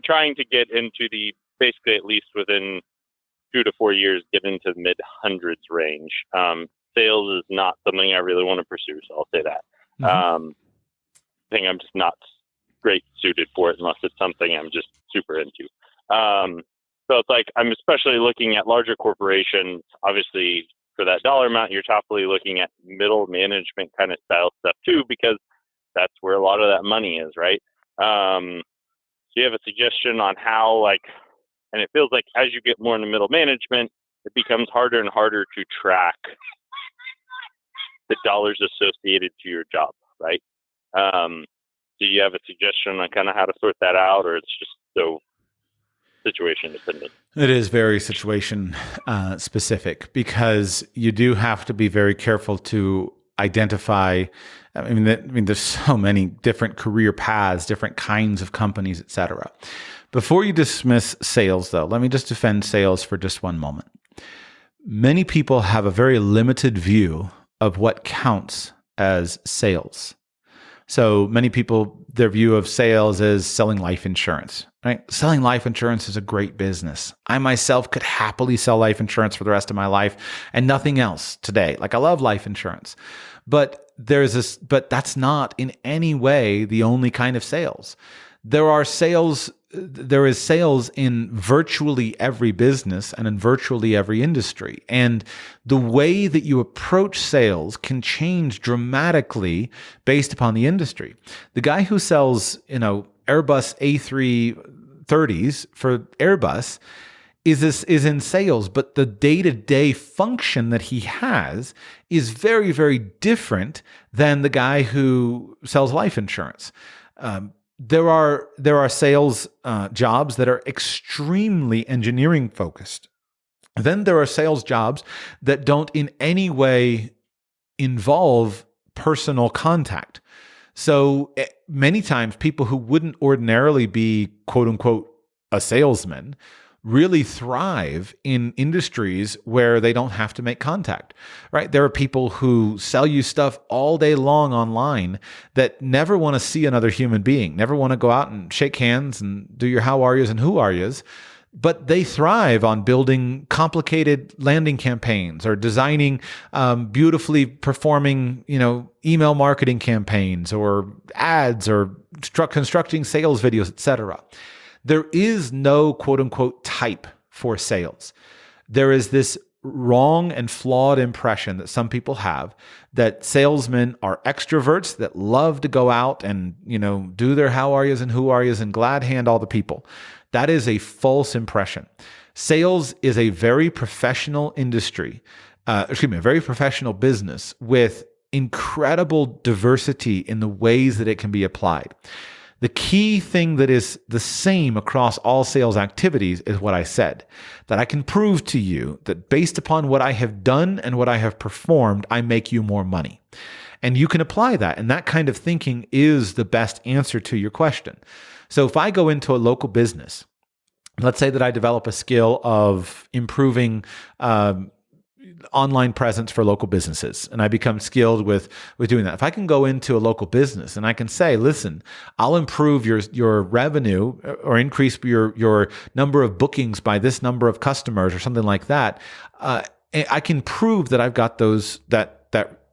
trying to get into the basically at least within 2 to 4 years, get into the mid hundreds range. Sales is not something I really want to pursue, so I'll say that. Mm-hmm. I think I'm just not great suited for it unless it's something I'm just super into. So it's like I'm especially looking at larger corporations. Obviously, for that dollar amount, you're probably looking at middle management kind of style stuff too, because that's where a lot of that money is, right? So you have a suggestion on how, like, and it feels like as you get more into middle management, it becomes harder and harder to track the dollars associated to your job, right? Do you have a suggestion on kind of how to sort that out, or it's just so situation dependent? It is very situation specific, because you do have to be very careful to identify. I mean, there's so many different career paths, different kinds of companies, et cetera. Before you dismiss sales, though, let me just defend sales for just one moment. Many people have a very limited view of what counts as sales. So many people, their view of sales is selling life insurance, right? Selling life insurance is a great business. I myself could happily sell life insurance for the rest of my life and nothing else today. Like, I love life insurance, but but that's not in any way the only kind of sales. There is sales in virtually every business and in virtually every industry. And the way that you approach sales can change dramatically based upon the industry. The guy who sells, Airbus A330s for Airbus is in sales, but the day-to-day function that he has is very, very different than the guy who sells life insurance. There are sales jobs that are extremely engineering focused. Then there are sales jobs that don't in any way involve personal contact. So many times people who wouldn't ordinarily be, quote unquote, a salesman really thrive in industries where they don't have to make contact, right? There are people who sell you stuff all day long online that never want to see another human being, never want to go out and shake hands and do your how are yous and who are yous, but they thrive on building complicated landing campaigns or designing beautifully performing, email marketing campaigns or ads or constructing sales videos, etc. There is no quote unquote type for sales. There is this wrong and flawed impression that some people have that salesmen are extroverts that love to go out and, do their how are yous and who are yous and glad hand all the people. That is a false impression. Sales is a very professional industry, a very professional business with incredible diversity in the ways that it can be applied. The key thing that is the same across all sales activities is what I said, that I can prove to you that based upon what I have done and what I have performed, I make you more money. And you can apply that. And that kind of thinking is the best answer to your question. So if I go into a local business, let's say that I develop a skill of improving online presence for local businesses, and I become skilled with doing that. If I can go into a local business and I can say, listen, I'll improve your revenue or increase your number of bookings by this number of customers or something like that, I can prove that I've got those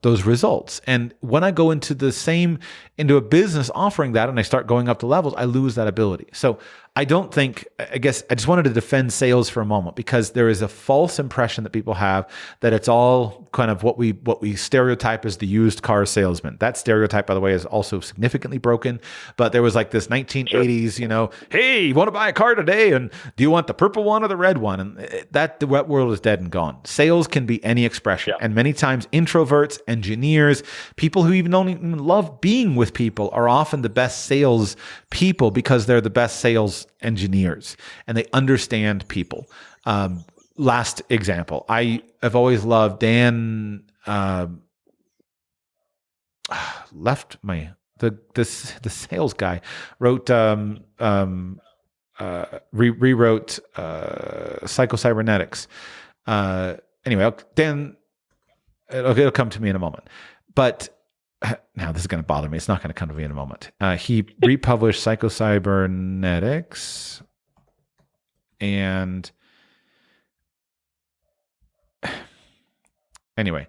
results. And when I go into a business offering that and I start going up the levels, I lose that ability. So I guess I just wanted to defend sales for a moment, because there is a false impression that people have that it's all kind of what we stereotype as the used car salesman. That stereotype, by the way, is also significantly broken. But there was like this 1980s, hey, you want to buy a car today? And do you want the purple one or the red one? And the world is dead and gone. Sales can be any expression. Yeah. And many times introverts, engineers, people who even don't even love being with people are often the best sales people because they're the best sales engineers and they understand people. Last example, I have always loved Dan. Left the sales guy wrote rewrote psycho-cybernetics. Anyway, Dan, it'll come to me in a moment. But now this is going to bother me. It's not going to come to me in a moment. He republished Psycho-Cybernetics, and Anyway,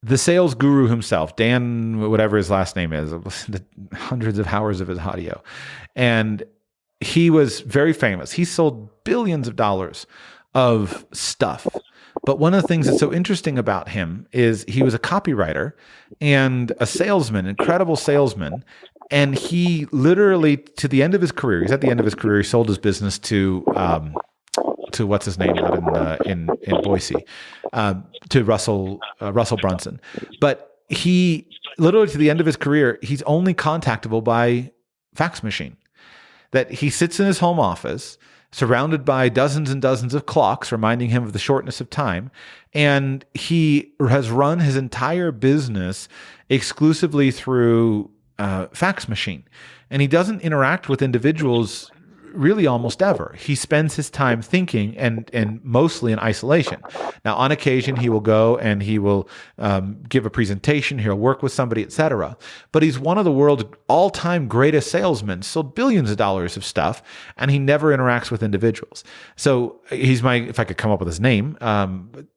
the sales guru himself, Dan, whatever his last name is, I've listened to hundreds of hours of his audio, and he was very famous. He sold billions of dollars of stuff. But one of the things that's so interesting about him is he was a copywriter and a salesman, incredible salesman. And he literally, to the end of his career, he's at the end of his career, he sold his business to what's his name out in Boise, to Russell Brunson. But he literally, to the end of his career, he's only contactable by fax machine. That he sits in his home office, surrounded by dozens and dozens of clocks reminding him of the shortness of time, and he has run his entire business exclusively through fax machine. And he doesn't interact with individuals really almost ever. He spends his time thinking and mostly in isolation. Now, on occasion, he will go and he will give a presentation, he'll work with somebody, etc. But he's one of the world's all-time greatest salesmen, sold billions of dollars of stuff, and he never interacts with individuals. So he's if I could come up with his name,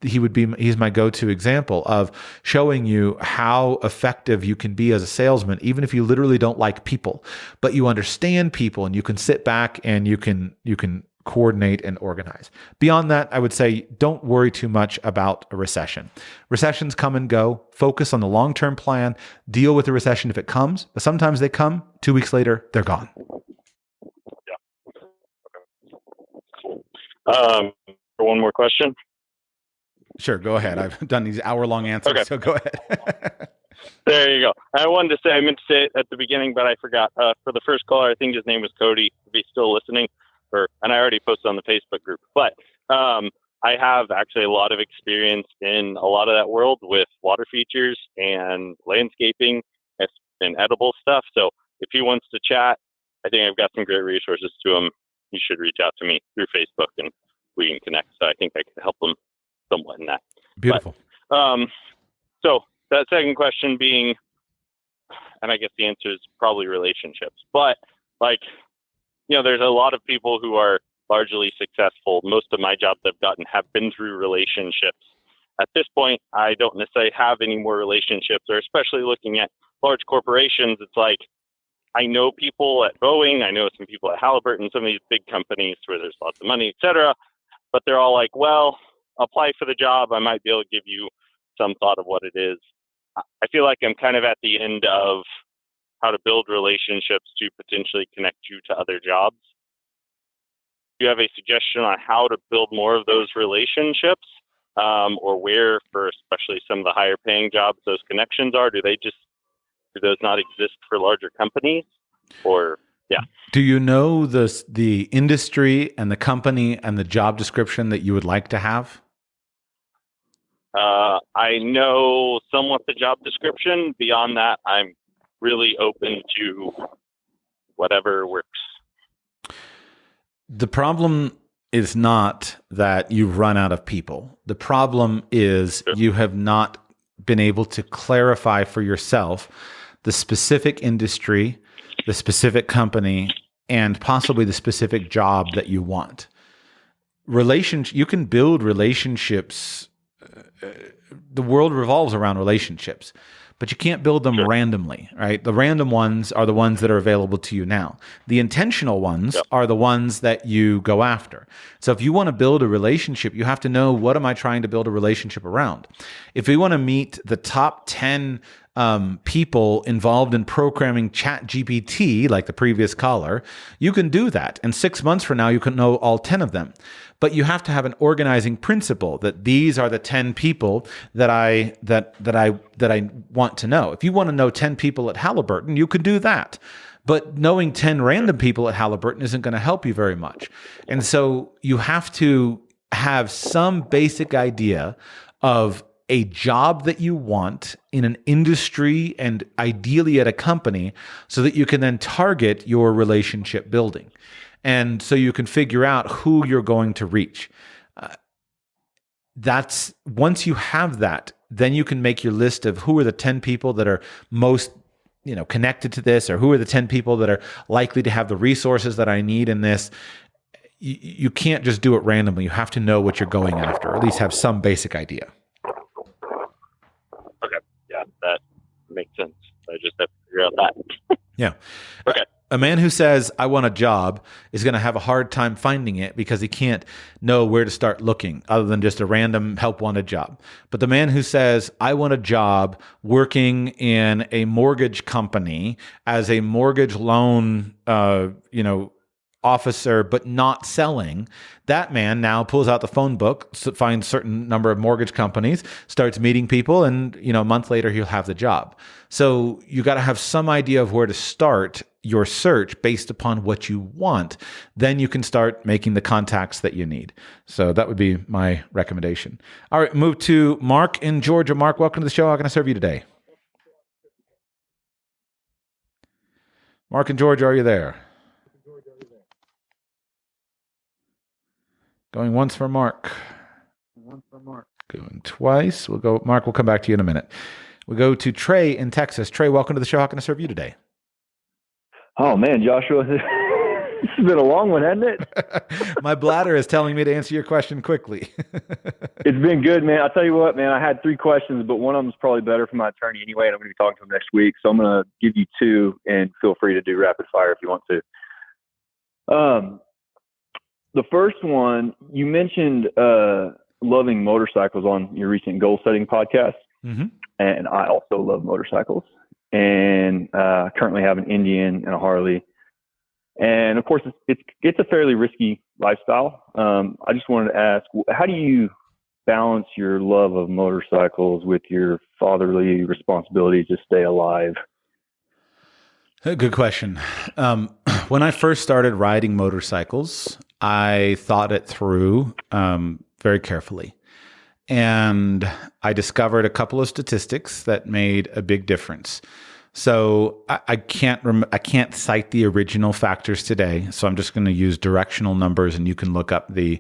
he's my go-to example of showing you how effective you can be as a salesman, even if you literally don't like people, but you understand people and you can sit back and you can coordinate and organize. Beyond that, I would say don't worry too much about a recession. Recessions come and go. Focus on the long-term plan. Deal with the recession if it comes, but sometimes they come. 2 weeks later, they're gone. Yeah. For one more question. Sure, go ahead. I've done these hour-long answers, So go ahead. There you go. I meant to say it at the beginning, but I forgot. For the first caller, I think his name was Cody, if he's still listening, and I already posted on the Facebook group. But I have actually a lot of experience in a lot of that world with water features and landscaping and edible stuff. So if he wants to chat, I think I've got some great resources to him. He should reach out to me through Facebook and we can connect. So I think I can help him somewhat in that. Beautiful. But, so that second question being, and I guess the answer is probably relationships, but there's a lot of people who are largely successful. Most of my jobs I've gotten have been through relationships. At this point, I don't necessarily have any more relationships, or especially looking at large corporations. It's like, I know people at Boeing, I know some people at Halliburton, some of these big companies where there's lots of money, et cetera, but they're all like, well, apply for the job. I might be able to give you some thought of what it is. I feel like I'm kind of at the end of how to build relationships to potentially connect you to other jobs. Do you have a suggestion on how to build more of those relationships, or where, for especially some of the higher paying jobs, those connections are? Do those not exist for larger companies? Or, yeah. Do you know the industry and the company and the job description that you would like to have? I know somewhat the job description. Beyond that, I'm really open to whatever works. The problem is not that you've run out of people. The problem is you have not been able to clarify for yourself the specific industry, the specific company, and possibly the specific job that you want. You can build relationships. The world revolves around relationships, but you can't build them randomly, right? The random ones are the ones that are available to you now. The intentional ones are the ones that you go after. So if you want to build a relationship, you have to know, what am I trying to build a relationship around? If we want to meet the top 10 people involved in programming ChatGPT, like the previous caller, you can do that. And 6 months from now, you can know all 10 of them. But you have to have an organizing principle that these are the 10 people that I want to know. If you want to know 10 people at Halliburton, you can do that. But knowing 10 random people at Halliburton isn't going to help you very much. And so you have to have some basic idea of a job that you want in an industry and ideally at a company, so that you can then target your relationship building. And so you can figure out who you're going to reach. That's once you have that, then you can make your list of who are the 10 people that are most connected to this, or who are the 10 people that are likely to have the resources that I need in this. You can't just do it randomly. You have to know what you're going after, or at least have some basic idea. Yeah. Okay. A man who says, I want a job is going to have a hard time finding it because he can't know where to start looking other than just a random help wanted job. But the man who says, I want a job working in a mortgage company as a mortgage loan, officer, but not selling, that man now pulls out the phone book, finds certain number of mortgage companies, starts meeting people, and a month later he'll have the job. So you got to have some idea of where to start your search based upon what you want. Then you can start making the contacts that you need. So that would be my recommendation. All right, move to Mark in Georgia. Mark, welcome to the show. How can I serve you today? Mark in Georgia, are you there? Going once for Mark. Going twice. Mark, we'll come back to you in a minute. We'll go to Trey in Texas. Trey, welcome to the show. How can I serve you today? Oh, man, Joshua, this has been a long one, hasn't it? My bladder is telling me to answer your question quickly. It's been good, man. I'll tell you what, man, I had 3 questions, but one of them is probably better for my attorney anyway, and I'm going to be talking to him next week. So I'm going to give you 2, and feel free to do rapid fire if you want to. The first one, you mentioned loving motorcycles on your recent goal setting podcast. Mm-hmm. And I also love motorcycles, and currently have an Indian and a Harley. And of course, it's a fairly risky lifestyle. I just wanted to ask, how do you balance your love of motorcycles with your fatherly responsibility to stay alive? Good question. When I first started riding motorcycles, I thought it through very carefully. And I discovered a couple of statistics that made a big difference. So I can't cite the original factors today. So I'm just going to use directional numbers, and you can look up the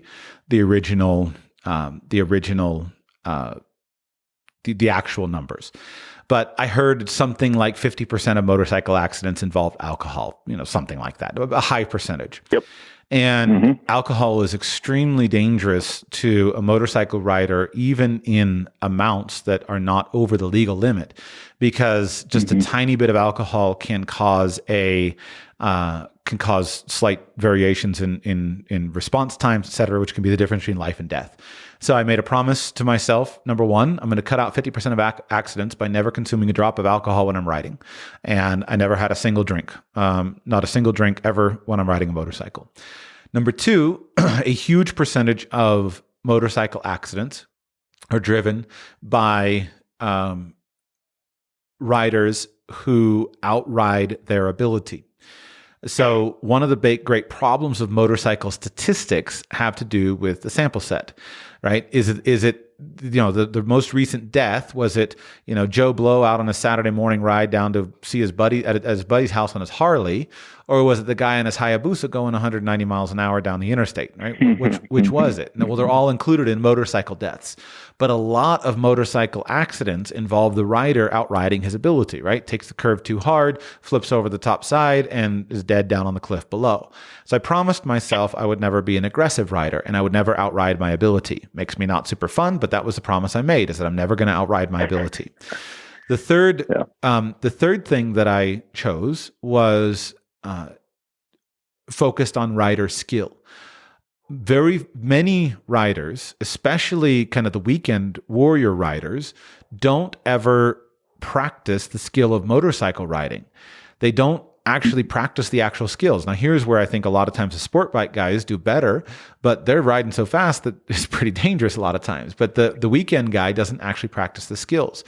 actual numbers. But I heard something like 50% of motorcycle accidents involve alcohol, something like that, a high percentage. Yep. And alcohol is extremely dangerous to a motorcycle rider, even in amounts that are not over the legal limit, because just a tiny bit of alcohol can cause slight variations in response times, et cetera, which can be the difference between life and death. So I made a promise to myself. Number one, I'm going to cut out 50% of accidents by never consuming a drop of alcohol when I'm riding. And I never had a single drink, not a single drink ever when I'm riding a motorcycle. Number two, a huge percentage of motorcycle accidents are driven by riders who outride their ability. So one of the great problems of motorcycle statistics have to do with the sample set, right? Is it the most recent death, was it, Joe Blow out on a Saturday morning ride down to see his buddy at his buddy's house on his Harley, or was it the guy in his Hayabusa going 190 miles an hour down the interstate, right? Which was it? Well, they're all included in motorcycle deaths. But a lot of motorcycle accidents involve the rider outriding his ability, right? Takes the curve too hard, flips over the top side, and is dead down on the cliff below. So I promised myself I would never be an aggressive rider, and I would never outride my ability. Makes me not super fun, but that was the promise I made, is that I'm never going to outride my ability. The third thing that I chose was focused on rider skill. Very many riders, especially kind of the weekend warrior riders, don't ever practice the skill of motorcycle riding. They don't actually practice the actual skills. Now, here's where I think a lot of times the sport bike guys do better, but they're riding so fast that it's pretty dangerous a lot of times. But the weekend guy doesn't actually practice the skills.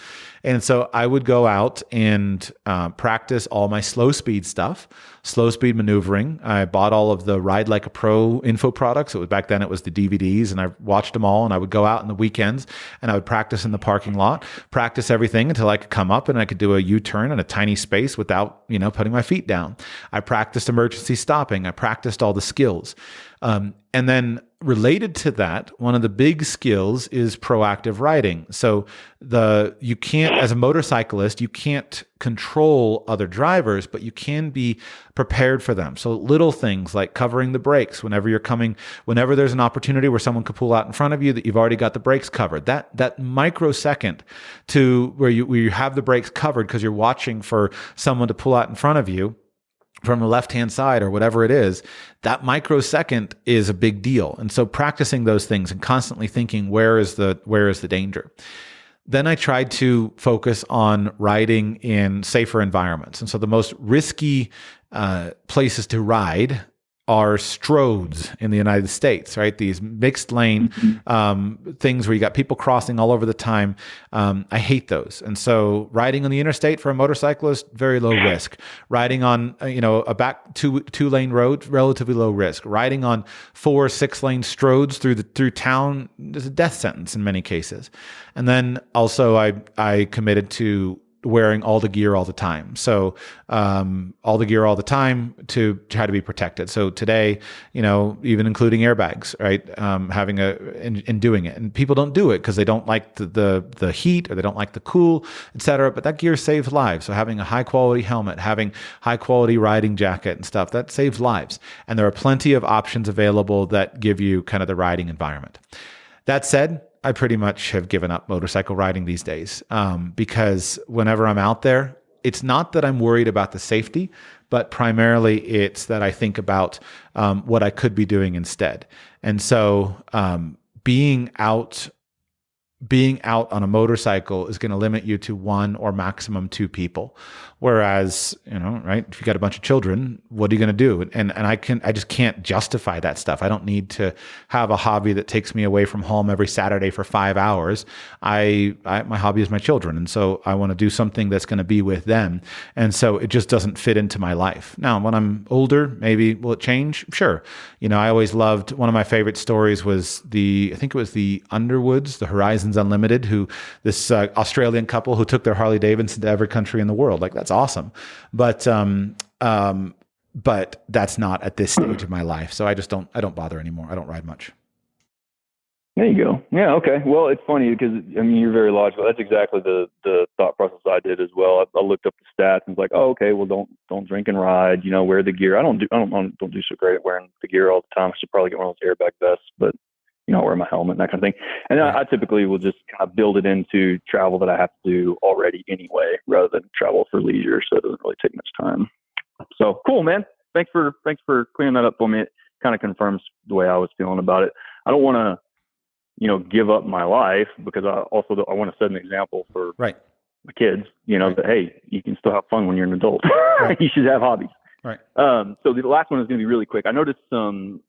And so I would go out and practice all my slow speed stuff, slow speed maneuvering. I bought all of the Ride Like a Pro info products. Back then it was the DVDs, and I watched them all, and I would go out on the weekends and I would practice in the parking lot, practice everything until I could come up and I could do a U-turn in a tiny space without, putting my feet down. I practiced emergency stopping. I practiced all the skills. And then related to that, one of the big skills is proactive riding. So you can't, as a motorcyclist, you can't control other drivers, but you can be prepared for them. So little things like covering the brakes whenever there's an opportunity where someone could pull out in front of you, that you've already got the brakes covered. That microsecond to where you have the brakes covered because you're watching for someone to pull out in front of you from the left-hand side or whatever it is, that microsecond is a big deal. And so practicing those things and constantly thinking, where is the danger? Then I tried to focus on riding in safer environments. And so the most risky places to ride are stroads in the United States, right? These mixed lane things where you got people crossing all over the time. I hate those. And so riding on the interstate for a motorcyclist, very low risk. Riding on, a back two lane road, relatively low risk. Riding on 4 or 6 lane stroads through town is a death sentence in many cases. And then also I committed to wearing all the gear all the time. So all the gear all the time to try to be protected. So today, even including airbags, right? And doing it. And people don't do it because they don't like the heat or they don't like the cool, etc. But that gear saves lives. So having a high quality helmet, having high quality riding jacket and stuff, that saves lives. And there are plenty of options available that give you kind of the riding environment. That said, I pretty much have given up motorcycle riding these days because whenever I'm out there, it's not that I'm worried about the safety, but primarily it's that I think about what I could be doing instead. And so being out on a motorcycle is going to limit you to 1 or maximum 2 people. Whereas, right, if you got a bunch of children, what are you going to do? And I just can't justify that stuff. I don't need to have a hobby that takes me away from home every Saturday for 5 hours. My hobby is my children. And so I want to do something that's going to be with them. And so it just doesn't fit into my life. Now, when I'm older, maybe will it change? Sure. I always loved, one of my favorite stories was I think it was the Underwoods, the Horizons Unlimited, this Australian couple who took their Harley Davidson to every country in the world. Like, that's awesome. But that's not at this stage of my life. So I don't bother anymore. I don't ride much. There you go. Yeah. Okay. Well, it's funny because you're very logical. That's exactly the thought process I did as well. I looked up the stats and was like, oh, okay, well, don't drink and ride. Wear the gear. I don't do so great at wearing the gear all the time. I should probably get one of those airbag vests, but I wear my helmet and that kind of thing. And I typically will just kind of build it into travel that I have to do already anyway, rather than travel for leisure. So it doesn't really take much time. So cool, man. Thanks for clearing that up for me. It kind of confirms the way I was feeling about it. I don't want to, give up my life because I want to set an example for my kids, right. that, hey, you can still have fun when you're an adult. Right. You should have hobbies. Right. So the last one is going to be really quick. I noticed some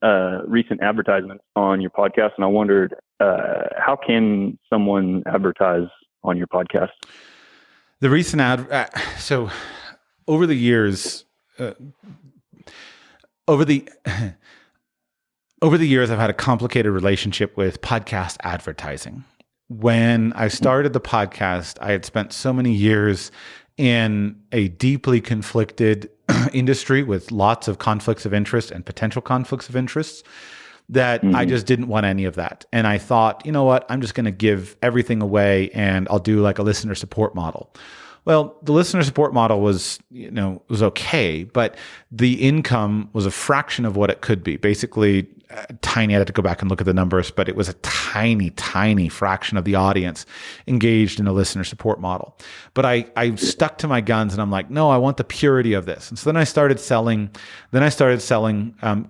recent advertisements on your podcast, and I wondered how can someone advertise on your podcast? The recent so over the years, over the years, I've had a complicated relationship with podcast advertising. When I started the podcast, I had spent so many years in a deeply conflicted industry with lots of conflicts of interest and potential conflicts of interests that I just didn't want any of that. And I thought, you know what, I'm just going to give everything away and I'll do like a listener support model. Well, the listener support model was okay, but the income was a fraction of what it could be. Basically, tiny. I had to go back and look at the numbers, but it was a tiny, tiny fraction of the audience engaged in a listener support model. But I stuck to my guns, and I'm like, no, I want the purity of this. And so then I started selling.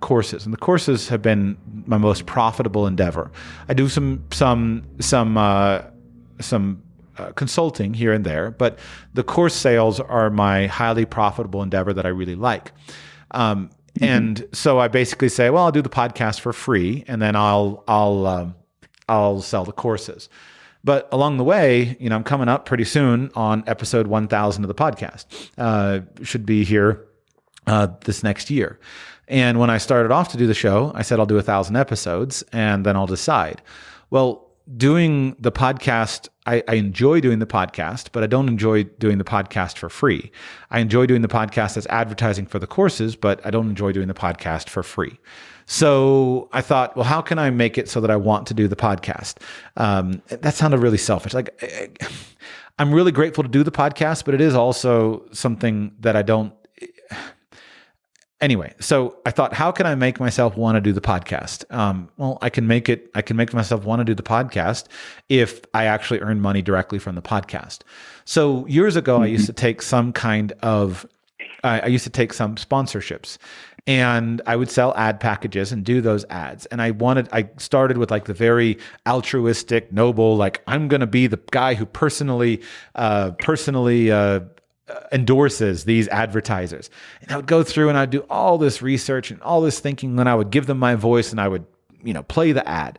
Courses, and the courses have been my most profitable endeavor. I do some consulting here and there, but the course sales are my highly profitable endeavor that I really like. And so I basically say, well, I'll do the podcast for free, and then I'll sell the courses. But along the way, I'm coming up pretty soon on episode 1000 of the podcast. Should be here this next year. And when I started off to do the show, I said I'll do 1,000 episodes, and then I'll decide. Well, doing the podcast, I enjoy doing the podcast, but I don't enjoy doing the podcast for free. I enjoy doing the podcast as advertising for the courses, but I don't enjoy doing the podcast for free. So I thought, well, how can I make it so that I want to do the podcast? That sounded really selfish. Like, I'm really grateful to do the podcast, but it is also something that I don't. Anyway, so I thought, how can I make myself want to do the podcast? Well, I can make myself want to do the podcast if I actually earn money directly from the podcast. So years ago, I used to take some sponsorships, and I would sell ad packages and do those ads. And I started with like the very altruistic, noble, like I'm going to be the guy who personally endorses these advertisers. And I would go through and I'd do all this research and all this thinking, then I would give them my voice and I would, play the ad.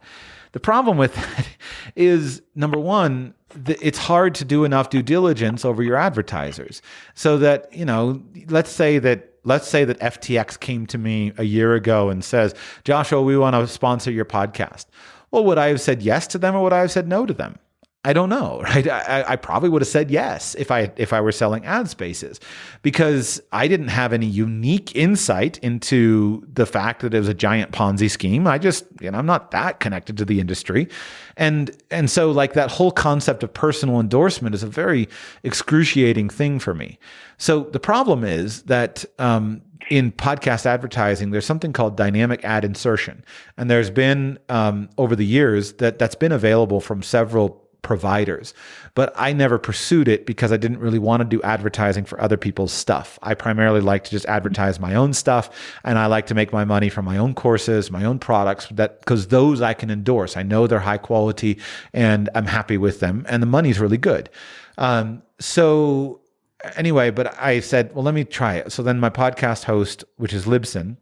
The problem with that is, number one, it's hard to do enough due diligence over your advertisers. So that, let's say that FTX came to me a year ago and says, Joshua, we want to sponsor your podcast. Well, would I have said yes to them or would I have said no to them? I don't know, right? I probably would have said yes if I were selling ad spaces, because I didn't have any unique insight into the fact that it was a giant Ponzi scheme. I'm not that connected to the industry. And so like that whole concept of personal endorsement is a very excruciating thing for me. So the problem is that, in podcast advertising, there's something called dynamic ad insertion. And there's been, over the years that's been available from several providers, but I never pursued it because I didn't really want to do advertising for other people's stuff. I primarily like to just advertise my own stuff, and I like to make my money from my own courses, my own products, because those I can endorse. I know they're high quality and I'm happy with them, and the money's really good. So anyway, but I said, well, let me try it. So then my podcast host, which is Libsyn,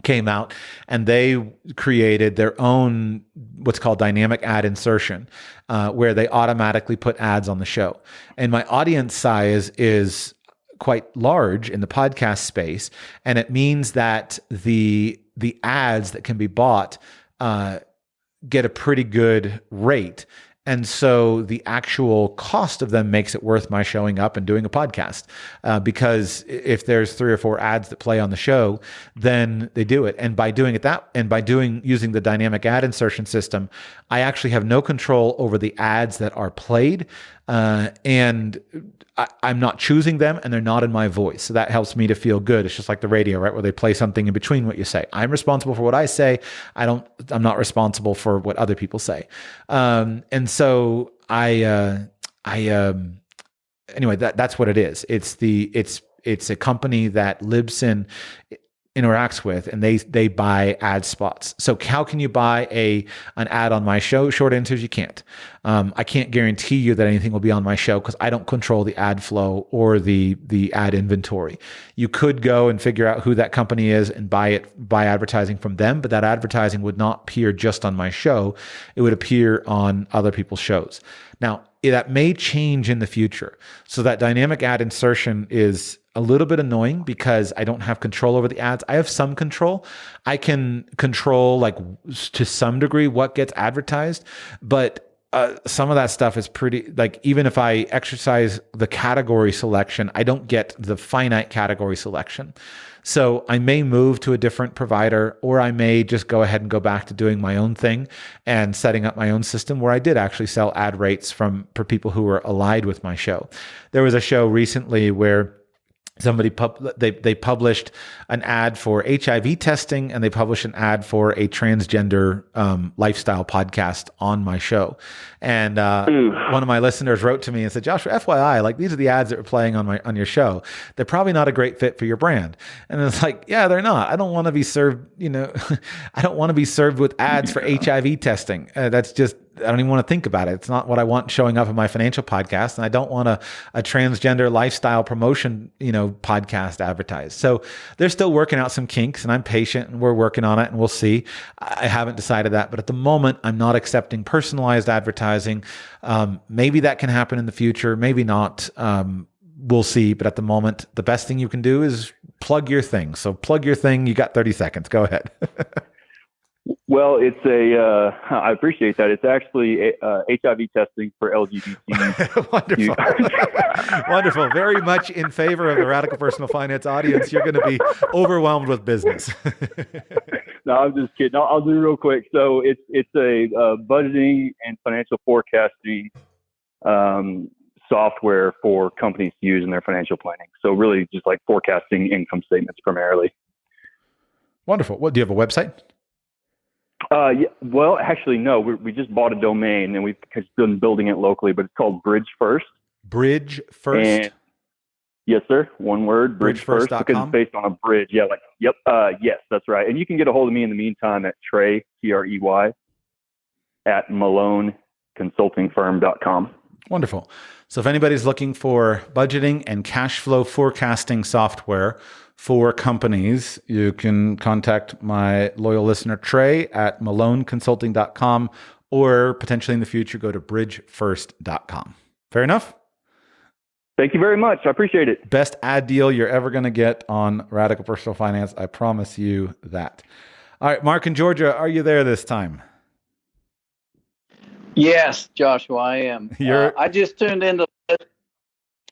came out and they created their own what's called dynamic ad insertion, where they automatically put ads on the show. And my audience size is quite large in the podcast space, and it means that the ads that can be bought get a pretty good rate. And so the actual cost of them makes it worth my showing up and doing a podcast, because if there's 3 or 4 ads that play on the show, then they do it. And by doing it using the dynamic ad insertion system, I actually have no control over the ads that are played, and I'm not choosing them, and they're not in my voice. So that helps me to feel good. It's just like the radio, right? Where they play something in between what you say. I'm responsible for what I say. I'm not responsible for what other people say. And so anyway, that's what it is. It's a company that Libsyn interacts with, and they buy ad spots. So how can you buy an ad on my show? Short answer is you can't. I can't guarantee you that anything will be on my show because I don't control the ad flow or the ad inventory. You could go and figure out who that company is and buy advertising from them, but that advertising would not appear just on my show. It would appear on other people's shows. Now, that may change in the future. So that dynamic ad insertion is a little bit annoying because I don't have control over the ads. I have some control. I can control, like, to some degree what gets advertised, but some of that stuff is pretty, like, even if I exercise the category selection, I don't get the finite category selection. So I may move to a different provider, or I may just go ahead and go back to doing my own thing and setting up my own system where I did actually sell ad rates for people who were allied with my show. There was a show recently where somebody they published an ad for HIV testing, and they published an ad for a transgender lifestyle podcast on my show. And one of my listeners wrote to me and said, Joshua, FYI, like, these are the ads that are playing on your show. They're probably not a great fit for your brand. And it's like, yeah, they're not. I don't want to be served, I don't want to be served with ads for HIV testing. That's just, I don't even want to think about it. It's not what I want showing up in my financial podcast. And I don't want a transgender lifestyle promotion, podcast advertised. So they're still working out some kinks, and I'm patient, and we're working on it, and we'll see. I haven't decided that, but at the moment I'm not accepting personalized advertising. Maybe that can happen in the future. Maybe not. We'll see. But at the moment, the best thing you can do is plug your thing. So plug your thing. You got 30 seconds. Go ahead. Well, I appreciate that. It's actually HIV testing for LGBT. Wonderful. Wonderful. Very much in favor of the Radical Personal Finance audience. You're going to be overwhelmed with business. No, I'm just kidding. I'll do it real quick. So it's a budgeting and financial forecasting software for companies to use in their financial planning. So really just like forecasting income statements primarily. Wonderful. What, do you have a website? Yeah, well, actually, no. We just bought a domain and we've been building it locally, but it's called Bridge First. Bridge First? And, yes, sir. One word, Bridge First, because it's based on a bridge. Yeah, yes, that's right. And you can get a hold of me in the meantime at Trey, Trey, at maloneconsultingfirm.com. Wonderful. So if anybody's looking for budgeting and cash flow forecasting software for companies, you can contact my loyal listener, Trey, at maloneconsulting.com, or potentially in the future, go to bridgefirst.com. Fair enough? Thank you very much. I appreciate it. Best ad deal you're ever going to get on Radical Personal Finance. I promise you that. All right, Mark in Georgia, are you there this time? Yes, Joshua, I am. I just tuned in to listen.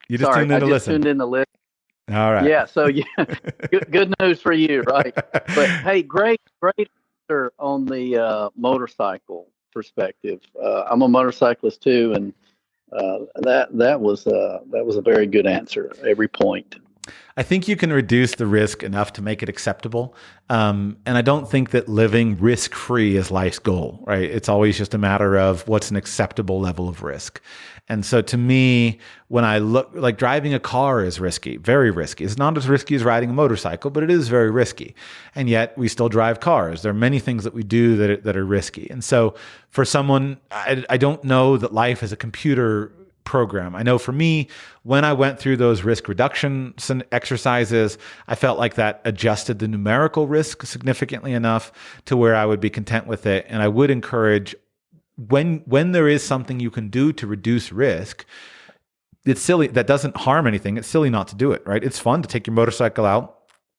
You just tuned in to listen. Tuned in to listen. All right. Yeah, so yeah, good news for you, right? But hey, great answer on the motorcycle perspective. I'm a motorcyclist too, and that was a very good answer at every point. I think you can reduce the risk enough to make it acceptable. And I don't think that living risk-free is life's goal, right? It's always just a matter of what's an acceptable level of risk. And so to me, when I look, like driving a car is risky, very risky. It's not as risky as riding a motorcycle, but it is very risky. And yet we still drive cars. There are many things that we do that are risky. And so for someone, I don't know that life is a computer program. I know for me, when I went through those risk reduction exercises, I felt like that adjusted the numerical risk significantly enough to where I would be content with it. And I would encourage, when there is something you can do to reduce risk, it's silly, that doesn't harm anything. It's silly not to do it, right? It's fun to take your motorcycle out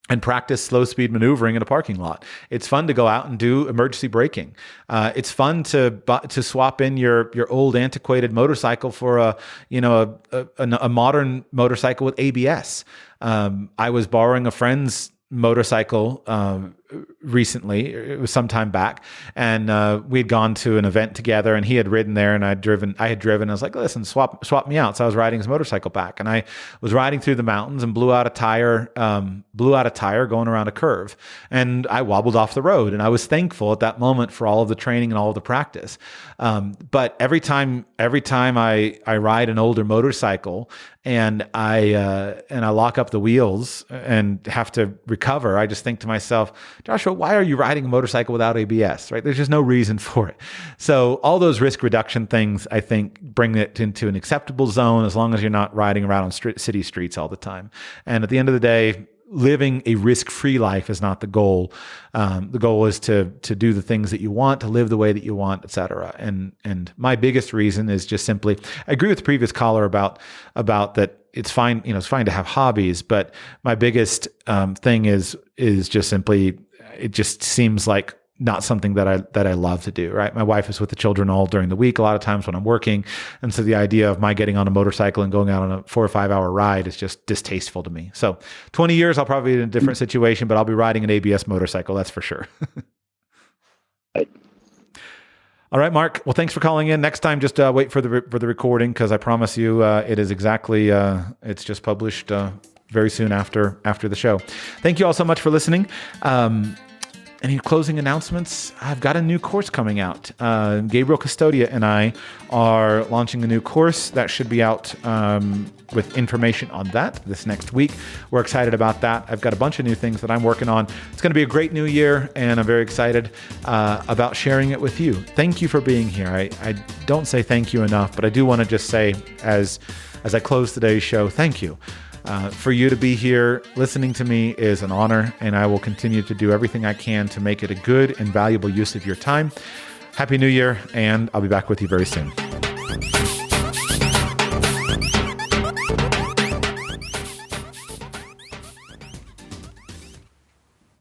and practice slow speed maneuvering in a parking lot. It's fun to go out and do emergency braking. It's fun to swap in your old antiquated motorcycle for a modern motorcycle with ABS. I was borrowing a friend's motorcycle recently. It was some time back, and we'd gone to an event together, and he had ridden there, and I had driven. I was like, listen, swap me out. So I was riding his motorcycle back, and I was riding through the mountains and blew out a tire going around a curve, and I wobbled off the road. And I was thankful at that moment for all of the training and all of the practice. But every time I ride an older motorcycle and I lock up the wheels and have to recover, I just think to myself, Joshua, why are you riding a motorcycle without ABS, right? There's just no reason for it. So all those risk reduction things, I think, bring it into an acceptable zone as long as you're not riding around on city streets all the time. And at the end of the day, living a risk-free life is not the goal. The goal is to do the things that you want, to live the way that you want, et cetera. And my biggest reason is just simply, I agree with the previous caller about that. It's fine, it's fine to have hobbies, but my biggest thing is just simply, it just seems like not something that I love to do, right? My wife is with the children all during the week, a lot of times when I'm working. And so the idea of my getting on a motorcycle and going out on a 4 or 5 hour ride is just distasteful to me. So 20 years, I'll probably be in a different situation, but I'll be riding an ABS motorcycle. That's for sure. All right, Mark. Well, thanks for calling in. Next time, just wait for the recording, because I promise you it is exactly, it's just published very soon after the show. Thank you all so much for listening. Any closing announcements? I've got a new course coming out. Gabriel Custodia and I are launching a new course that should be out with information on that this next week. We're excited about that. I've got a bunch of new things that I'm working on. It's going to be a great new year, and I'm very excited about sharing it with you. Thank you for being here. I don't say thank you enough, but I do want to just say, as I close today's show, thank you. For you to be here listening to me is an honor, and I will continue to do everything I can to make it a good and valuable use of your time. Happy New Year, and I'll be back with you very soon.